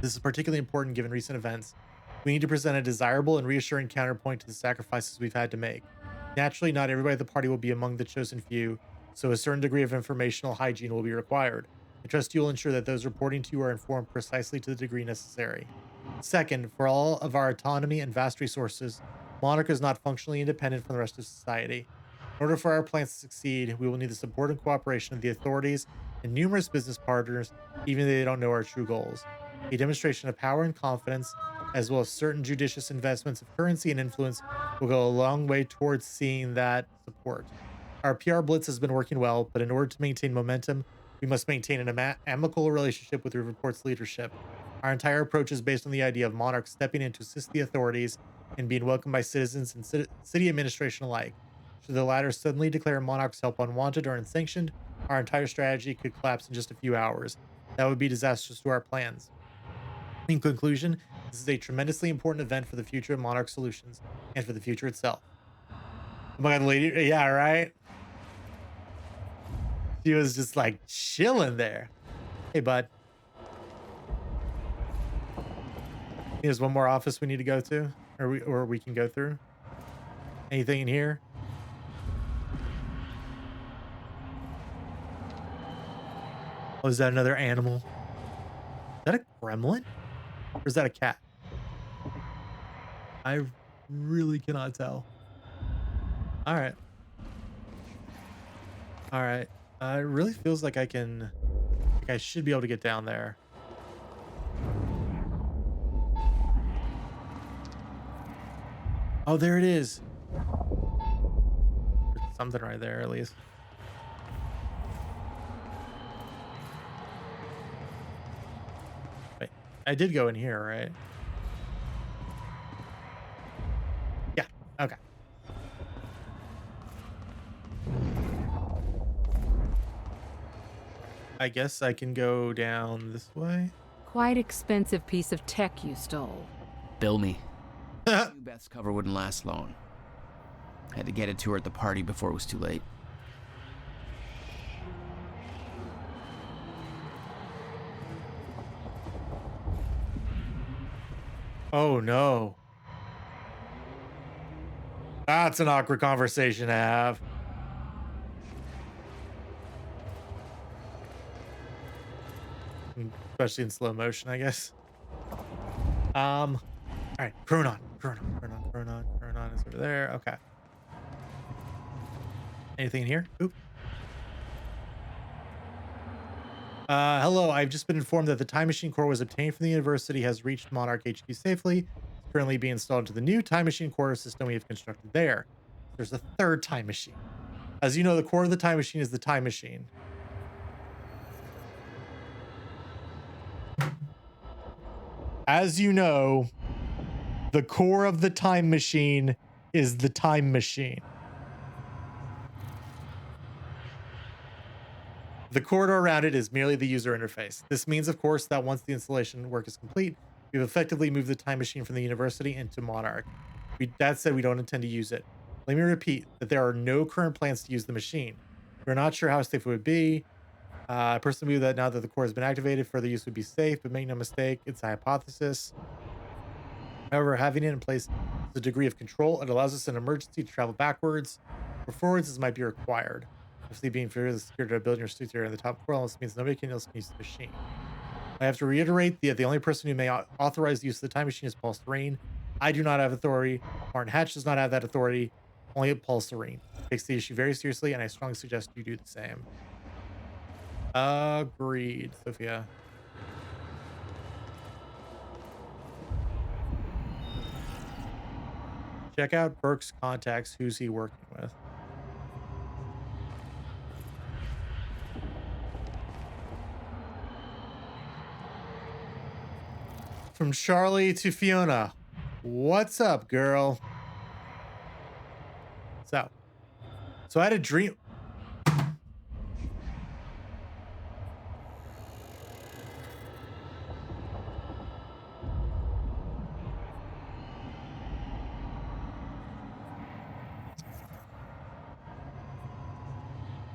This is particularly important given recent events. We need to present a desirable and reassuring counterpoint to the sacrifices we've had to make. Naturally, not everybody at the party will be among the chosen few, so a certain degree of informational hygiene will be required. I trust you will ensure that those reporting to you are informed precisely to the degree necessary. Second, for all of our autonomy and vast resources, Monarch is not functionally independent from the rest of society. In order for our plans to succeed, we will need the support and cooperation of the authorities and numerous business partners, even if they don't know our true goals. A demonstration of power and confidence, as well as certain judicious investments of currency and influence, will go a long way towards seeing that support. Our PR blitz has been working well, but in order to maintain momentum, we must maintain an amicable relationship with Riverport's leadership. Our entire approach is based on the idea of Monarch stepping in to assist the authorities and being welcomed by citizens and city administration alike. Should the latter suddenly declare Monarch's help unwanted or unsanctioned, our entire strategy could collapse in just a few hours. That would be disastrous to our plans. In conclusion, this is a tremendously important event for the future of Monarch Solutions and for the future itself. Oh my god, lady, yeah, right? She was just like chilling there. Hey, bud. There's one more office we need to go to, or we can go through. Anything in here? Oh, is that another animal? Is that a gremlin? Or is that a cat? I really cannot tell. All right. All right. It really feels like I should be able to get down there. Oh, there it is. There's something right there, at least. Wait, I did go in here, right? Yeah, okay. I guess I can go down this way. Quite expensive piece of tech you stole. Bill me. I knew Beth's cover wouldn't last long. Had to get it to her at the party before it was too late. Oh no. That's an awkward conversation to have. Especially in slow motion, I guess. All right, Chronon is over there. Okay. Anything in here? Oop. Hello, I've just been informed that the time machine core was obtained from the university, has reached Monarch HQ safely. It's currently being installed into the new time machine core system we have constructed there. There's a third time machine. As you know, the core of the time machine is the time machine. As you know, the core of the time machine is the time machine. The corridor around it is merely the user interface. This means, of course, that once the installation work is complete, we've effectively moved the time machine from the university into Monarch. That said, we don't intend to use it. Let me repeat that there are no current plans to use the machine. We're not sure how safe it would be. I personally believe that now that the core has been activated, further use would be safe, but make no mistake, it's a hypothesis. However, having it in place is a degree of control. It allows us in emergency to travel backwards or forwards as might be required. Obviously, being fair, the security of building your suits here in the top floor almost means nobody else can use the machine. I have to reiterate that the only person who may authorize the use of the time machine is Paul Serene. I do not have authority. Martin Hatch does not have that authority. Only Paul Serene. Takes the issue very seriously, and I strongly suggest you do the same. Agreed, Sophia. Check out Burke's contacts. Who's he working with? From Charlie to Fiona. What's up, girl? So I had a dream.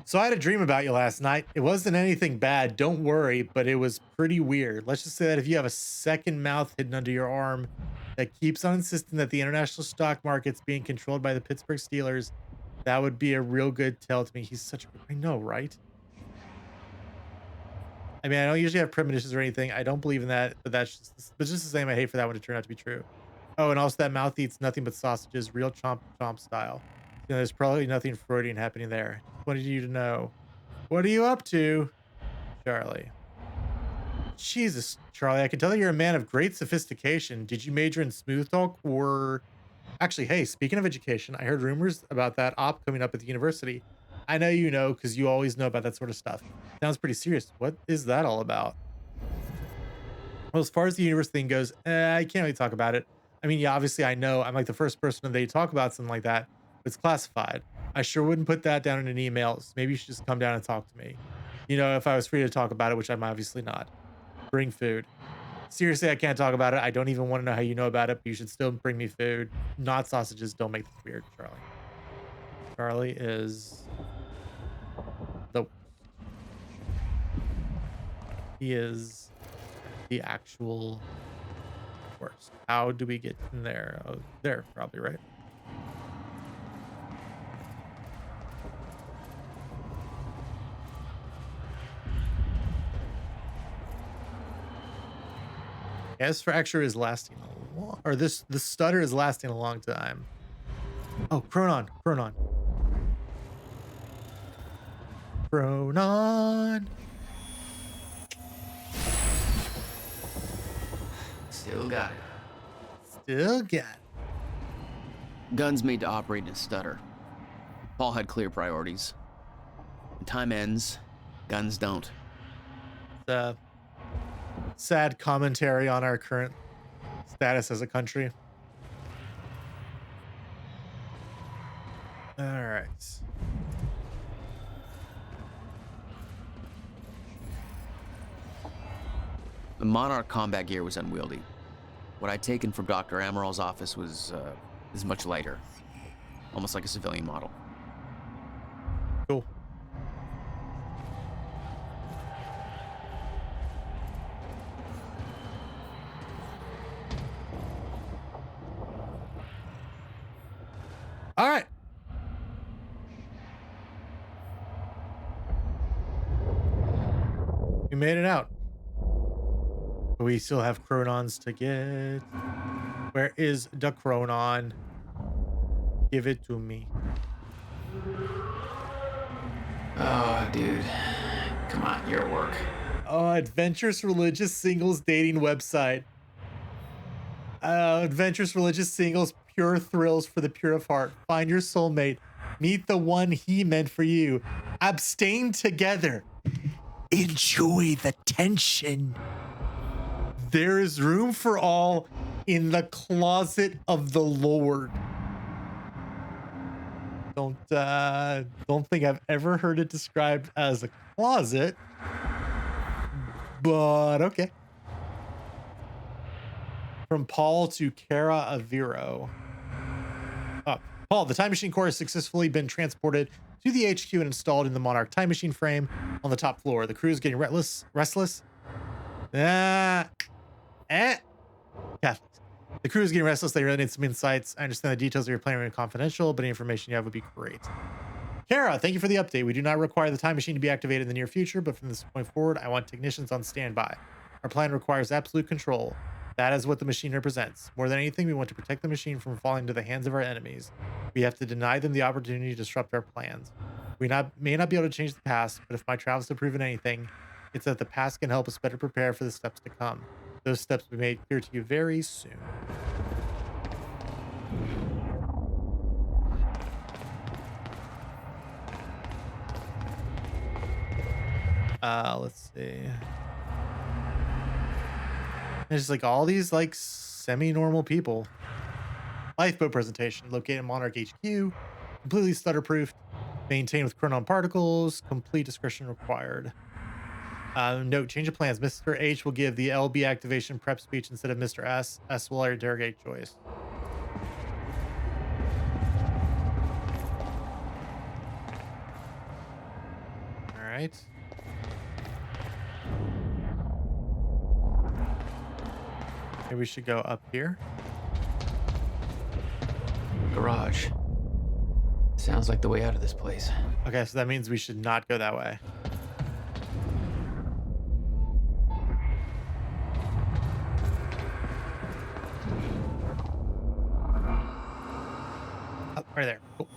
So I had a dream about you last night. It wasn't anything bad, don't worry, but it was pretty weird. Let's just say that if you have a second mouth hidden under your arm that keeps on insisting that the international stock market's being controlled by the Pittsburgh Steelers, that would be a real good tell to me. He's such a... I know, right? I mean, I don't usually have premonitions or anything. I don't believe in that, but that's just the same. I hate for that one to turn out to be true. Oh, and also that mouth eats nothing but sausages, real chomp style. You know, there's probably nothing Freudian happening there. Just wanted you to know. What are you up to, Charlie? Jesus, Charlie, I can tell that you're a man of great sophistication. Did you major in smooth talk or... Actually, hey, speaking of education, I heard rumors about that op coming up at the university. I know you know, because you always know about that sort of stuff. Sounds pretty serious. What is that all about? Well, as far as the university thing goes, I can't really talk about it. I mean, yeah, obviously I know. I'm like the first person they talk about something like that. But it's classified. I sure wouldn't put that down in an email. So maybe you should just come down and talk to me. You know, if I was free to talk about it, which I'm obviously not. Bring food. Seriously, I can't talk about it. I don't even want to know how you know about it, but you should still bring me food. Not sausages. Don't make this weird, Charlie. Charlie is he is the actual worst. How do we get in there? Oh, there, probably, right? Yes, fracture is lasting a long, or the stutter is lasting a long time. Oh, Chronon. Still got it. Guns made to operate in a stutter. Paul had clear priorities. When time ends, guns don't. Sad commentary on our current status as a country. All right. The Monarch combat gear was unwieldy. What I'd taken from Dr. Amaral's office was much lighter, almost like a civilian model. Cool. All right. We made it out. We still have Chronons to get. Where is the Chronon? Give it to me. Oh, dude. Come on, you're at work. Oh, adventurous religious singles dating website. Adventurous religious singles, pure thrills for the pure of heart. Find your soulmate. Meet the one he meant for you. Abstain together. Enjoy the tension. There is room for all in the closet of the Lord. Don't think I've ever heard it described as a closet, but okay. From Paul to Kara Aviro. Paul, the time machine core has successfully been transported to the HQ and installed in the Monarch time machine frame on the top floor. The crew is getting restless. Catholics. The crew is getting restless. They really need some insights. I understand the details of your plan are confidential, but any information you have would be great. Kara, thank you for the update. We do not require the time machine to be activated in the near future, but from this point forward, I want technicians on standby. Our plan requires absolute control. That is what the machine represents. More than anything, we want to protect the machine from falling into the hands of our enemies. We have to deny them the opportunity to disrupt our plans. We may not be able to change the past, but if my travels have proven anything, it's that the past can help us better prepare for the steps to come. Those steps will be made clear to you very soon. Let's see. There's like all these like semi-normal people. Lifeboat presentation located in Monarch HQ. Completely stutter-proofed. Maintained with chronon particles. Complete discretion required. Note, change of plans. Mr. H will give the LB activation prep speech instead of Mr. S. S will interrogate Joyce. All right. Maybe we should go up here. Garage. Sounds like the way out of this place. Okay, so that means we should not go that way. Oh, right there. Cool.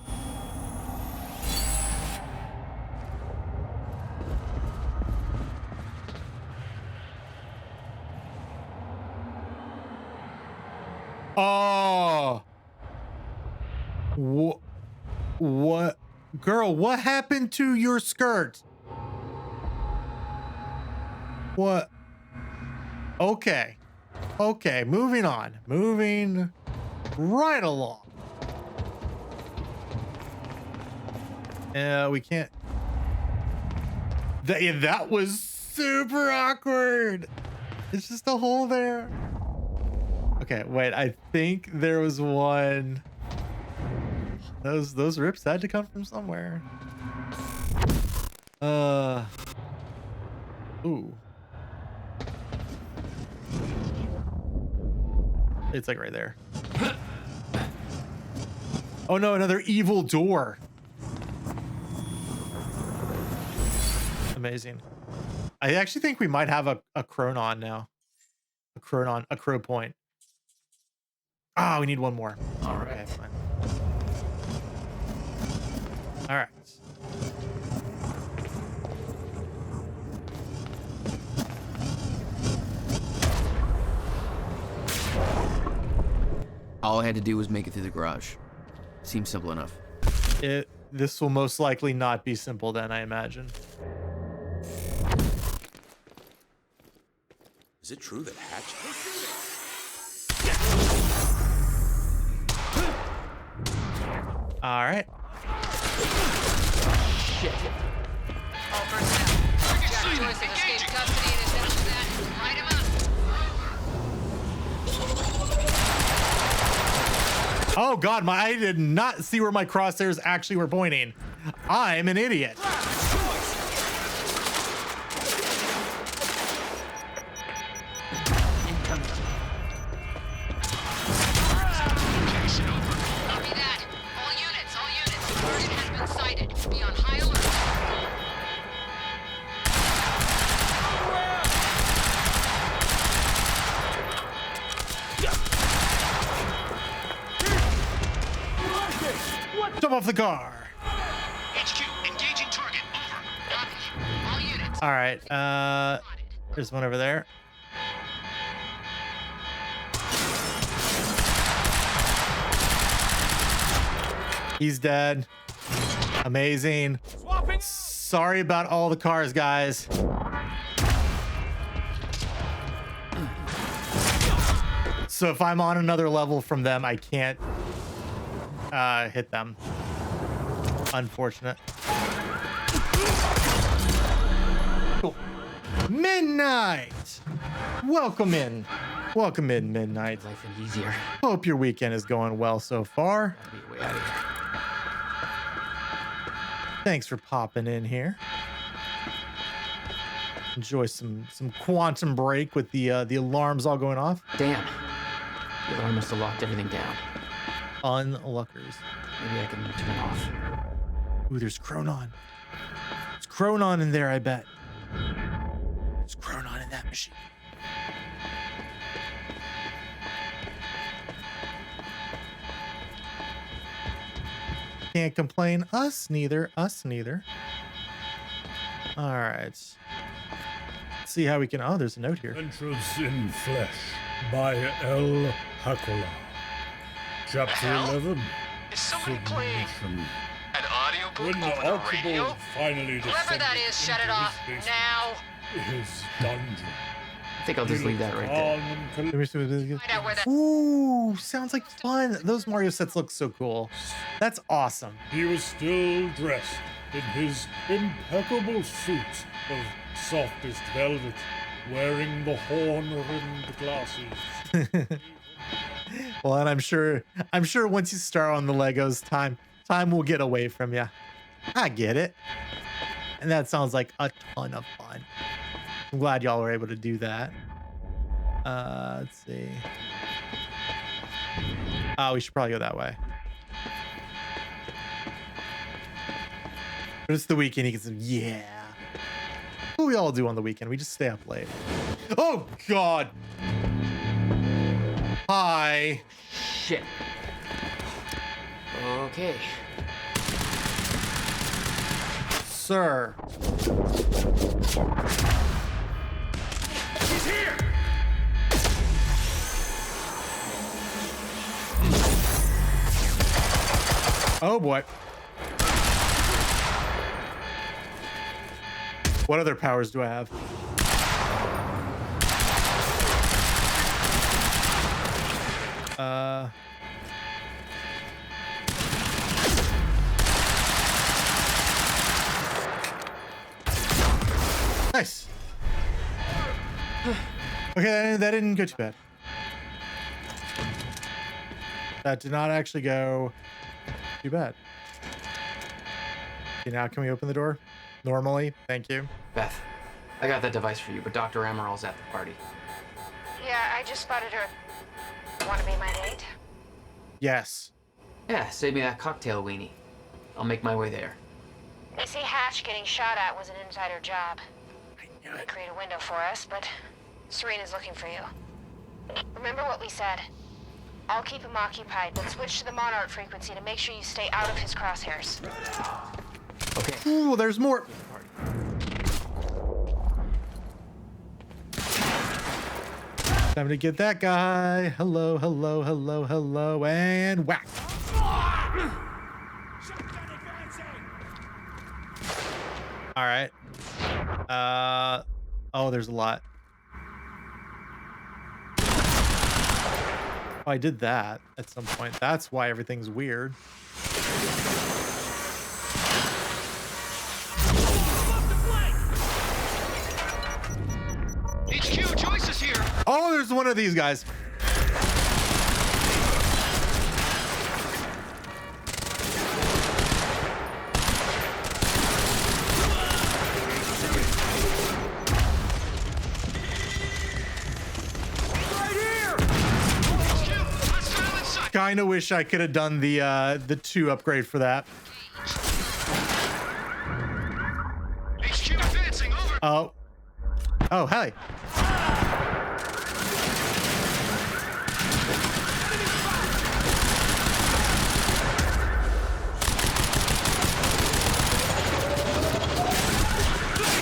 Oh. What? Girl, what happened to your skirt? What? Okay. Okay, moving on. Moving right along. We can't. That was super awkward. It's just a hole there. Okay, wait, I think there was one. Those rips had to come from somewhere. Ooh. It's like right there. Oh no, another evil door. Amazing. I actually think we might have a chronon now. A crow point. Ah, we need one more. All right. Okay, fine. All right. All I had to do was make it through the garage. Seems simple enough. This will most likely not be simple then, I imagine. Is it true that Hatch... All right. Shit. All personnel. Jack Joyce has escaped custody and is headed to that. Light him up. Oh God, I did not see where my crosshairs actually were pointing. I'm an idiot. Copy that. All units. Target has been sighted. Be on high alert. Jump off the car. HQ, engaging target. Over. Copy. All units. All right. There's one over there. He's dead. Amazing. Sorry about all the cars, guys. So if I'm on another level from them, I can't hit them. Unfortunate. Cool. Midnight. Welcome in. Welcome in, Midnight. Life is easier. Hope your weekend is going well so far. Be way out of here. Thanks for popping in here. Enjoy some Quantum Break with the alarms all going off. Damn. The alarm must have locked everything down. Unluckers. Maybe I can turn it off. Ooh, there's Chronon. There's Chronon in there, I bet. There's Chronon in that machine. Can't complain. Us neither. Us neither. All right. Let's see how we can. Oh, there's a note here. Entrance in Flesh by El Hakola. Chapter 11. Is somebody playing Submission. an audiobook When the over the Archibald radio? finally Whoever that descended is, shut it into off his now. His dungeon. I think I'll just leave that right there. Let me see what this is. Find out where that. Ooh, sounds like fun. Those Mario sets look so cool. That's awesome. He was still dressed in his impeccable suit of softest velvet, wearing the horn-rimmed glasses. Well, and I'm sure once you start on the Legos, time will get away from you. I get it. And that sounds like a ton of fun. I'm glad y'all were able to do that. Let's see. Oh, we should probably go that way. But it's the weekend. He gets yeah. What do we all do on the weekend? We just stay up late. Oh God. Hi. Shit. Okay. Sir. He's here. Oh boy. What other powers do I have? Nice. Okay, that didn't go too bad. That did not actually go too bad. Okay, now can we open the door? Normally, thank you. Beth, I got that device for you, but Dr. Amaril's at the party. Yeah, I just spotted her. Want to be my date? Yes. Yeah, save me that cocktail weenie. I'll make my way there. They say Hatch getting shot at was an insider job. They create a window for us, but Serena's looking for you. Remember what we said. I'll keep him occupied, but switch to the Monarch frequency to make sure you stay out of his crosshairs. Okay. Ooh, there's more. Time to get that guy. Hello, hello, hello, hello, and whack. All right. Oh, there's a lot. Oh, I did that at some point. That's why everything's weird. HQ, Joyce is here. Oh, there's one of these guys. Kinda wish I could have done the 2 upgrade for that. HQ advancing, over. Oh. Oh, hey.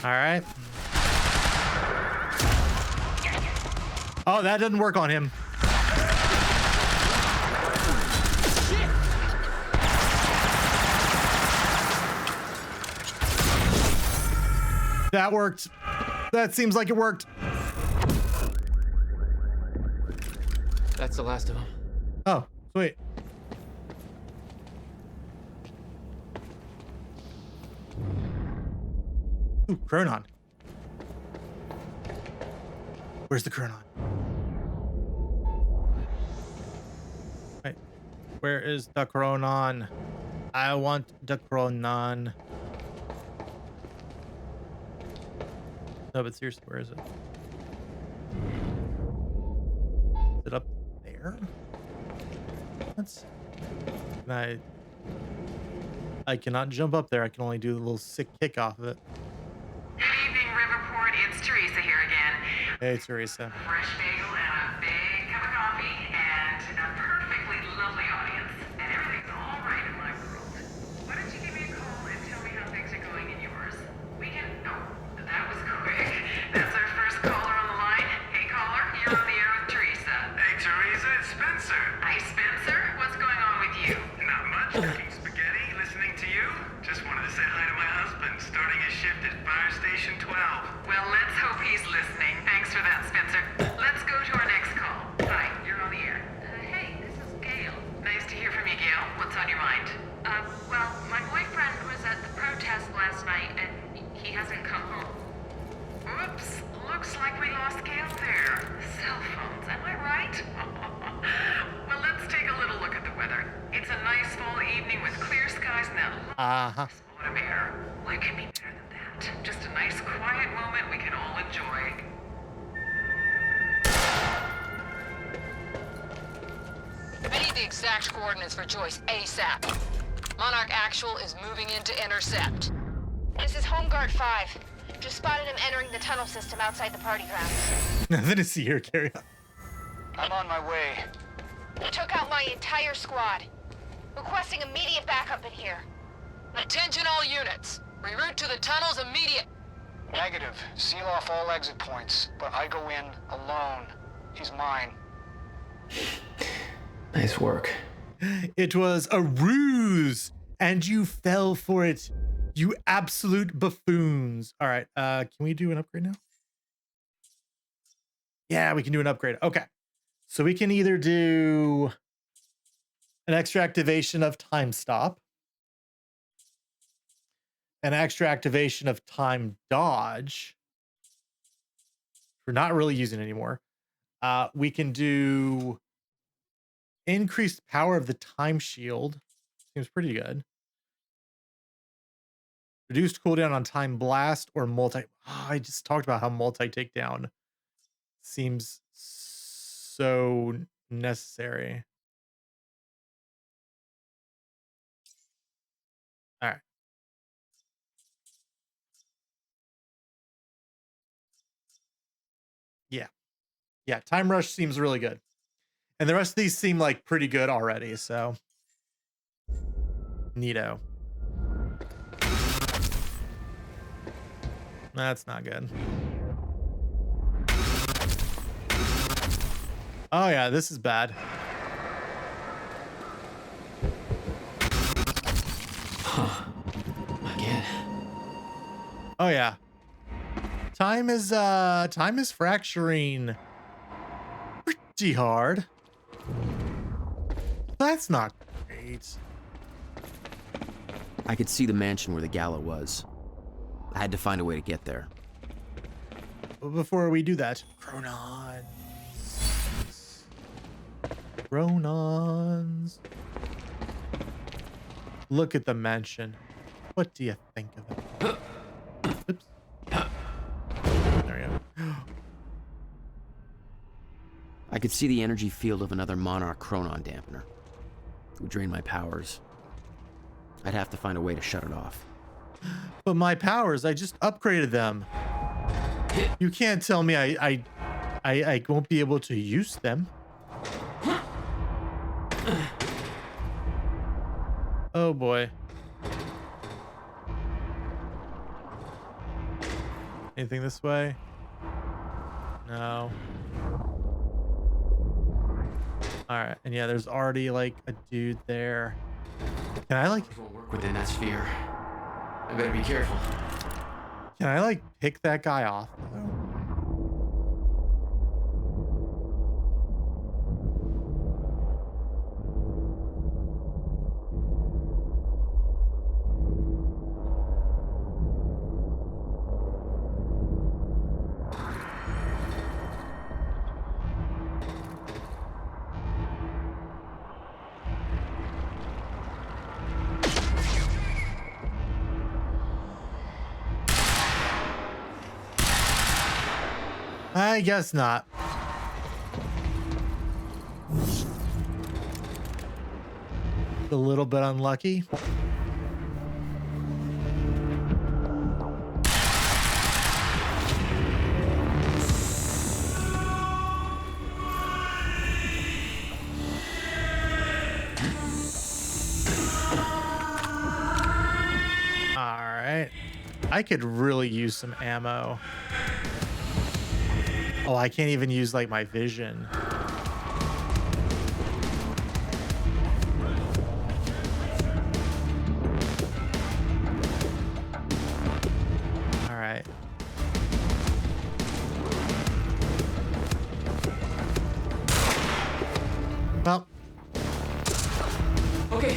All right. Oh, that doesn't work on him. That worked. That seems like it worked. That's the last of them. Oh, sweet. Ooh, Chronon. Where's the Chronon? Wait, where is the Chronon? I want the Chronon. No, but seriously, where is it? Is it up there? Let's. I cannot jump up there. I can only do the little sick kick off of it. Good evening, Riverport. It's Teresa here again. Hey, Teresa. Fresh bagel and a big cup of coffee and a perfectly lovely audience. And everything's all right in my world. Why don't you give me a call and tell me how things are going in yours? We can... Oh, that was quick. That's our first caller on the line. Hey, caller, you're on the air with Teresa. Hey, Teresa, it's Spencer. Hi, Spencer. What's going on with you? Not much. Cooking spaghetti, listening to you. Just wanted to say hi to my husband, starting his shift at Fire Station 12. Well, let's hope he's listening. Thanks for that, Spencer. Let's go to our next call. Hi, you're on the air. Hey, this is Gail. Nice to hear from you, Gail. What's on your mind? Well, my boyfriend was at the protest last night, and he hasn't come home. Oops, looks like we lost Gail there. Cell phones, am I right? Well, let's take a little look at the weather. It's a nice fall evening with clear skies and that lovely autumn air. What could be better than that? Just a nice quiet moment we can all enjoy. I need the exact coordinates for Joyce ASAP. Monarch Actual is moving in to intercept. This is Home Guard 5. Just spotted him entering the tunnel system outside the party grounds. Nothing to see here, carry on. I'm on my way. He took out my entire squad. Requesting immediate backup in here. Attention all units. Reroute to the tunnels immediate. Negative. Seal off all exit points, but I go in alone. He's mine. Nice work. It was a ruse, and you fell for it. You absolute buffoons. All right, can we do an upgrade now? Yeah, we can do an upgrade. Okay. So we can either do an extra activation of time stop, an extra activation of time dodge. We're not really using it anymore. We can do increased power of the time shield. Seems pretty good. Reduced cooldown on time blast or multi. Oh, I just talked about how multi takedown seems so necessary. All right. Yeah, time rush seems really good. And the rest of these seem like pretty good already, so neato. That's not good. Oh yeah, this is bad. Again. Oh yeah. Time is fracturing pretty hard. That's not great. I could see the mansion where the gala was. I had to find a way to get there. But before we do that, Chronons. Chronons. Look at the mansion. What do you think of it? Oops. There we go. I could see the energy field of another Monarch Chronon dampener. It would drain my powers. I'd have to find a way to shut it off. But my powers, I just upgraded them. You can't tell me I won't be able to use them. Oh boy. Anything this way? No. All right, and yeah, there's already like a dude there. Can I like work within that sphere? I better be careful. Can I like pick that guy off? I guess not. A little bit unlucky. All right. I could really use some ammo. Oh, I can't even use like my vision. All right. Well. Okay.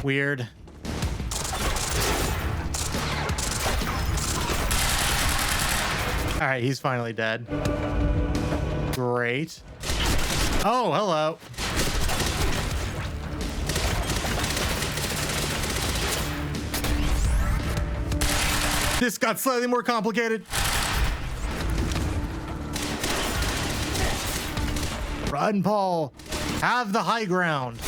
Weird. All right, he's finally dead. Great. Oh, hello. This got slightly more complicated. Run, Paul. Have the high ground.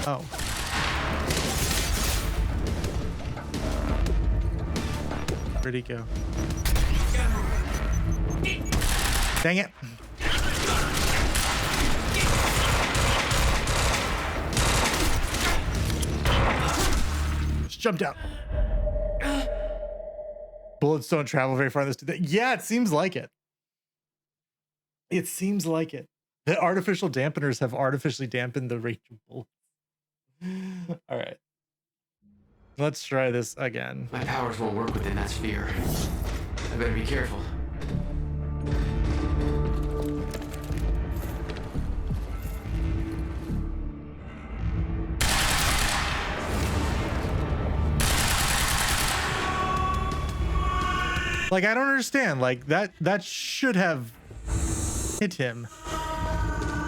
Oh. Where'd he go? Dang it. Just jumped out. Bullets don't travel very far in this. Yeah, it seems like it. It seems like it. The artificial dampeners have artificially dampened the range of bullets. All right. Let's try this again. My powers won't work within that sphere. I better be careful. Like, I don't understand. Like, that should have hit him.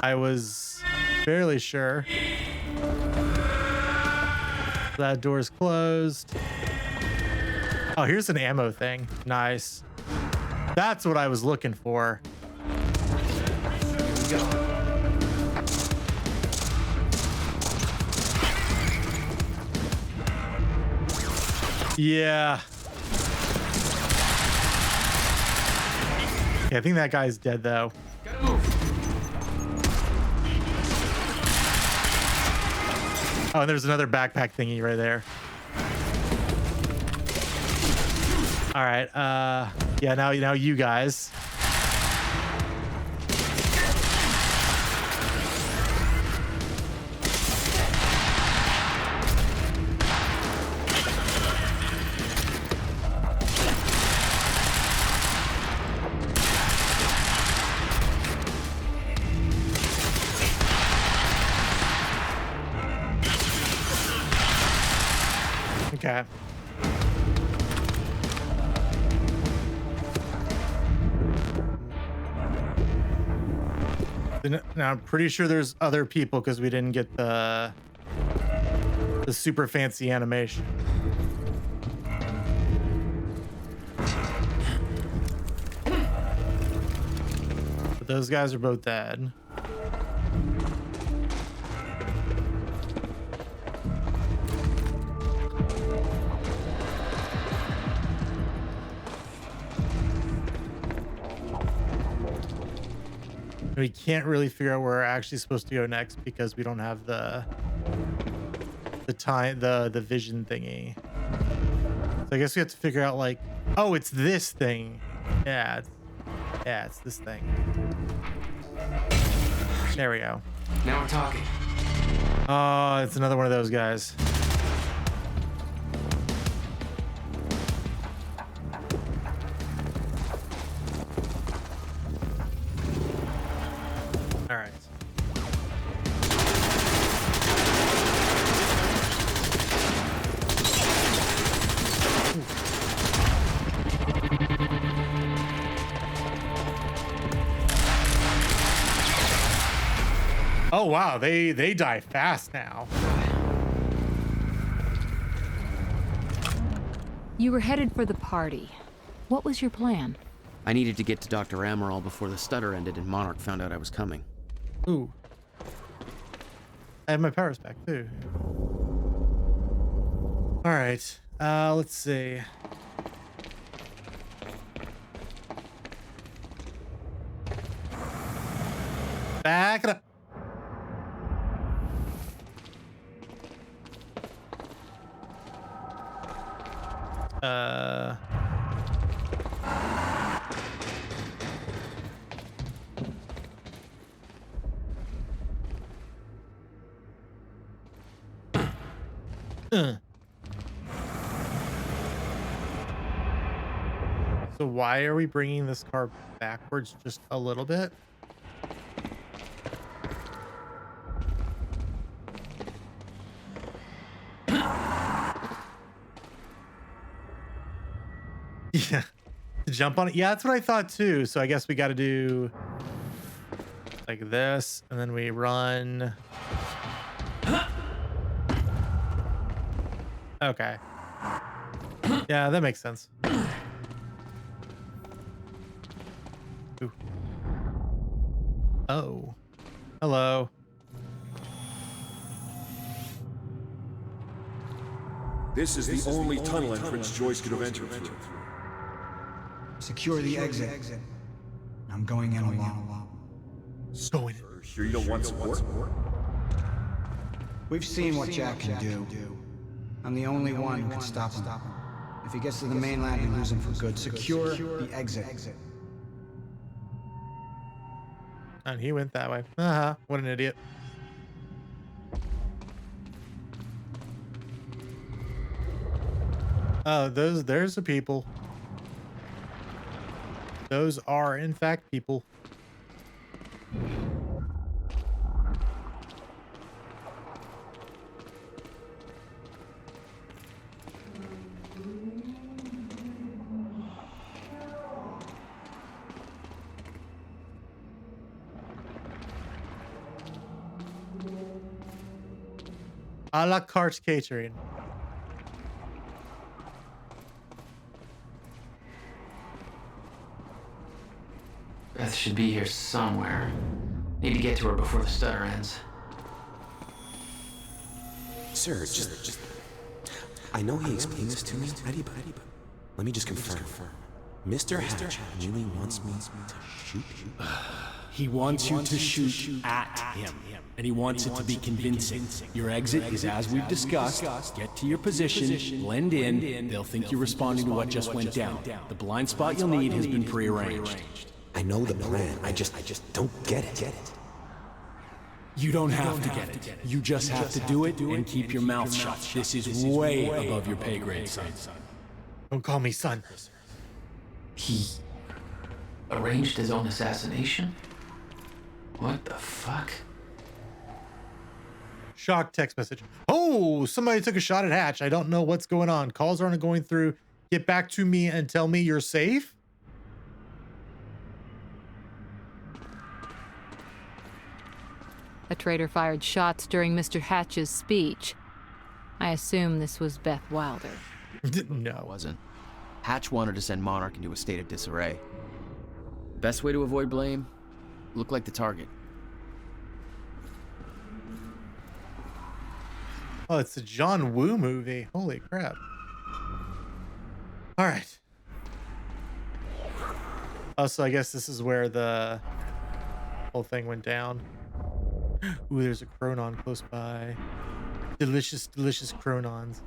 I was fairly sure. That door's closed. Oh, here's an ammo thing. Nice. That's what I was looking for. Here we go. Yeah. I think that guy's dead though. Gotta move. Oh, and there's another backpack thingy right there. All right. Yeah, now you guys. Okay. Now I'm pretty sure there's other people because we didn't get the super fancy animation. But those guys are both dead. We can't really figure out where we're actually supposed to go next because we don't have the vision thingy. So I guess we have to figure out like, oh, it's this thing. Yeah, it's this thing. There we go. Now we're talking. Oh, it's another one of those guys. All right. Oh wow, they die fast now. You were headed for the party. What was your plan? I needed to get to Dr. Amaral before the stutter ended and Monarch found out I was coming. Ooh. I have my powers back too. All right. Let's see. Back it up. So why are we bringing this car backwards just a little bit? Yeah, to jump on it. Yeah, that's what I thought too. So I guess we got to do like this, and then we run. Okay. Yeah, that makes sense. Ooh. Oh. Hello. This is the only tunnel entrance Joyce could have entered through. Secure the exit. I'm going in alone. Going. Sure you don't want support? We've seen what Jack can do. I'm the only one who can stop him. If he gets to the mainland, we lose him for good. Secure the exit. And he went that way. What an idiot. Oh, there's the people. Those are, in fact, people. A la carte catering. Beth should be here somewhere. Need to get to her before the stutter ends. Sir, just I know he explained this to me already, but let me just confirm. Mr. Hatch really wants me to shoot you. He wants you to shoot at him, and he wants it to be convincing. Your exit is as we've discussed. Get to your position, blend in. They'll think you're responding to what just went down. The blind spot you'll need has been prearranged. I know the plan. I just don't get it. You don't have to get it. You just have to do it and keep your mouth shut. This is way above your pay grade, son. Don't call me son. He arranged his own assassination? What the fuck? Shock text message. Oh, somebody took a shot at Hatch. I don't know what's going on. Calls aren't going through. Get back to me and tell me you're safe. A traitor fired shots during Mr. Hatch's speech. I assume this was Beth Wilder. No. It wasn't. Hatch wanted to send Monarch into a state of disarray. Best way to avoid blame? Look like the target. Oh, it's a John Woo movie. Holy crap. All right. Oh, so I guess this is where the whole thing went down. Ooh, there's a Chronon close by. Delicious, delicious Chronons.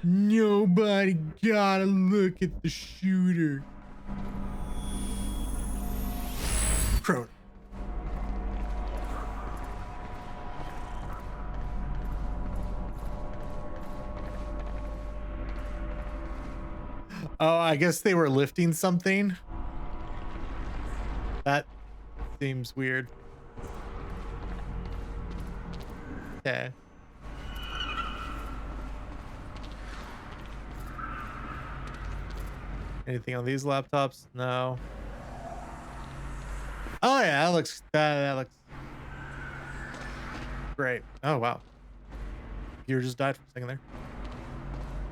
Nobody gotta look at the shooter. Chronon. Oh, I guess they were lifting something. That seems weird. Okay. Anything on these laptops? No. Oh yeah, that looks great. Oh wow. Gear just died for a second there.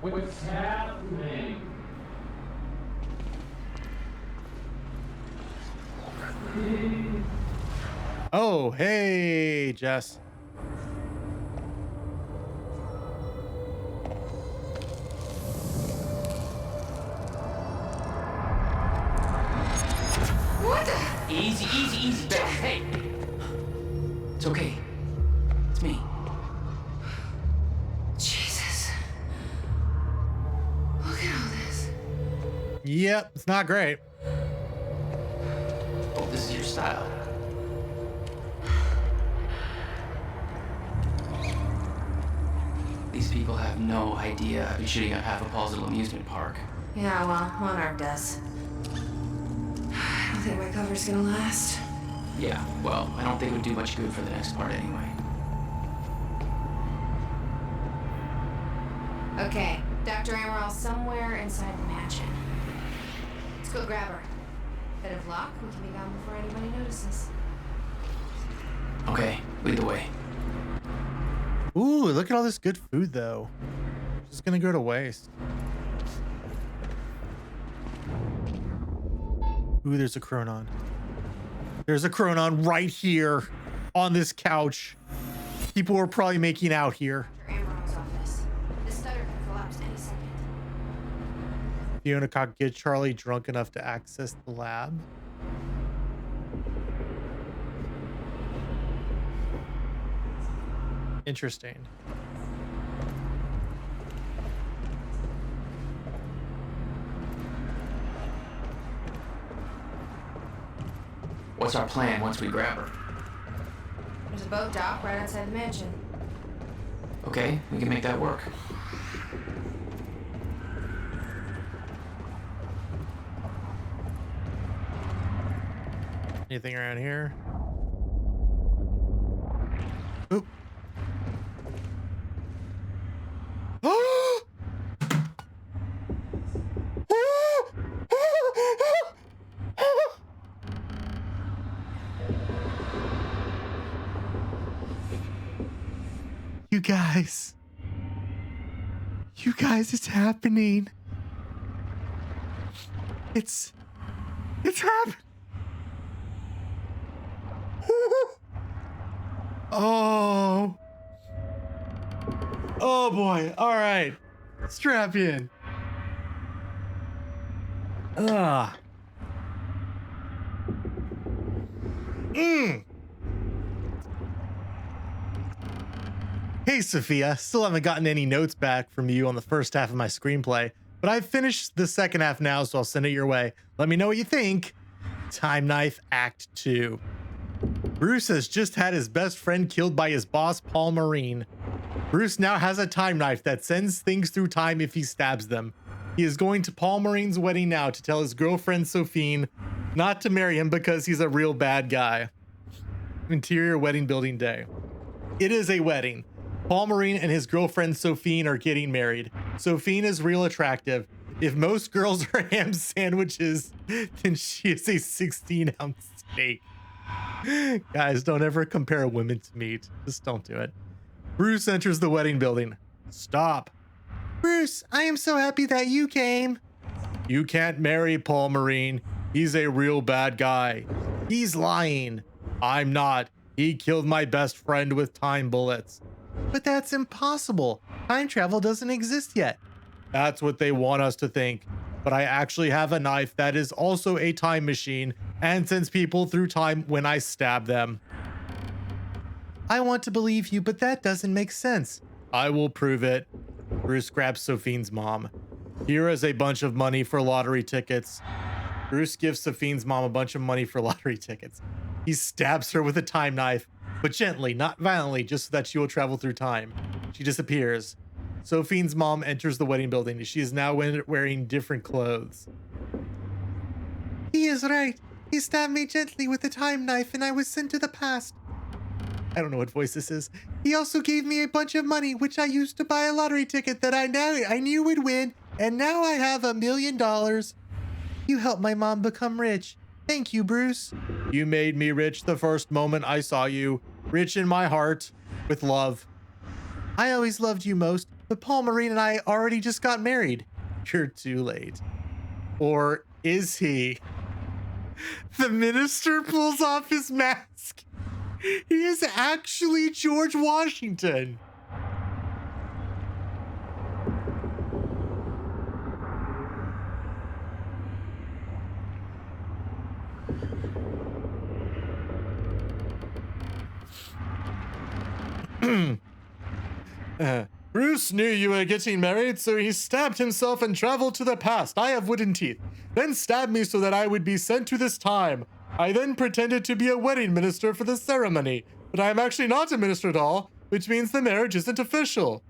What's happening? Oh, hey, Jess. What the? Easy, Beth. Hey. It's okay. It's me. Jesus. Look at all this. Yep, it's not great. Oh, this is your style. These people have no idea I've been shooting up half a Paulsville amusement park. Yeah, well, Monarch does. I don't think my cover's gonna last. Yeah, well, I don't think it would do much good for the next part anyway. Okay, Dr. Amaral somewhere inside the mansion. Let's go grab her. Bit of luck, we can be gone before anybody notices. Okay, lead the way. Ooh, look at all this good food though. It's just gonna go to waste. Ooh, there's a Chronon. There's a Chronon right here on this couch. People are probably making out here. Dr. Amaral's office. This stutter could collapse any second. Fiona could get Charlie drunk enough to access the lab. Interesting. What's our plan once we grab her? There's a boat dock right outside the mansion. Okay, we can make that work. Anything around here? Oop. You guys, it's happening. It's happening. Oh boy. All right, strap in. Hey, Sophia. Still haven't gotten any notes back from you on the first half of my screenplay, but I've finished the second half now, so I'll send it your way. Let me know what you think. Time Knife Act 2. Bruce has just had his best friend killed by his boss, Paul Marine. Bruce now has a time knife that sends things through time if he stabs them. He is going to Paul Marine's wedding now to tell his girlfriend, Sophine, not to marry him because he's a real bad guy. Interior wedding building day. It is a wedding. Paul Marine and his girlfriend Sophine are getting married. Sophine is real attractive. If most girls are ham sandwiches, then she is a 16-ounce steak. Guys, don't ever compare women to meat. Just don't do it. Bruce enters the wedding building. Stop. Bruce, I am so happy that you came. You can't marry Paul Marine. He's a real bad guy. He's lying. I'm not. He killed my best friend with time bullets. But that's impossible. Time travel doesn't exist yet. That's what they want us to think. But I actually have a knife that is also a time machine and sends people through time when I stab them. I want to believe you, but that doesn't make sense. I will prove it. Bruce grabs Sophine's mom. Here is a bunch of money for lottery tickets. Bruce gives Sophine's mom a bunch of money for lottery tickets. He stabs her with a time knife, but gently, not violently, just so that she will travel through time. She disappears. Sophine's mom enters the wedding building. She is now wearing different clothes. He is right. He stabbed me gently with a time knife and I was sent to the past. I don't know what voice this is. He also gave me a bunch of money, which I used to buy a lottery ticket that I knew would win, and now I have $1 million. You helped my mom become rich. Thank you, Bruce. You made me rich the first moment I saw you. Rich in my heart, with love. I always loved you most, but Paul Marine and I already just got married. You're too late. Or is he? The minister pulls off his mask. He is actually George Washington. Bruce knew you were getting married, so he stabbed himself and traveled to the past. I have wooden teeth. Then stabbed me so that I would be sent to this time. I then pretended to be a wedding minister for the ceremony, but I am actually not a minister at all, which means the marriage isn't official.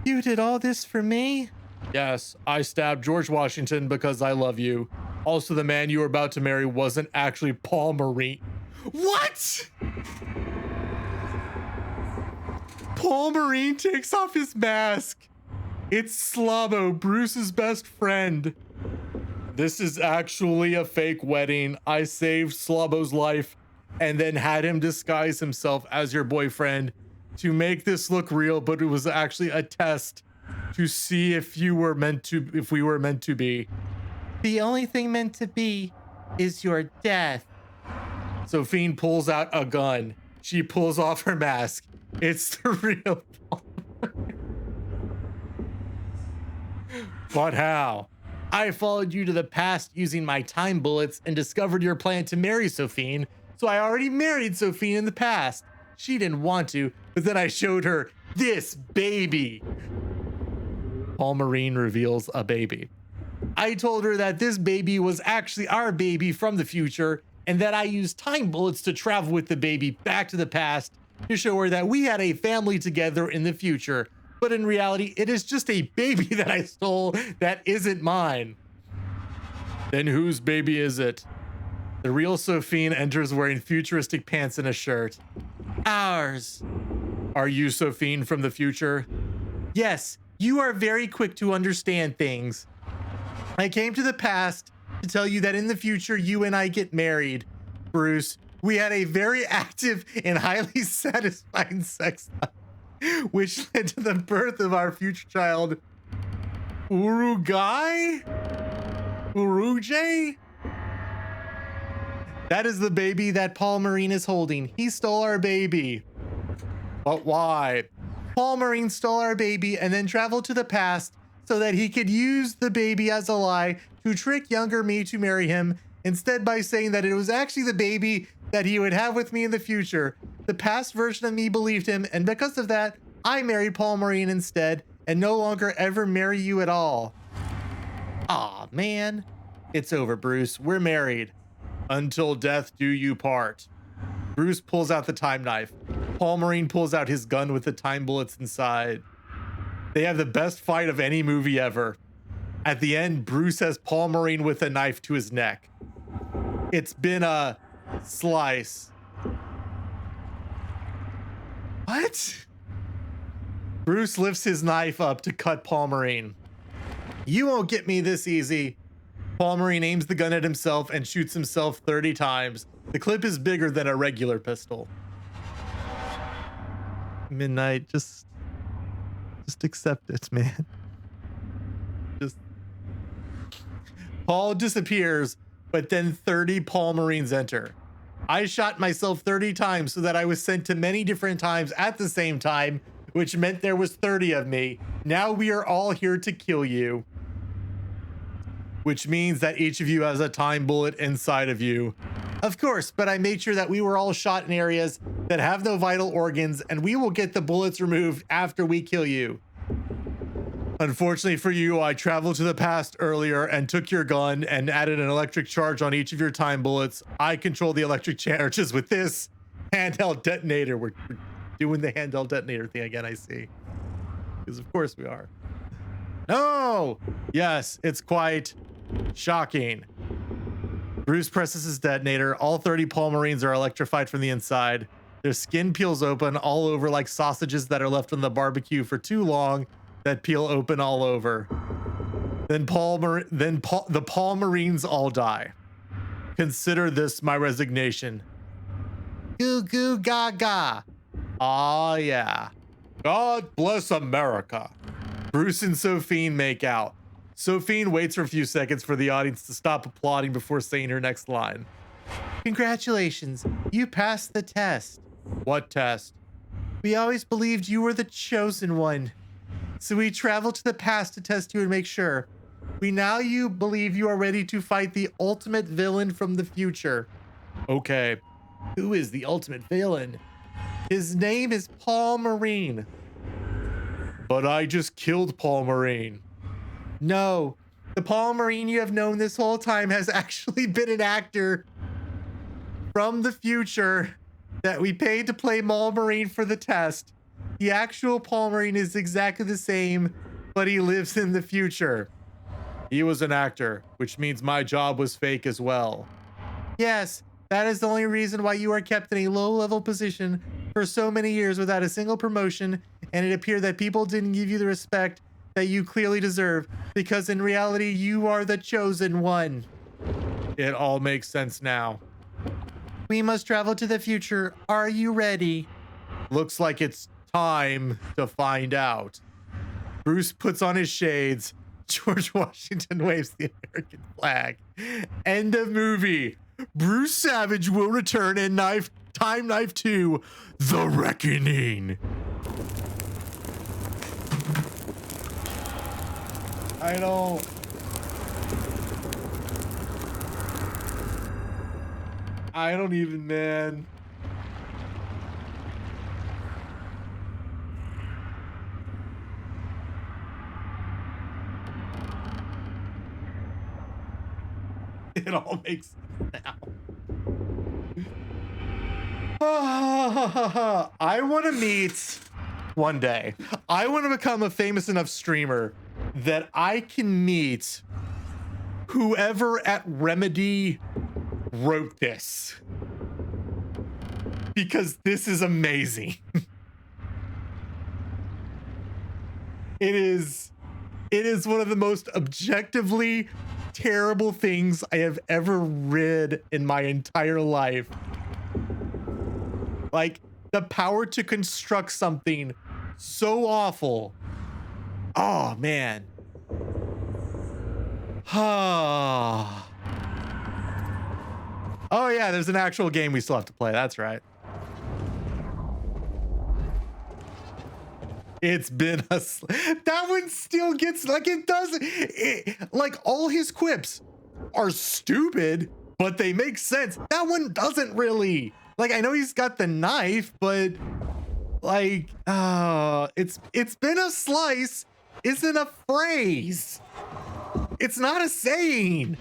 You did all this for me? Yes, I stabbed George Washington because I love you. Also, the man you were about to marry wasn't actually Paul Marine. What? Paul Marine takes off his mask. It's Slabo, Bruce's best friend. This is actually a fake wedding. I saved Slabo's life and then had him disguise himself as your boyfriend to make this look real, but it was actually a test to see if we were meant to be. The only thing meant to be is your death. Sophine pulls out a gun. She pulls off her mask. It's the real Paul. But how? I followed you to the past using my time bullets and discovered your plan to marry Sophine, so I already married Sophine in the past. She didn't want to, but then I showed her this baby. Paul Marine reveals a baby. I told her that this baby was actually our baby from the future, and that I used time bullets to travel with the baby back to the past to show her that we had a family together in the future. But in reality, it is just a baby that I stole that isn't mine. Then whose baby is it? The real Sophine enters wearing futuristic pants and a shirt. Ours. Are you Sophine from the future? Yes, you are very quick to understand things. I came to the past to tell you that in the future, you and I get married. Bruce, we had a very active and highly satisfying sex life, which led to the birth of our future child, Uruguay? That is the baby that Paul Marine is holding. He stole our baby. But why? Paul Marine stole our baby and then traveled to the past so that he could use the baby as a lie to trick younger me to marry him, instead by saying that it was actually the baby that he would have with me in the future. The past version of me believed him, and because of that, I married Paul Marine instead and no longer ever marry you at all. Aw, man. It's over, Bruce. We're married. Until death do you part. Bruce pulls out the time knife. Paul Marine pulls out his gun with the time bullets inside. They have the best fight of any movie ever. At the end, Bruce has Paul Marine with a knife to his neck. It's been a slice. What? Bruce lifts his knife up to cut Paul Marine. You won't get me this easy. Paul Marine aims the gun at himself and shoots himself 30 times. The clip is bigger than a regular pistol. Midnight, just accept it, man. Just Paul disappears, but then 30 Paul Marines enter. I shot myself 30 times so that I was sent to many different times at the same time, which meant there was 30 of me. Now we are all here to kill you. Which means that each of you has a time bullet inside of you. Of course, but I made sure that we were all shot in areas that have no vital organs, and we will get the bullets removed after we kill you. Unfortunately for you, I traveled to the past earlier and took your gun and added an electric charge on each of your time bullets. I control the electric charges with this handheld detonator. We're doing the handheld detonator thing again, I see. Because of course we are. No! Yes, it's quite shocking. Bruce presses his detonator. All 30 Paul Marines are electrified from the inside. Their skin peels open all over like sausages that are left on the barbecue for too long that peel open all over. Then the Paul Marines all die. Consider this my resignation. Goo goo gaga. Aw yeah. God bless America. Bruce and Sophine make out. Sophine waits for a few seconds for the audience to stop applauding before saying her next line. Congratulations, you passed the test. What test? We always believed you were the chosen one. So we traveled to the past to test you and make sure. We now believe you are ready to fight the ultimate villain from the future. Okay, who is the ultimate villain? His name is Paul Marine. But I just killed Paul Marine. No, the Paul Marine you have known this whole time has actually been an actor from the future that we paid to play Paul Marine for the test. The actual Paul Marine is exactly the same, but he lives in the future. He was an actor, which means my job was fake as well. Yes, that is the only reason why you are kept in a low-level position for so many years without a single promotion, and it appeared that people didn't give you the respect that you clearly deserve, because in reality, you are the chosen one. It all makes sense now. We must travel to the future. Are you ready? Looks like it's time to find out. Bruce puts on his shades. George Washington waves the American flag. End of movie. Bruce Savage will return in Time Knife 2, The Reckoning. I don't even, man. It all makes sense now. I want to meet one day. I want to become a famous enough streamer that I can meet whoever at Remedy wrote this, because this is amazing. It is one of the most objectively terrible things I have ever read in my entire life. Like, the power to construct something so awful. Oh man. Oh yeah, there's an actual game we still have to play. That's right. It's been that one still gets, like, it doesn't, like, all his quips are stupid, but they make sense. That one doesn't really. Like, I know he's got the knife, but like, it's been a slice isn't a phrase. It's not a saying.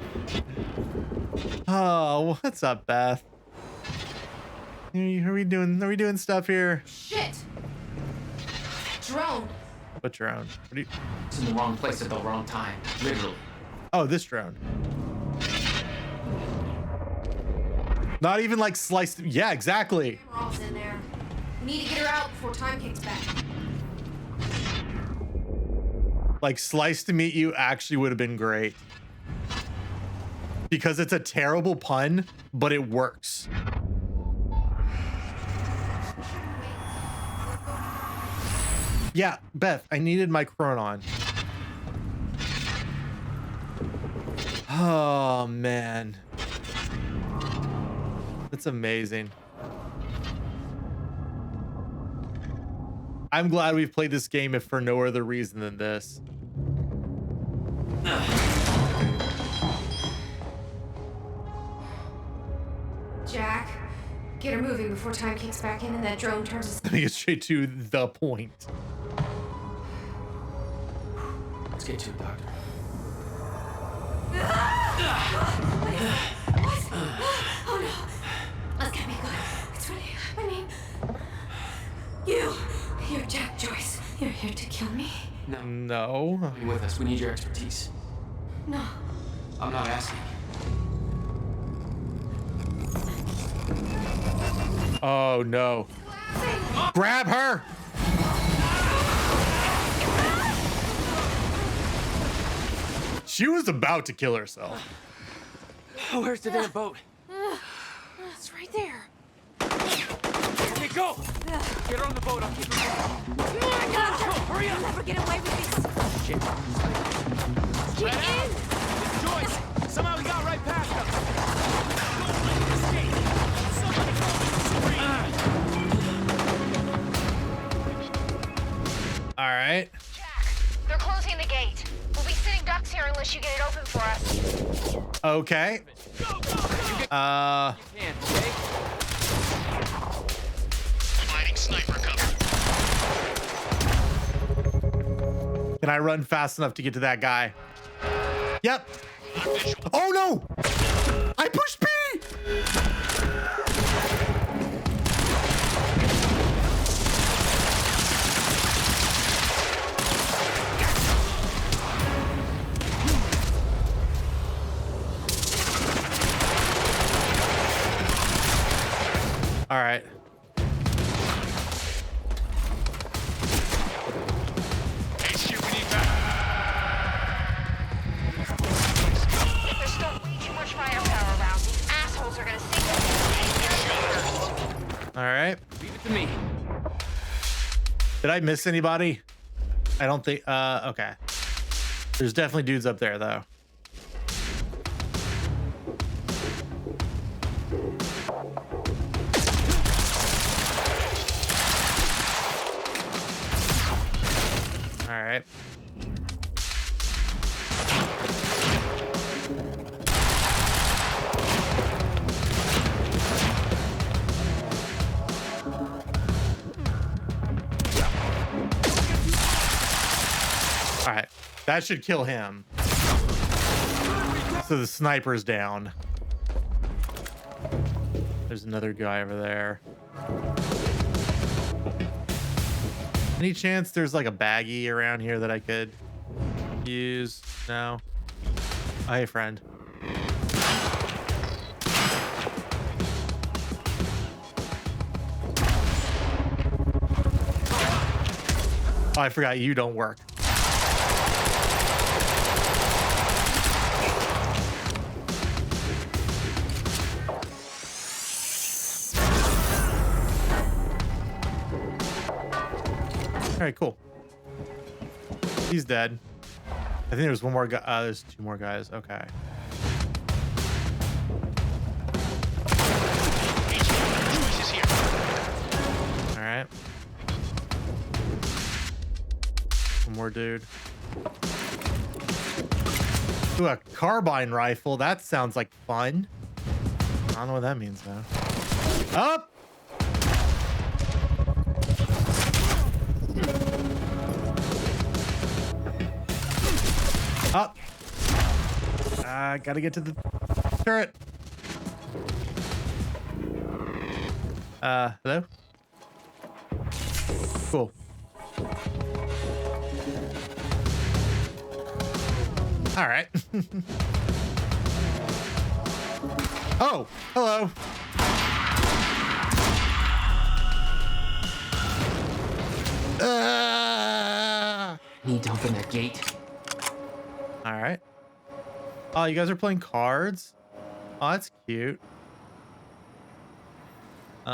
Oh, what's up, Beth? Are we doing stuff here? Shit! Drone. What drone? What are you? It's in the wrong place at the wrong time. Literally. Oh, this drone. Not even like sliced. Yeah, exactly. Emerald's in there. We need to get her out before time kicks back. Like, sliced to meet you actually would have been great. Because it's a terrible pun, but it works. Yeah, Beth, I needed my Chronon. Oh, man. That's amazing. I'm glad we've played this game if for no other reason than this. Jack, get her moving before time kicks back in and that drone turns us. Let me get straight to the point. Let's get to it, Doctor. Oh no. That's gotta be good. It's really, I mean, you're Jack Joyce. You're here to kill me? No. Come with us. We need your expertise. No. I'm not asking. Oh no. Grab her! She was about to kill herself. Where's the damn boat? It's right there. Okay, go! Get her on the boat. I'll keep her moving. Come on, Doctor! Hurry up! You'll never get away with this. Shit. Get in! It's Joyce! Somehow we got right past them. All right. Jack, they're closing the gate. We'll be sitting ducks here unless you get it open for us. Okay. Providing sniper cover. Can I run fast enough to get to that guy? Yep. Oh no! I pushed B! All right. HQ, we need back. There's still way too much firepower around. These assholes are gonna sink us. All right. Leave it to me. Did I miss anybody? I don't think. Okay. There's definitely dudes up there though. All right. All right. That should kill him. So the sniper's down. There's another guy over there. Any chance there's like a baggie around here that I could use? No. Oh, hey, friend. Oh, I forgot you don't work. All right, cool. He's dead. I think there's one more guy. There's two more guys. Okay. All right. One more dude. Ooh, a carbine rifle. That sounds like fun. I don't know what that means though. Up. Up. Gotta get to the turret. Hello? Cool. All right. Oh, hello. Need to open that gate. All right. Oh, you guys are playing cards? Oh, that's cute. What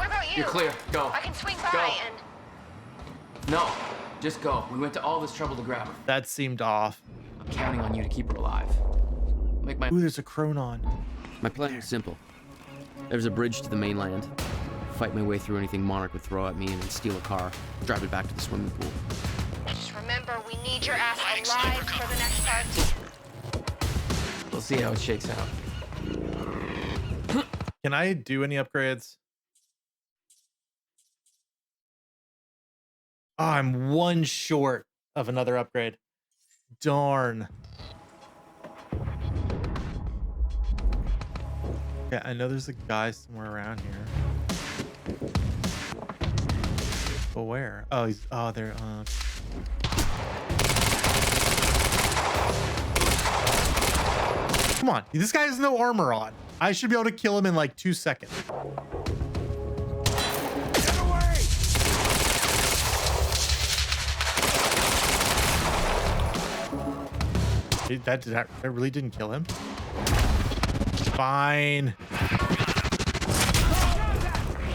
about you? You're clear. Go. I can swing by Go. and... No, just go. We went to all this trouble to grab her. That seemed off. I'm counting on you to keep her alive. Make my... Ooh, there's a Chronon. My plan is simple. There's a bridge to the mainland. Fight my way through anything Monarch would throw at me and then steal a car. Drive it back to the swimming pool. Just remember, we need your ass alive for the next part. We'll see how it shakes out. Can I do any upgrades? Oh, I'm one short of another upgrade. Darn. Yeah, I know there's a guy somewhere around here. But where? Oh, he's... Oh, there. Come on. This guy has no armor on. I should be able to kill him in like 2 seconds. That really didn't kill him. Fine.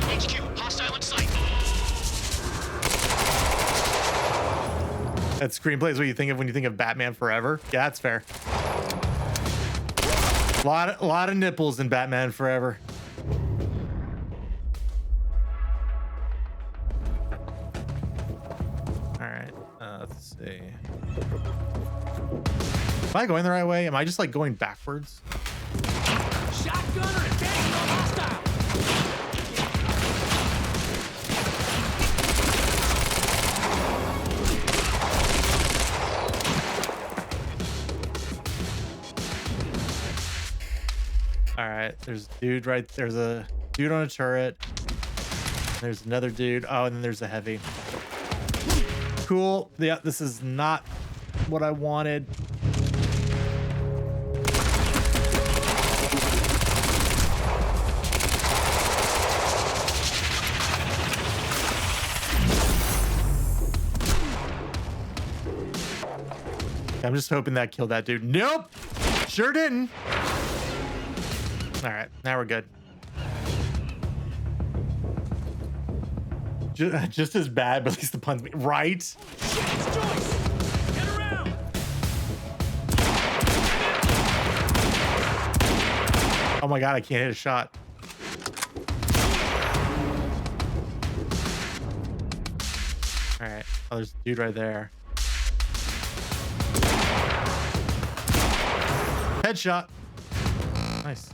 HQ, hostile in sight. That screenplay is what you think of when you think of Batman Forever. Yeah, that's fair. A lot of nipples in Batman Forever. All right, let's see. Am I going the right way? Am I just like going backwards? Shotgunner engaging on hostile. All right, there's a dude right there's a dude on a turret. There's another dude. Oh, and then there's a heavy. Cool. Yeah, this is not what I wanted. I'm just hoping that killed that dude. Nope. Sure didn't. All right, now we're good. Just as bad, but at least the puns, right? Oh my God, I can't hit a shot. All right, oh, there's a dude right there. Headshot. Nice.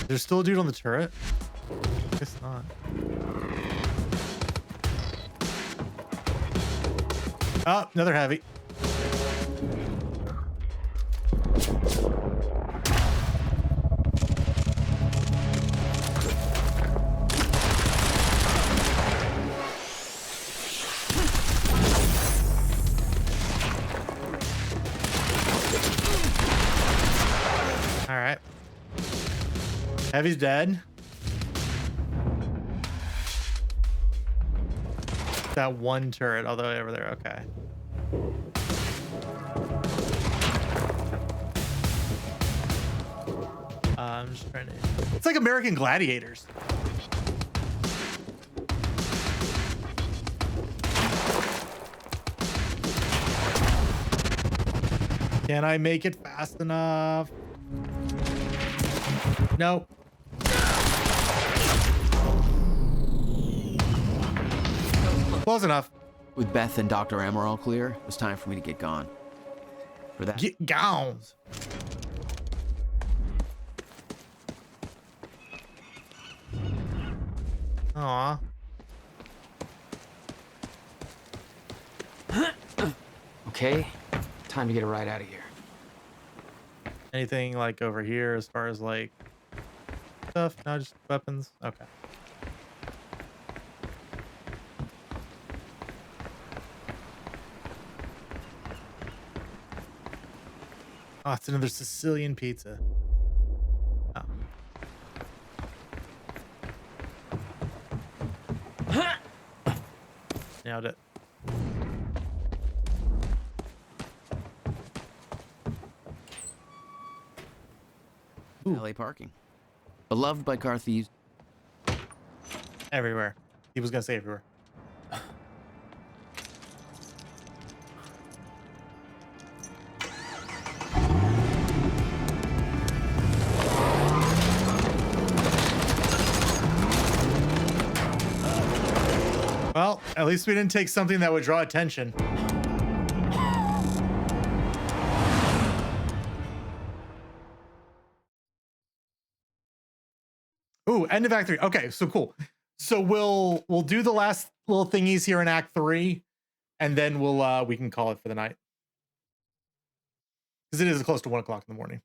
There's still a dude on the turret? I guess not. Oh, another heavy. All right. Heavy's dead. That one turret all the way over there. Okay. I'm just trying to... It's like American Gladiators. Can I make it fast enough? No. Close enough. With Beth and Dr. Amor all clear, it was time for me to get gone. For that... Get gone. Aw. Okay, time to get a ride out of here. Anything like over here as far as like stuff? No, just weapons. Okay. Oh, it's another Sicilian pizza. Oh. Nailed it. LA parking. Beloved by car thieves. Everywhere. He was gonna say everywhere. Well, at least we didn't take something that would draw attention. Ooh, end of Act 3. Okay, so cool. So we'll do the last little thingies here in Act 3, and then we can call it for the night. Because it is close to 1 o'clock in the morning.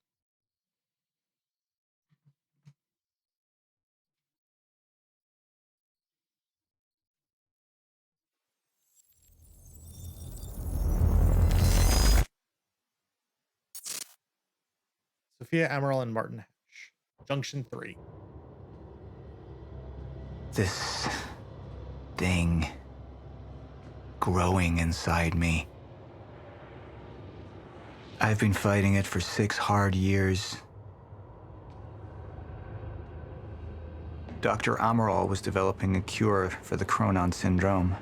Sophia Amaral and Martin Hatch. Junction 3. This thing growing inside me. I've been fighting it for 6 hard years. Dr. Amaral was developing a cure for the Cronon syndrome.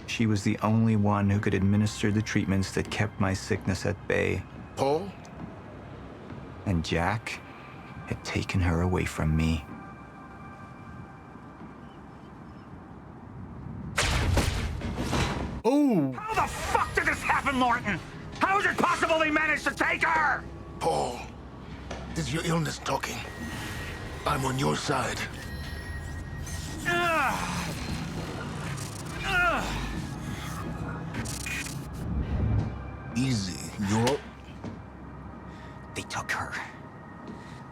She was the only one who could administer the treatments that kept my sickness at bay. Paul? And Jack had taken her away from me. Oh! How the fuck did this happen, Martin? How is it possible they managed to take her? Paul, this is your illness talking. I'm on your side. Easy, you're... They took her.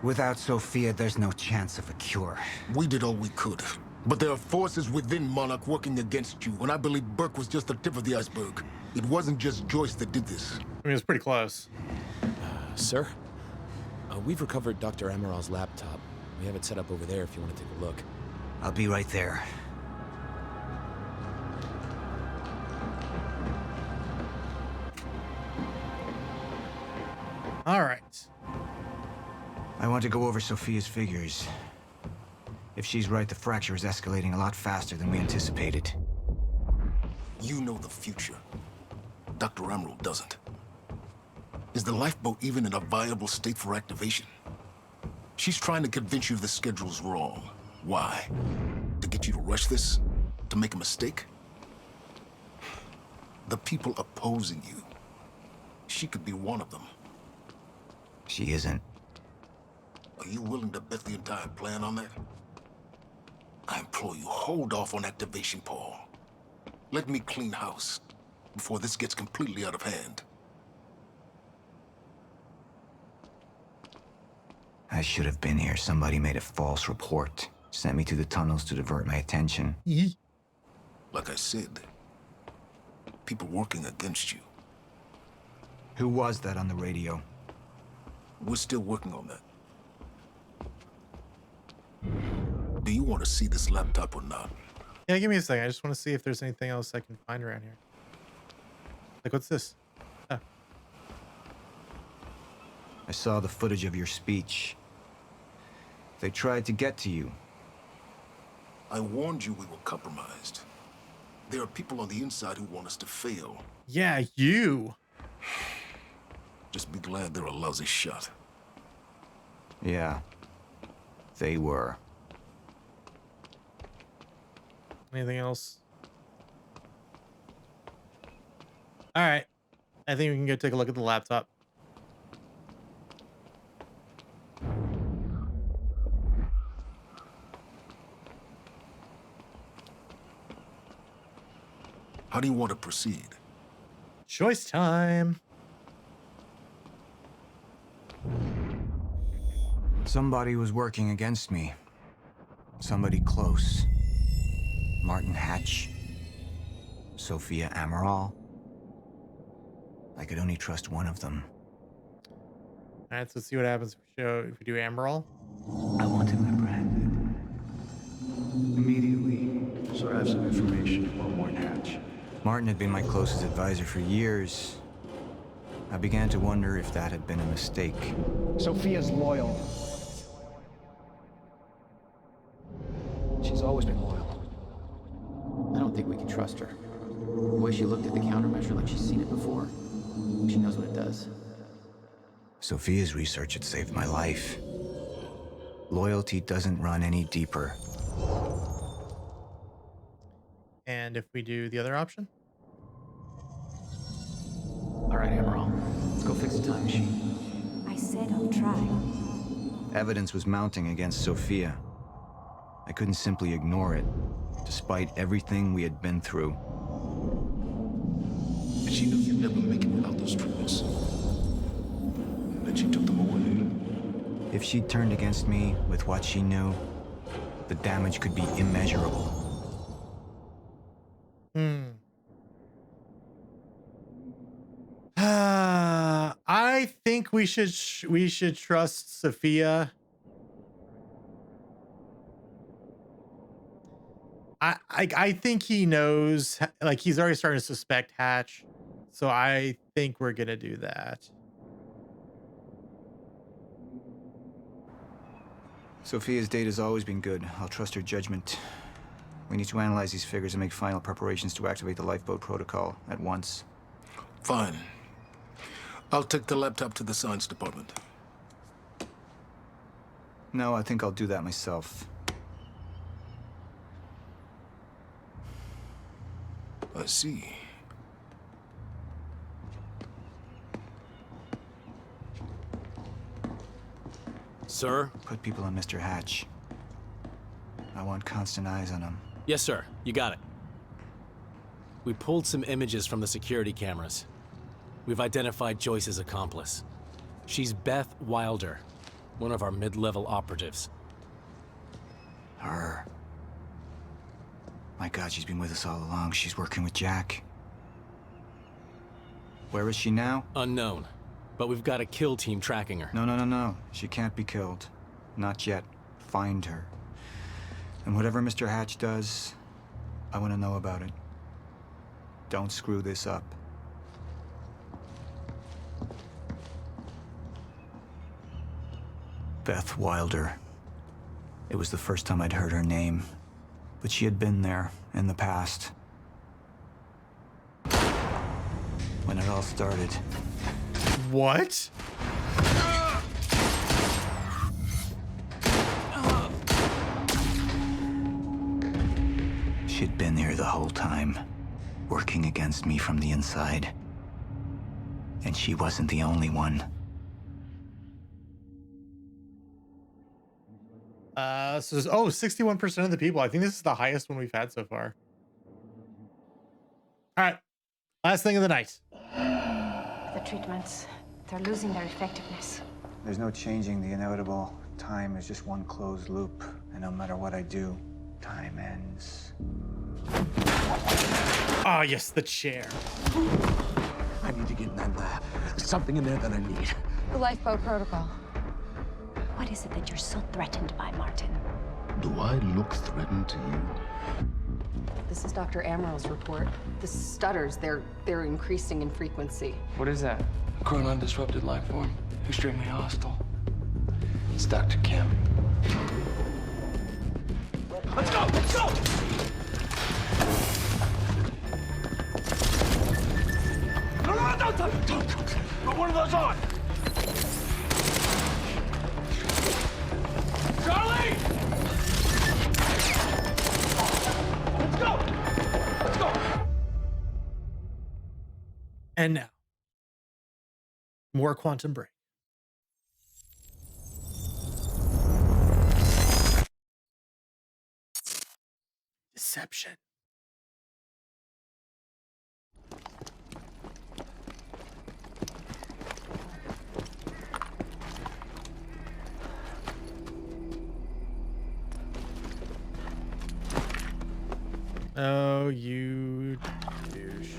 Without Sophia, there's no chance of a cure. We did all we could. But there are forces within Monarch working against you, and I believe Burke was just the tip of the iceberg. It wasn't just Joyce that did this. I mean, it was pretty close. Sir? We've recovered Dr. Amaral's laptop. We have it set up over there if you want to take a look. I'll be right there. All right. I want to go over Sophia's figures. If she's right, the fracture is escalating a lot faster than we anticipated. You know the future. Dr. Amaral doesn't. Is the lifeboat even in a viable state for activation? She's trying to convince you the schedule's wrong. Why? To get you to rush this? To make a mistake? The people opposing you. She could be one of them. She isn't. Are you willing to bet the entire plan on that? I implore you, hold off on activation, Paul. Let me clean house before this gets completely out of hand. I should have been here. Somebody made a false report. Sent me to the tunnels to divert my attention. Like I said, people working against you. Who was that on the radio? We're still working on that. Do you want to see this laptop or not? Yeah, give me a second. I just want to see if there's anything else I can find around here. Like, what's this? Oh. I saw the footage of your speech. They tried to get to you. I warned you we were compromised. There are people on the inside who want us to fail. Yeah, you. Just be glad they're a lousy shot. Yeah, they were. Anything else? All right. I think we can go take a look at the laptop. How do you want to proceed? Choice time. Somebody was working against me. Somebody close. Martin Hatch. Sophia Amaral. I could only trust one of them. All right, so let's see what happens if we do Amaral. I wanted my breath. Immediately. Sir have some information about Martin Hatch. Martin had been my closest advisor for years. I began to wonder if that had been a mistake. Sophia's loyal. She's always been loyal. I don't think we can trust her. The way she looked at the countermeasure like she's seen it before. She knows what it does. Sophia's research had saved my life. Loyalty doesn't run any deeper. And if we do the other option? All right, Emerald. Let's go fix the time machine. I said I'll try. Evidence was mounting against Sophia. I couldn't simply ignore it, despite everything we had been through. And she knew you'd never make it without those treatments. And then she took them away. If she'd turned against me with what she knew, the damage could be immeasurable. I think we should trust Sophia. I think he knows, like he's already starting to suspect Hatch, so I think we're gonna do that. Sophia's data's always been good. I'll trust her judgment. We need to analyze these figures and make final preparations to activate the lifeboat protocol at once. Fine. I'll take the laptop to the science department. No, I think I'll do that myself. I see. Sir? Put people on Mr. Hatch. I want constant eyes on him. Yes, sir. You got it. We pulled some images from the security cameras. We've identified Joyce's accomplice. She's Beth Wilder, one of our mid-level operatives. Her. My God, she's been with us all along. She's working with Jack. Where is she now? Unknown. But we've got a kill team tracking her. No. She can't be killed. Not yet. Find her. And whatever Mr. Hatch does, I want to know about it. Don't screw this up. Beth Wilder. It was the first time I'd heard her name, but she had been there in the past. When it all started. What? She'd been here the whole time, working against me from the inside. And she wasn't the only one. So 61% of the people. I think this is the highest one we've had so far. All right. Last thing of the night. The treatments, they're losing their effectiveness. There's no changing the inevitable. Time is just one closed loop. And no matter what I do, time ends. Ah, yes, the chair. I need to get in that lab. There's something in there that I need. The lifeboat protocol. What is it that you're so threatened by, Martin? Do I look threatened to you? This is Dr. Amaril's report. The stutters, they're increasing in frequency. What is that? Chronon disrupted life form. Extremely hostile. It's Dr. Kim. Let's go! Let's go! No, don't. Put one of those on! Charlie! Let's go! Let's go! And now, more Quantum Break. Deception. Oh, you douche.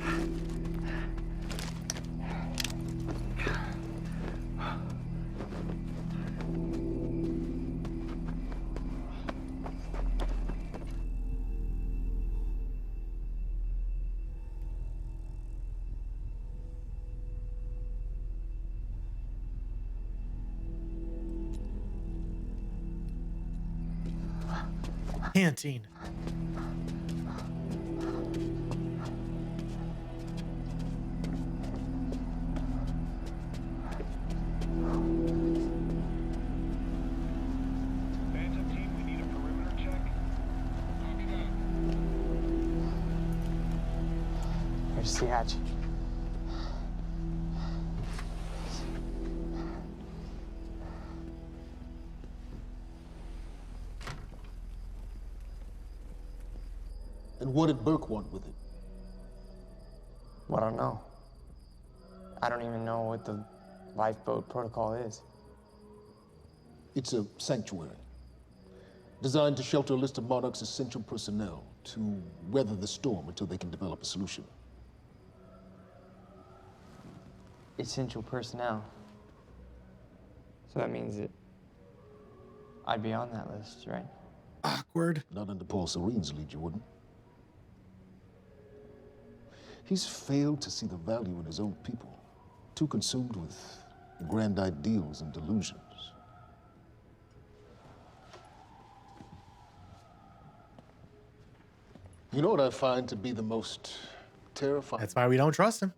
Canteen. Here's the hatch. And what did Burke want with it? Well, I don't know. I don't even know what the lifeboat protocol is. It's a sanctuary, designed to shelter a list of Monarch's essential personnel to weather the storm until they can develop a solution. Essential personnel. So that means that I'd be on that list, right? Awkward. Not under Paul Serene's lead, you wouldn't. He's failed to see the value in his own people, too consumed with grand ideals and delusions. You know what I find to be the most terrifying? That's why we don't trust him.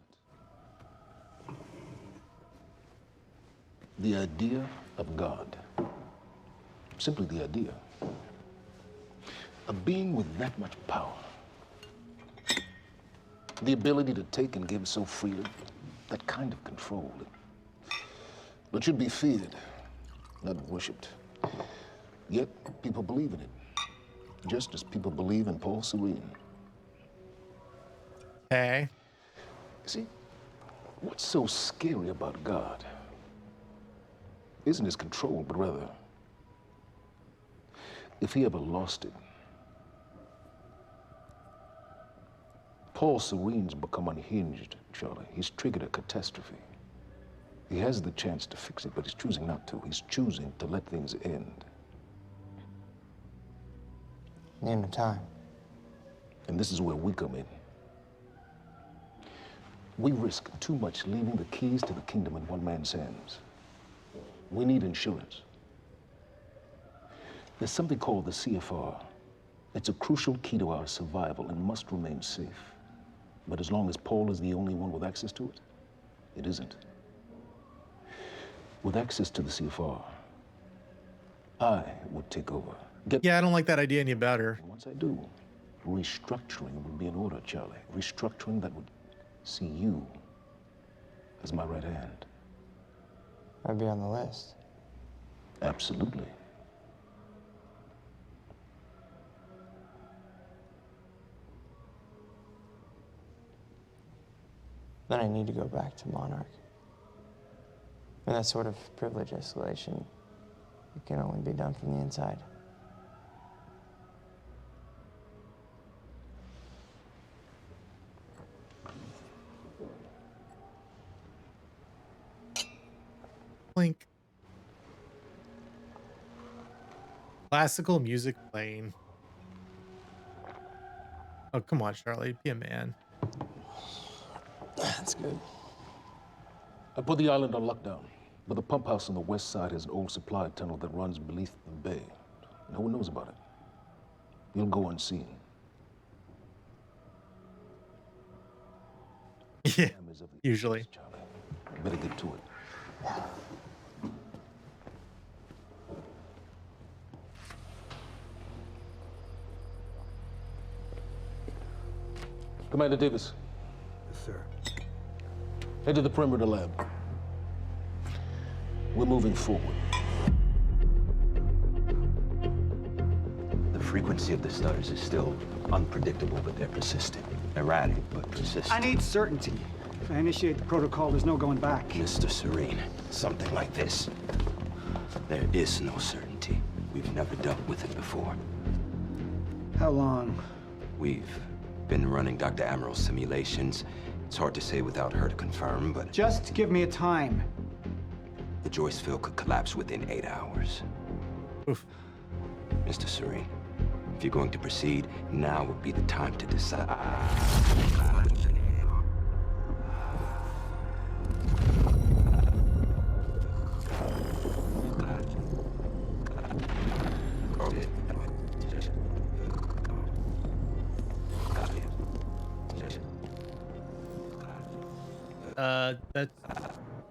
The idea of God. Simply the idea. A being with that much power. The ability to take and give so freely. That kind of control. But should be feared, not worshipped. Yet, people believe in it. Just as people believe in Paul Serene. Hey. See, what's so scary about God isn't his control, but rather, if he ever lost it. Paul Serene's become unhinged, Charlie. He's triggered a catastrophe. He has the chance to fix it, but he's choosing not to. He's choosing to let things end. The end of time. And this is where we come in. We risk too much leaving the keys to the kingdom in one man's hands. We need insurance. There's something called the CFR. It's a crucial key to our survival and must remain safe. But as long as Paul is the only one with access to it, it isn't. With access to the CFR, I would take over. Yeah, I don't like that idea any better. Once I do, restructuring would be in order, Charlie. Restructuring that would see you as my right hand. I'd be on the list. Absolutely. Then I need to go back to Monarch. And that sort of privilege escalation, it can only be done from the inside. Clink. Classical music playing. Oh, come on, Charlie. Be a man. That's good. I put the island on lockdown, but the pump house on the west side has an old supply tunnel that runs beneath the bay. No one knows about it. You'll go unseen. Yeah, usually. Better get to it. Commander Davis. Yes, sir. Head to the perimeter lab. We're moving forward. The frequency of the stutters is still unpredictable, but they're persistent. Erratic, but persistent. I need certainty. If I initiate the protocol, there's no going back. Mr. Serene, something like this. There is no certainty. We've never dealt with it before. How long? We've been running Dr. Amaril's simulations. It's hard to say without her to confirm, but... Just give me a time. The Joyce field could collapse within 8 hours. Oof. Mr. Serene, if you're going to proceed, now would be the time to decide.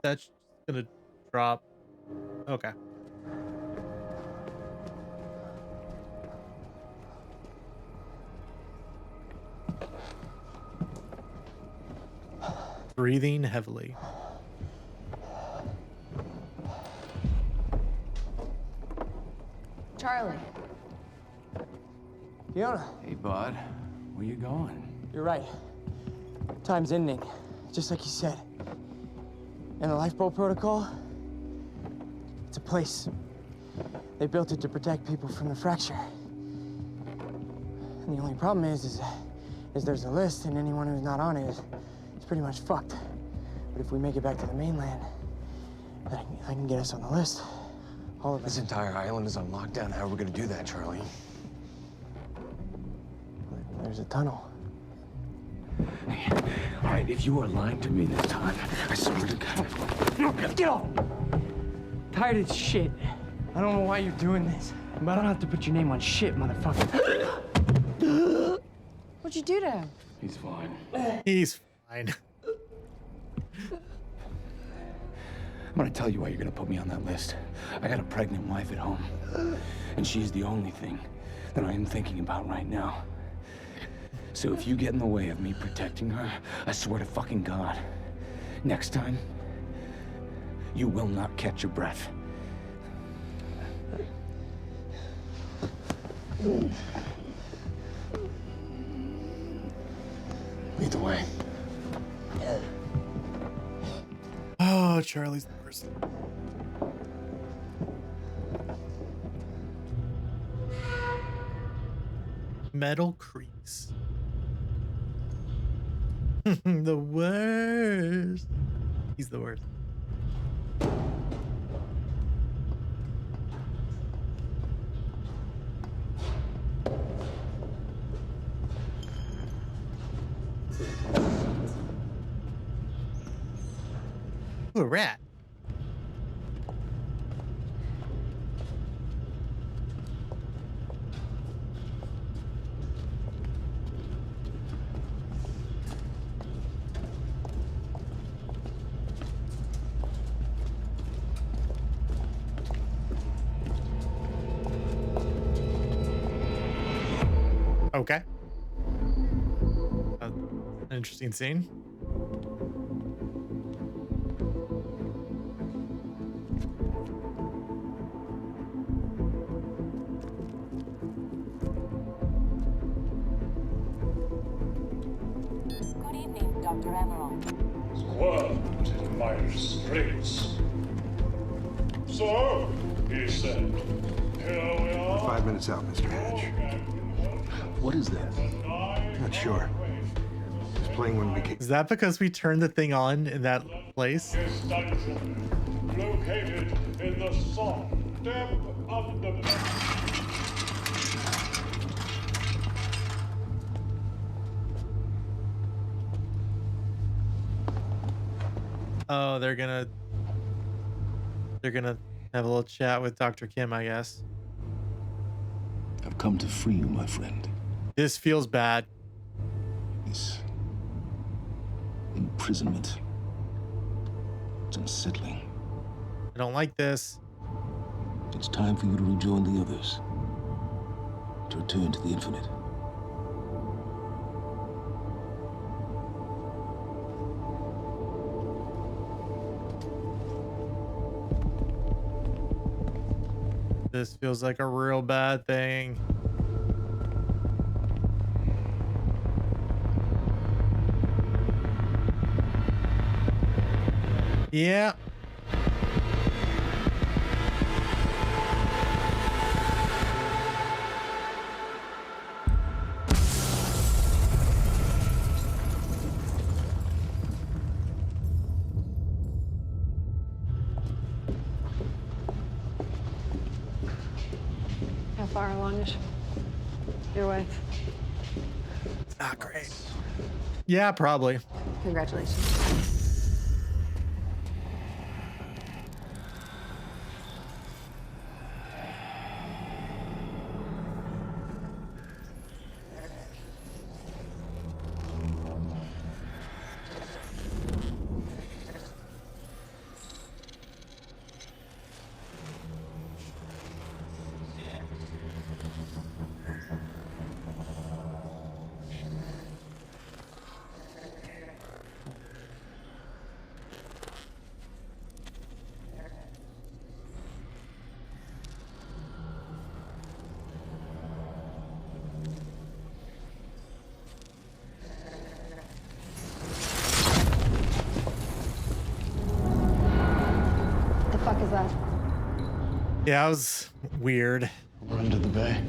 That's gonna drop. Okay. Breathing heavily. Charlie. Fiona. Hey, bud. Where you going? You're right. Time's ending, just like you said. And the lifeboat protocol, it's a place. They built it to protect people from the fracture. And the only problem is there's a list, and anyone who's not on it is pretty much fucked. But if we make it back to the mainland, I can get us on the list. All of us. This entire island is on lockdown. How are we gonna do that, Charlie? There's a tunnel. Hey, all right, if you are lying to me this time, I swear to God. Get off! Tired of shit. I don't know why you're doing this, but I don't have to put your name on shit, motherfucker. What'd you do to him? He's fine. He's fine. I'm gonna tell you why you're gonna put me on that list. I got a pregnant wife at home, and she's the only thing that I am thinking about right now. So if you get in the way of me protecting her, I swear to fucking God, next time, you will not catch your breath. Lead the way. Oh, Charlie's the worst. Metal Creeks. The worst. He's the worst. Ooh, a rat. Okay. An interesting scene. Good evening, Dr. Emerald. Squirmed in my streets. So, he said, here we are. 5 minutes out, Mr. Hatch. What is that? Not sure. This plane wouldn't be. Is that because we turned the thing on in that place? This dungeon, located in the soft depth of the... Oh, they're gonna have a little chat with Dr. Kim, I guess. I've come to free you, my friend. This feels bad. This imprisonment. It's unsettling. I don't like this. It's time for you to rejoin the others. To return to the infinite. This feels like a real bad thing. Yeah. How far along is your wife? It's not great. Yeah, probably. Congratulations. Yeah, it was weird. We're into the bay.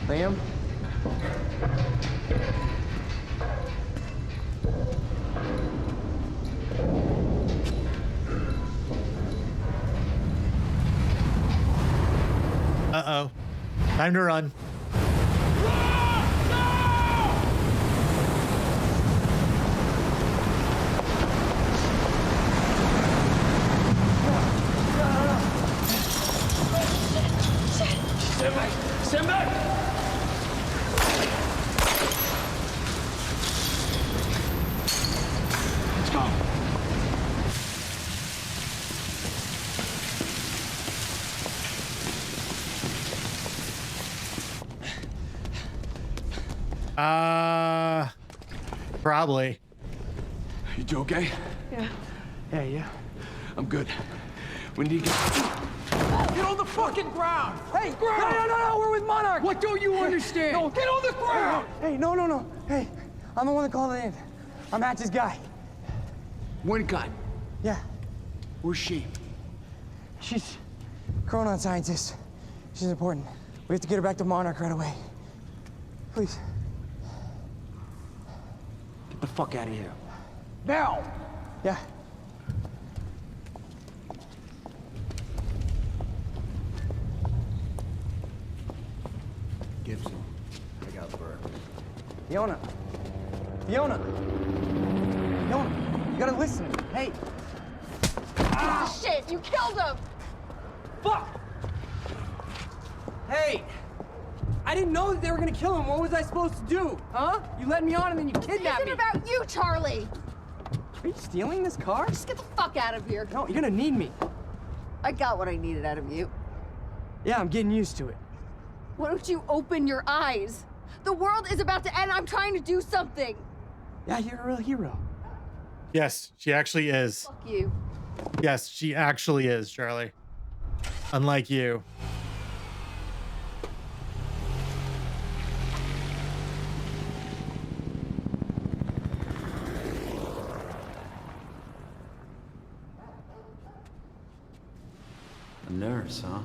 Liam? Uh-oh. Time to run. Stand back! Stand back! Let's go. Probably. You two okay? Yeah. Yeah. I'm good. We need to Get on the fucking ground! Hey, ground! No, we're with Monarch! What don't you understand? No, get on the ground! Hey, no. Hey, I'm the one that called it in. I'm Hatch's guy. Wincott. Yeah. Where's she? She's Chronon scientist. She's important. We have to get her back to Monarch right away. Please. Get the fuck out of here. Now! Yeah. Gibson, I got Burke. Fiona, you gotta listen. Hey. Ah, shit, you killed him! Fuck! Hey! I didn't know that they were gonna kill him. What was I supposed to do? Huh? You led me on and then you kidnapped me. This isn't about you, Charlie! Are you stealing this car? Just get the fuck out of here. No, you're gonna need me. I got what I needed out of you. Yeah, I'm getting used to it. Why don't you open your eyes? The world is about to end. I'm trying to do something. Yeah, you're a real hero. Yes, she actually is. Fuck you. Yes, she actually is, Charlie. Unlike you. A nurse, huh?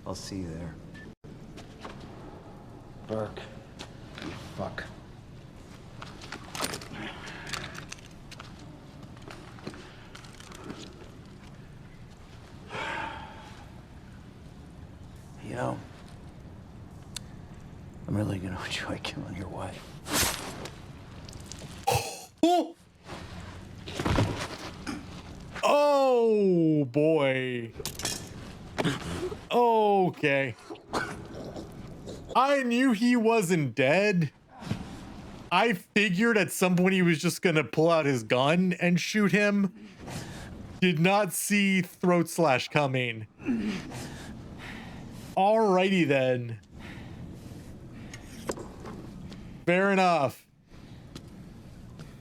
I'll see you there. Burke. You fuck. You know, I'm really gonna enjoy killing your wife. Oh boy. Okay. I knew he wasn't dead. I figured at some point he was just gonna pull out his gun and shoot him. Did not see throat slash coming. Alrighty then. Fair enough.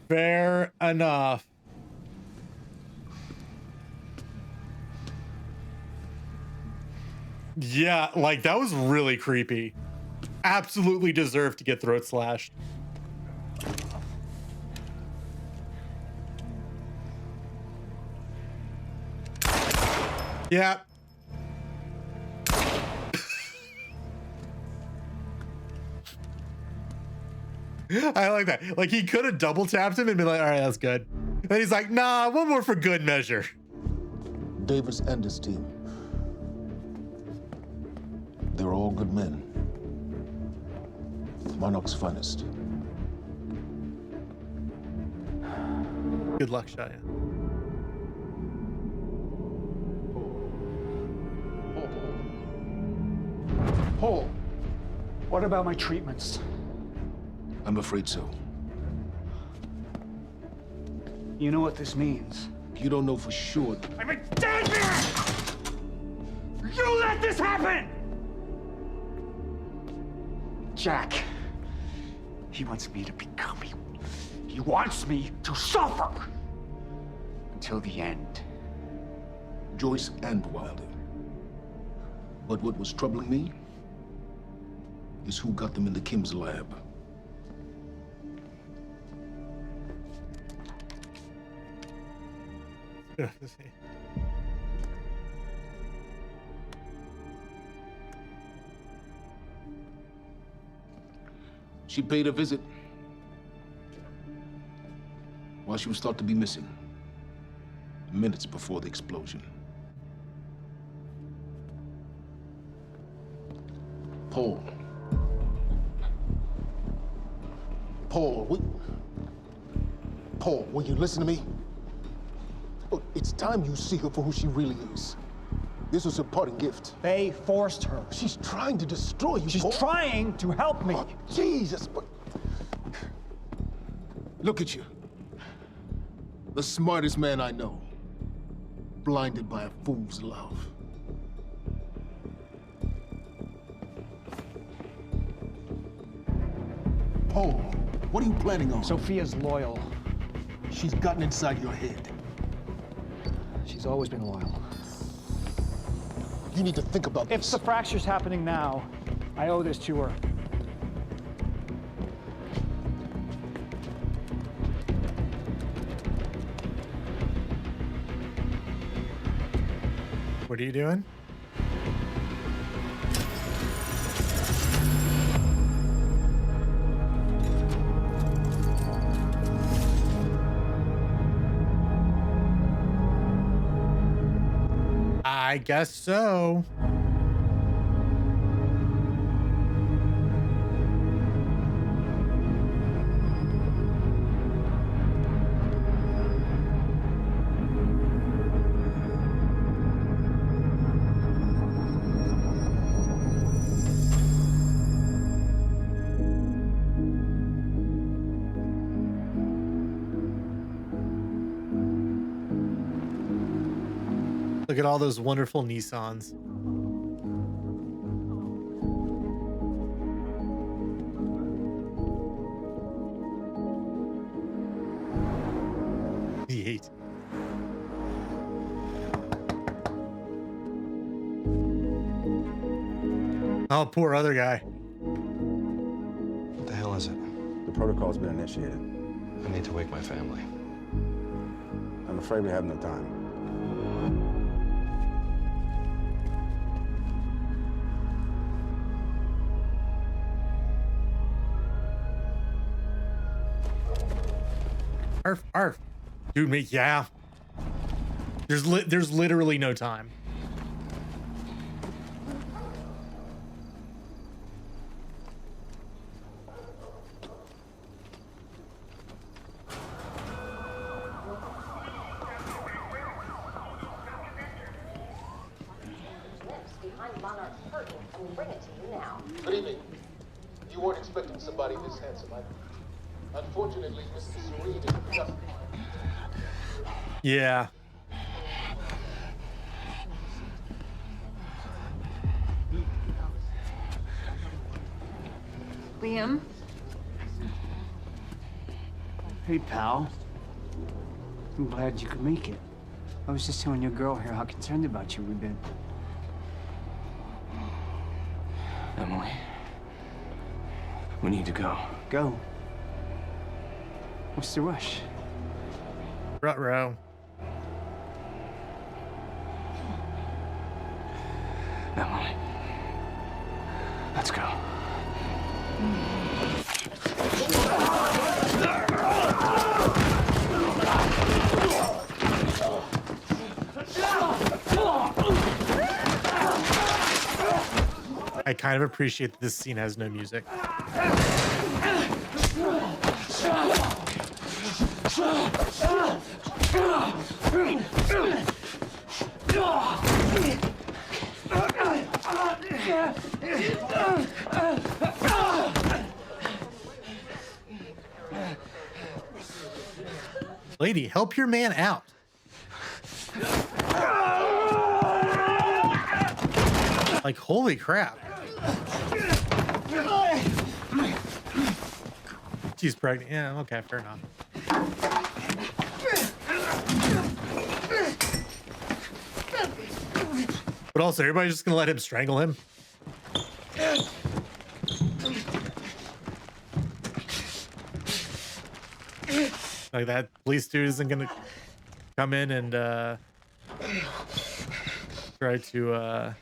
Fair enough. Yeah, like that was really creepy. Absolutely deserved to get throat slashed. Yeah. I like that. Like he could have double tapped him and been like, all right, that's good. And he's like, nah, one more for good measure. Davis and his team. They're all good men. Monarch's finest. Good luck, Shia. Paul, what about my treatments? I'm afraid so. You know what this means? You don't know for sure. I'm a dead man! You let this happen! Jack, he wants me to become you. He wants me to suffer until the end. Joyce and Wilder. But what was troubling me is who got them into Kim's lab. She paid a visit while she was thought to be missing, minutes before the explosion. Paul. Paul, will you listen to me? Look, it's time you see her for who she really is. This was her parting gift. They forced her. She's trying to destroy you, She's Paul. trying to help me. Oh, Jesus, but... Look at you. The smartest man I know. Blinded by a fool's love. Paul, what are you planning on? Sophia's loyal. She's gotten inside your head. She's always been loyal. You need to think about If this. the fracture's happening now, I owe this to her. What are you doing? I guess so. Look at all those wonderful Nissans. Yeet. Oh, poor other guy. What the hell is it? The protocol's been initiated. I need to wake my family. I'm afraid we have no time. Arf, arf. Dude, mate, yeah. There's literally no time. Good evening. You weren't expecting somebody this handsome, unfortunately, Mr. Serene is just... Yeah. Liam? Hey, pal. I'm glad you could make it. I was just telling your girl here how concerned about you we've been. Emily, we need to go. Go. What's the rush? Ruh-roh. Emily, let's go. I kind of appreciate that this scene has no music. Lady, help your man out. Like, holy crap. She's pregnant. Yeah, okay, fair enough. But also, everybody's just gonna let him strangle him. Like that police dude isn't gonna come in and try to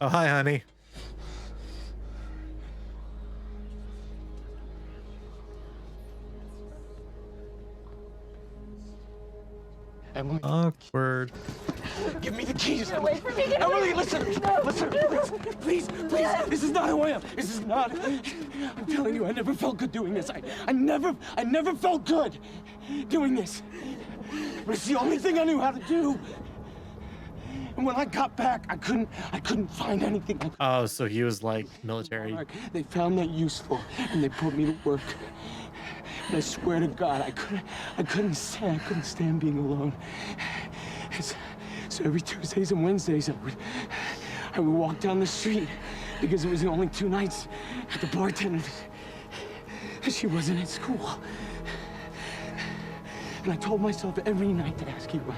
Oh, hi, honey. Emily. Awkward. Give me the keys. Get away from me. Get Emily, away from listen. me. No. Listen, please. This is not who I am. This is not. I'm telling you, I never felt good doing this. I never felt good doing this. But it's the only thing I knew how to do. And when I got back, I couldn't find anything. Oh, so he was like military. They found that useful, and they put me to work. But I swear to God, I couldn't stand being alone. So every Tuesdays and Wednesdays, I would walk down the street because it was the only 2 nights at the bartender. She wasn't at school. And I told myself every night to ask you out.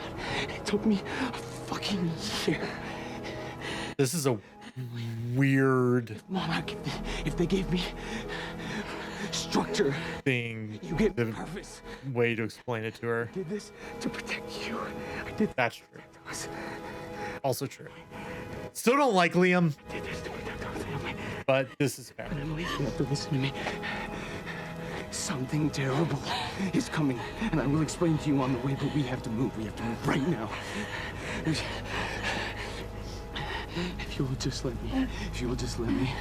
It took me a fucking year. This is a weird Monarch, if they gave me structure thing. You get the nervous. way to explain it to her. I did this to protect you. I did That's true. Also true. Still don't like Liam. did this to protect our family. But this is fair. But Emily, you have to listen to me. Something terrible is coming, and I will explain to you on the way, but we have to move. We have to move right now. If you will just let me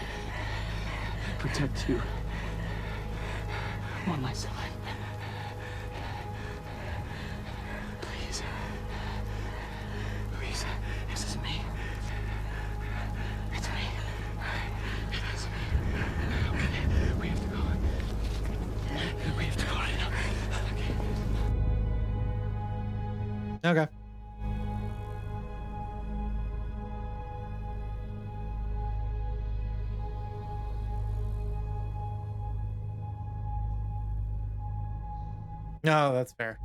protect you one last time. Please. Louise, this is me. It's me. It is me. Okay, we have to go. We have to go right now. Okay. No, that's fair.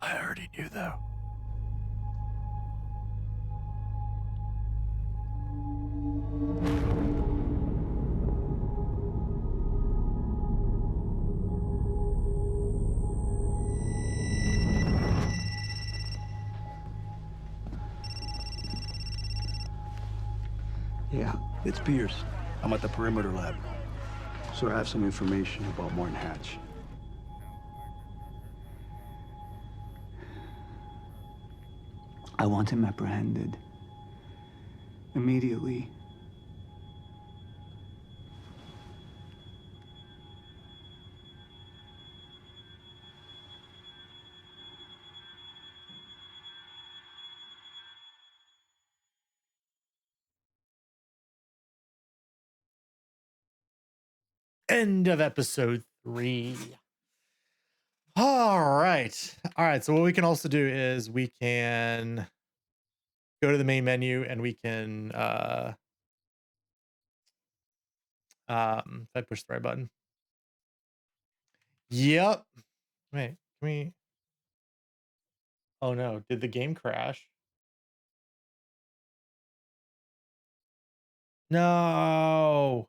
I already knew though. Yeah, it's Pierce. I'm at the perimeter lab. So I have some information about Martin Hatch. I want him apprehended. Immediately. End of episode 3. All right. So what we can also do is we can go to the main menu and we can if I push the right button. Yep. Wait, can we? Oh no, did the game crash? No.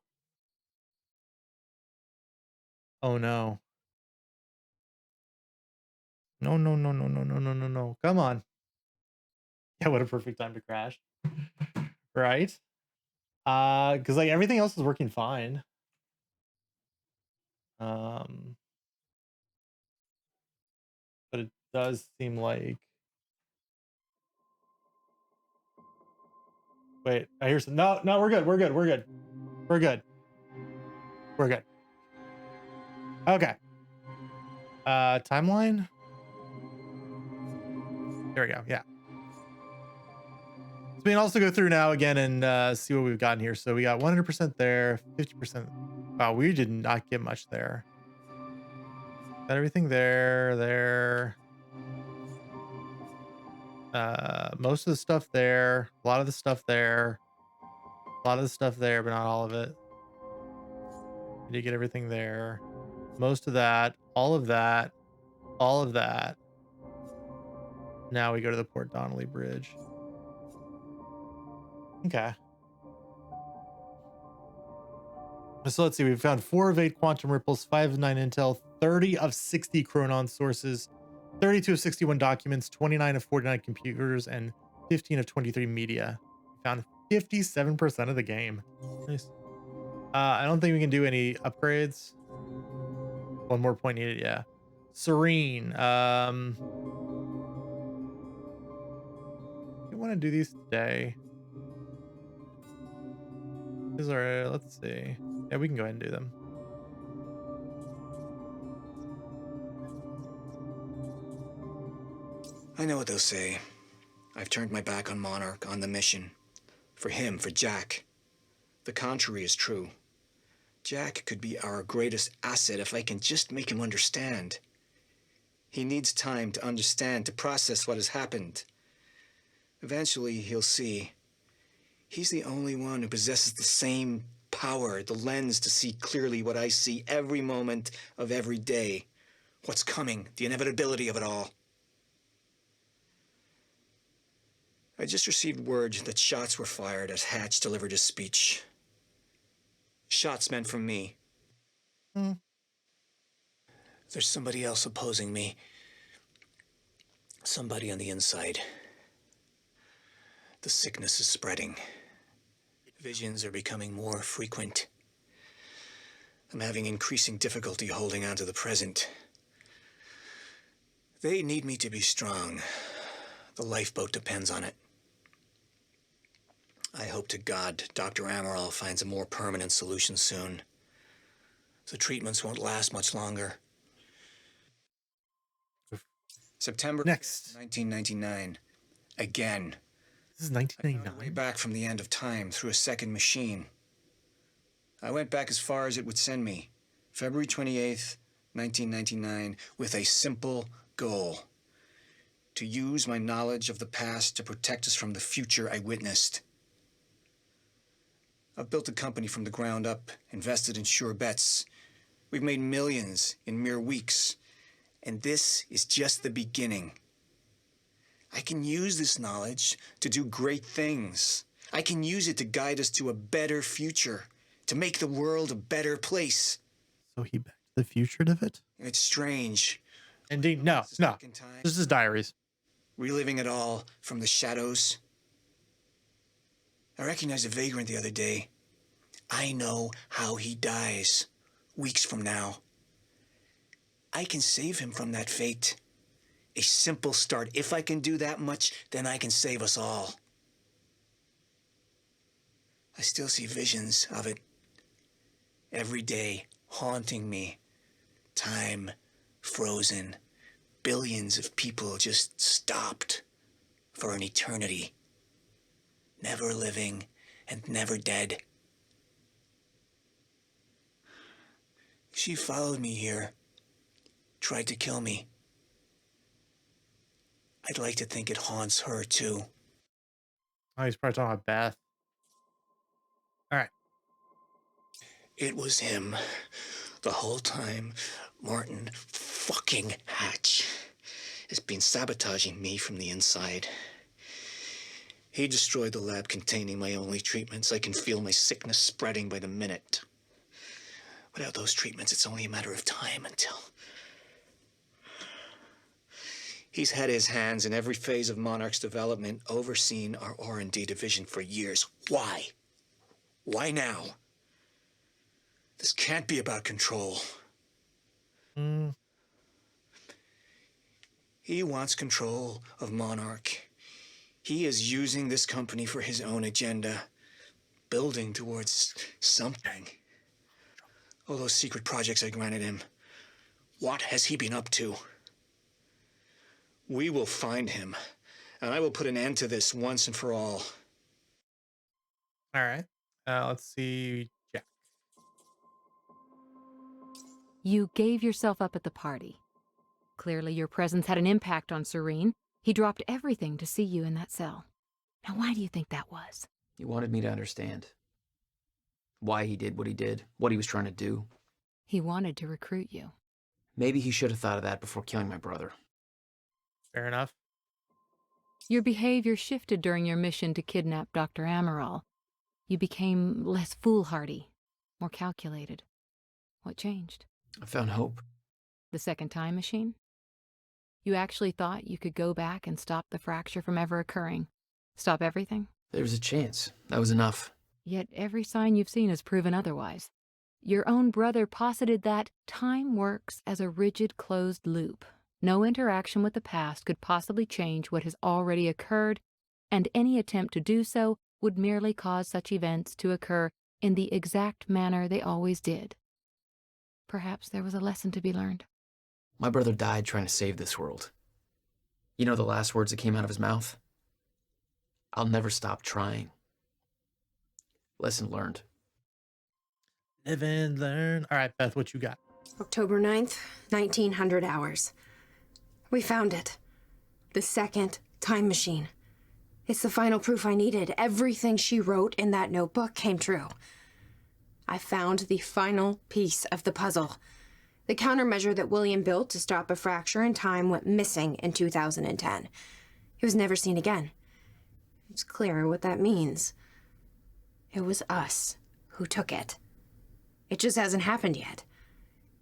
Oh no. No. Come on. Yeah, what a perfect time to crash. Right? Because like everything else is working fine. But it does seem like wait, I hear some no, we're good. Okay. Timeline. There we go. Yeah. So we can also go through now again and see what we've gotten here. So we got 100% there, 50%. Wow, we did not get much there. Got everything there. Most of the stuff there, a lot of the stuff there, but not all of it. We did get everything there. Most of that, all of that, all of that. Now we go to the Port Donnelly Bridge. Okay. So let's see. We've found 4 of 8 quantum ripples, 5 of 9 intel, 30 of 60 Chronon sources, 32 of 61 documents, 29 of 49 computers, and 15 of 23 media. We found 57% of the game. Nice. I don't think we can do any upgrades. One more point needed, yeah. Serene. We want to do these today. These are, let's see. Yeah, we can go ahead and do them. I know what they'll say. I've turned my back on Monarch, on the mission. For him, for Jack. The contrary is true. Jack could be our greatest asset if I can just make him understand. He needs time to understand, to process what has happened. Eventually, he'll see. He's the only one who possesses the same power, the lens to see clearly what I see every moment of every day. What's coming, the inevitability of it all. I just received word that shots were fired as Hatch delivered his speech. Shots meant from me. There's somebody else opposing me. Somebody on the inside. The sickness is spreading. Visions are becoming more frequent. I'm having increasing difficulty holding on to the present. They need me to be strong. The lifeboat depends on it. I hope to God Dr. Amaral finds a more permanent solution soon. The treatments won't last much longer. September next 1999. Again. This is 1999. Way back from the end of time through a second machine. I went back as far as it would send me. February 28th, 1999, with a simple goal. To use my knowledge of the past to protect us from the future I witnessed. I've built a company from the ground up, invested in sure bets. We've made millions in mere weeks. And this is just the beginning. I can use this knowledge to do great things. I can use it to guide us to a better future, to make the world a better place. So he back to the future of it? It's strange. Indeed, no. This is diaries. Reliving it all from the shadows. I recognized a vagrant the other day. I know how he dies, weeks from now. I can save him from that fate. A simple start. If I can do that much, then I can save us all. I still see visions of it. Every day, haunting me. Time frozen. Billions of people just stopped for an eternity. Never living and never dead. She followed me here. Tried to kill me. I'd like to think it haunts her too. Oh, he's probably talking about Beth. All right. It was him. The whole time, Martin fucking Hatch has been sabotaging me from the inside. He destroyed the lab containing my only treatments. I can feel my sickness spreading by the minute. Without those treatments, it's only a matter of time until... He's had his hands in every phase of Monarch's development, overseen our R&D division for years. Why? Why now? This can't be about control. He wants control of Monarch. He is using this company for his own agenda, building towards something. All those secret projects I granted him. What has he been up to? We will find him, and I will put an end to this once and for all. All right. Let's see. Jack. You gave yourself up at the party. Clearly your presence had an impact on Serene. He dropped everything to see you in that cell. Now, why do you think that was? He wanted me to understand why he did what he did, what he was trying to do. He wanted to recruit you. Maybe he should have thought of that before killing my brother. Fair enough. Your behavior shifted during your mission to kidnap Dr. Amaral. You became less foolhardy, more calculated. What changed? I found hope. The second time machine? You actually thought you could go back and stop the fracture from ever occurring? Stop everything? There was a chance. That was enough. Yet every sign you've seen has proven otherwise. Your own brother posited that time works as a rigid closed loop. No interaction with the past could possibly change what has already occurred, and any attempt to do so would merely cause such events to occur in the exact manner they always did. Perhaps there was a lesson to be learned. My brother died trying to save this world. You know the last words that came out of his mouth? I'll never stop trying. Lesson learned. Live and learn. All right, Beth, what you got? October 9th, 1900 hours. We found it. The second time machine. It's the final proof I needed. Everything she wrote in that notebook came true. I found the final piece of the puzzle. The countermeasure that William built to stop a fracture in time went missing in 2010. It was never seen again. It's clear what that means. It was us who took it. It just hasn't happened yet.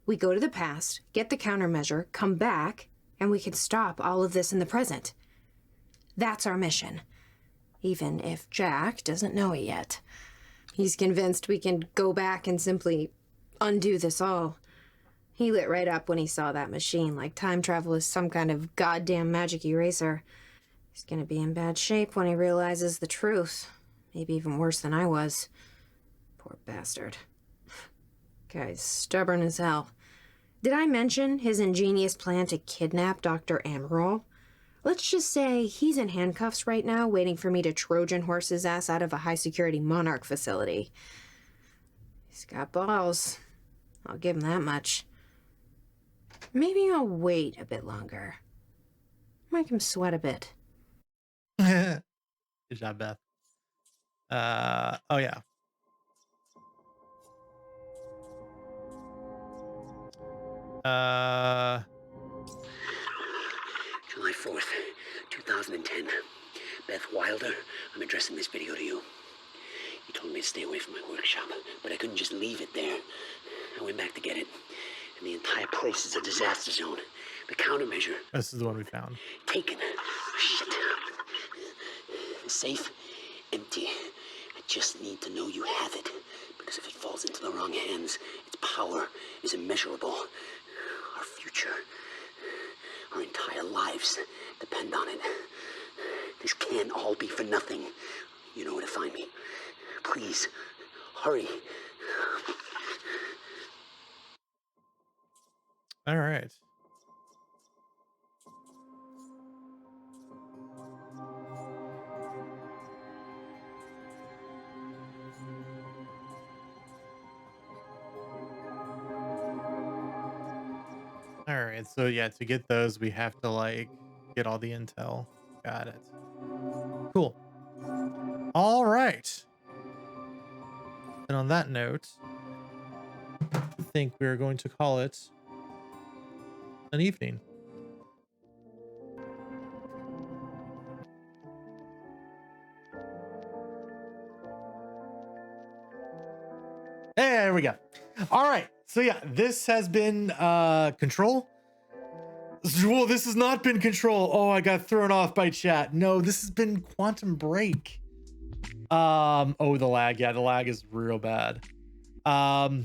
We go to the past, get the countermeasure, come back, and we can stop all of this in the present. That's our mission. Even if Jack doesn't know it yet. He's convinced we can go back and simply undo this all. He lit right up when he saw that machine, like time travel is some kind of goddamn magic eraser. He's gonna be in bad shape when he realizes the truth. Maybe even worse than I was. Poor bastard. Guy's stubborn as hell. Did I mention his ingenious plan to kidnap Dr. Amaral? Let's just say he's in handcuffs right now, waiting for me to Trojan horse his ass out of a high-security Monarch facility. He's got balls. I'll give him that much. Maybe I'll wait a bit longer. Make him sweat a bit. Good job, Beth. Oh yeah. July 4th, 2010. Beth Wilder, I'm addressing this video to you. You told me to stay away from my workshop, but I couldn't just leave it there. I went back to get it, and the entire place is a disaster zone. The countermeasure. This is the one we found. Taken. Shit. The safe, empty. I just need to know you have it, because if it falls into the wrong hands, its power is immeasurable. Our future, our entire lives depend on it. This can't all be for nothing. You know where to find me. Please, hurry. All right. All right, so yeah, to get those, we have to like get all the intel. Got it. Cool. All right. And on that note, I think we're going to call it an evening. Hey, there we go. All right. So yeah, this has been Control. Well, this has not been Control. Oh, I got thrown off by chat. No, this has been Quantum Break. Oh, the lag. Yeah, the lag is real bad. But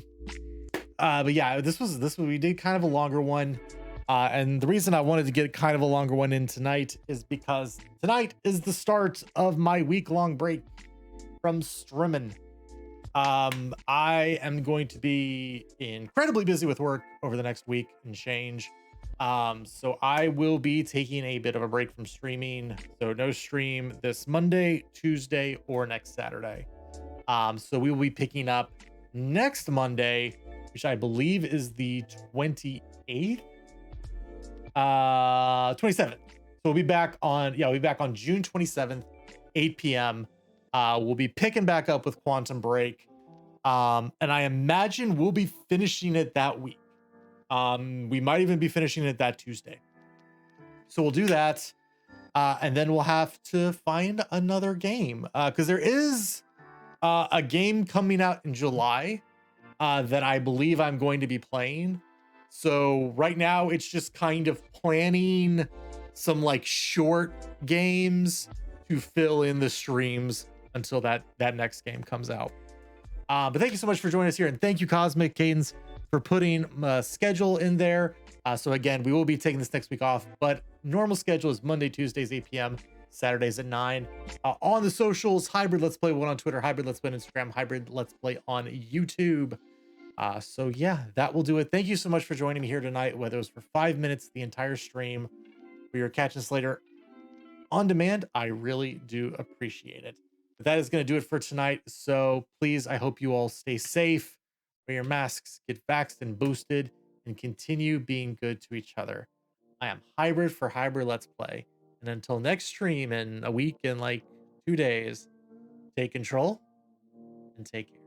yeah, this was we did kind of a longer one. And the reason I wanted to get kind of a longer one in tonight is because tonight is the start of my week-long break from streaming. I am going to be incredibly busy with work over the next week and change. So I will be taking a bit of a break from streaming. So no stream this Monday, Tuesday, or next Saturday. So we will be picking up next Monday, which I believe is the 28th, 27th. So we'll be back on, June 27th, 8 p.m. We'll be picking back up with Quantum Break. And I imagine we'll be finishing it that week. We might even be finishing it that Tuesday. So we'll do that. And then we'll have to find another game. Because there is a game coming out in July that I believe I'm going to be playing. So right now it's just kind of planning some like short games to fill in the streams until that next game comes out. But thank you so much for joining us here, and thank you Cosmic Cadence for putting a schedule in there. So again, we will be taking this next week off, but normal schedule is Monday, Tuesdays 8 p.m, Saturdays at 9. On the socials, Hybrid Let's Play 1 on Twitter, Hybrid Let's Play on Instagram, Hybrid Let's Play on YouTube. So yeah, that will do it. Thank you so much for joining me here tonight, whether it was for 5 minutes, the entire stream, or you're catching us later on demand. I really do appreciate it. But that is going to do it for tonight. So please, I hope you all stay safe, wear your masks, get vaxxed and boosted, and continue being good to each other. I am Hybrid for Hybrid Let's Play. And until next stream in a week and like 2 days, take control and take care.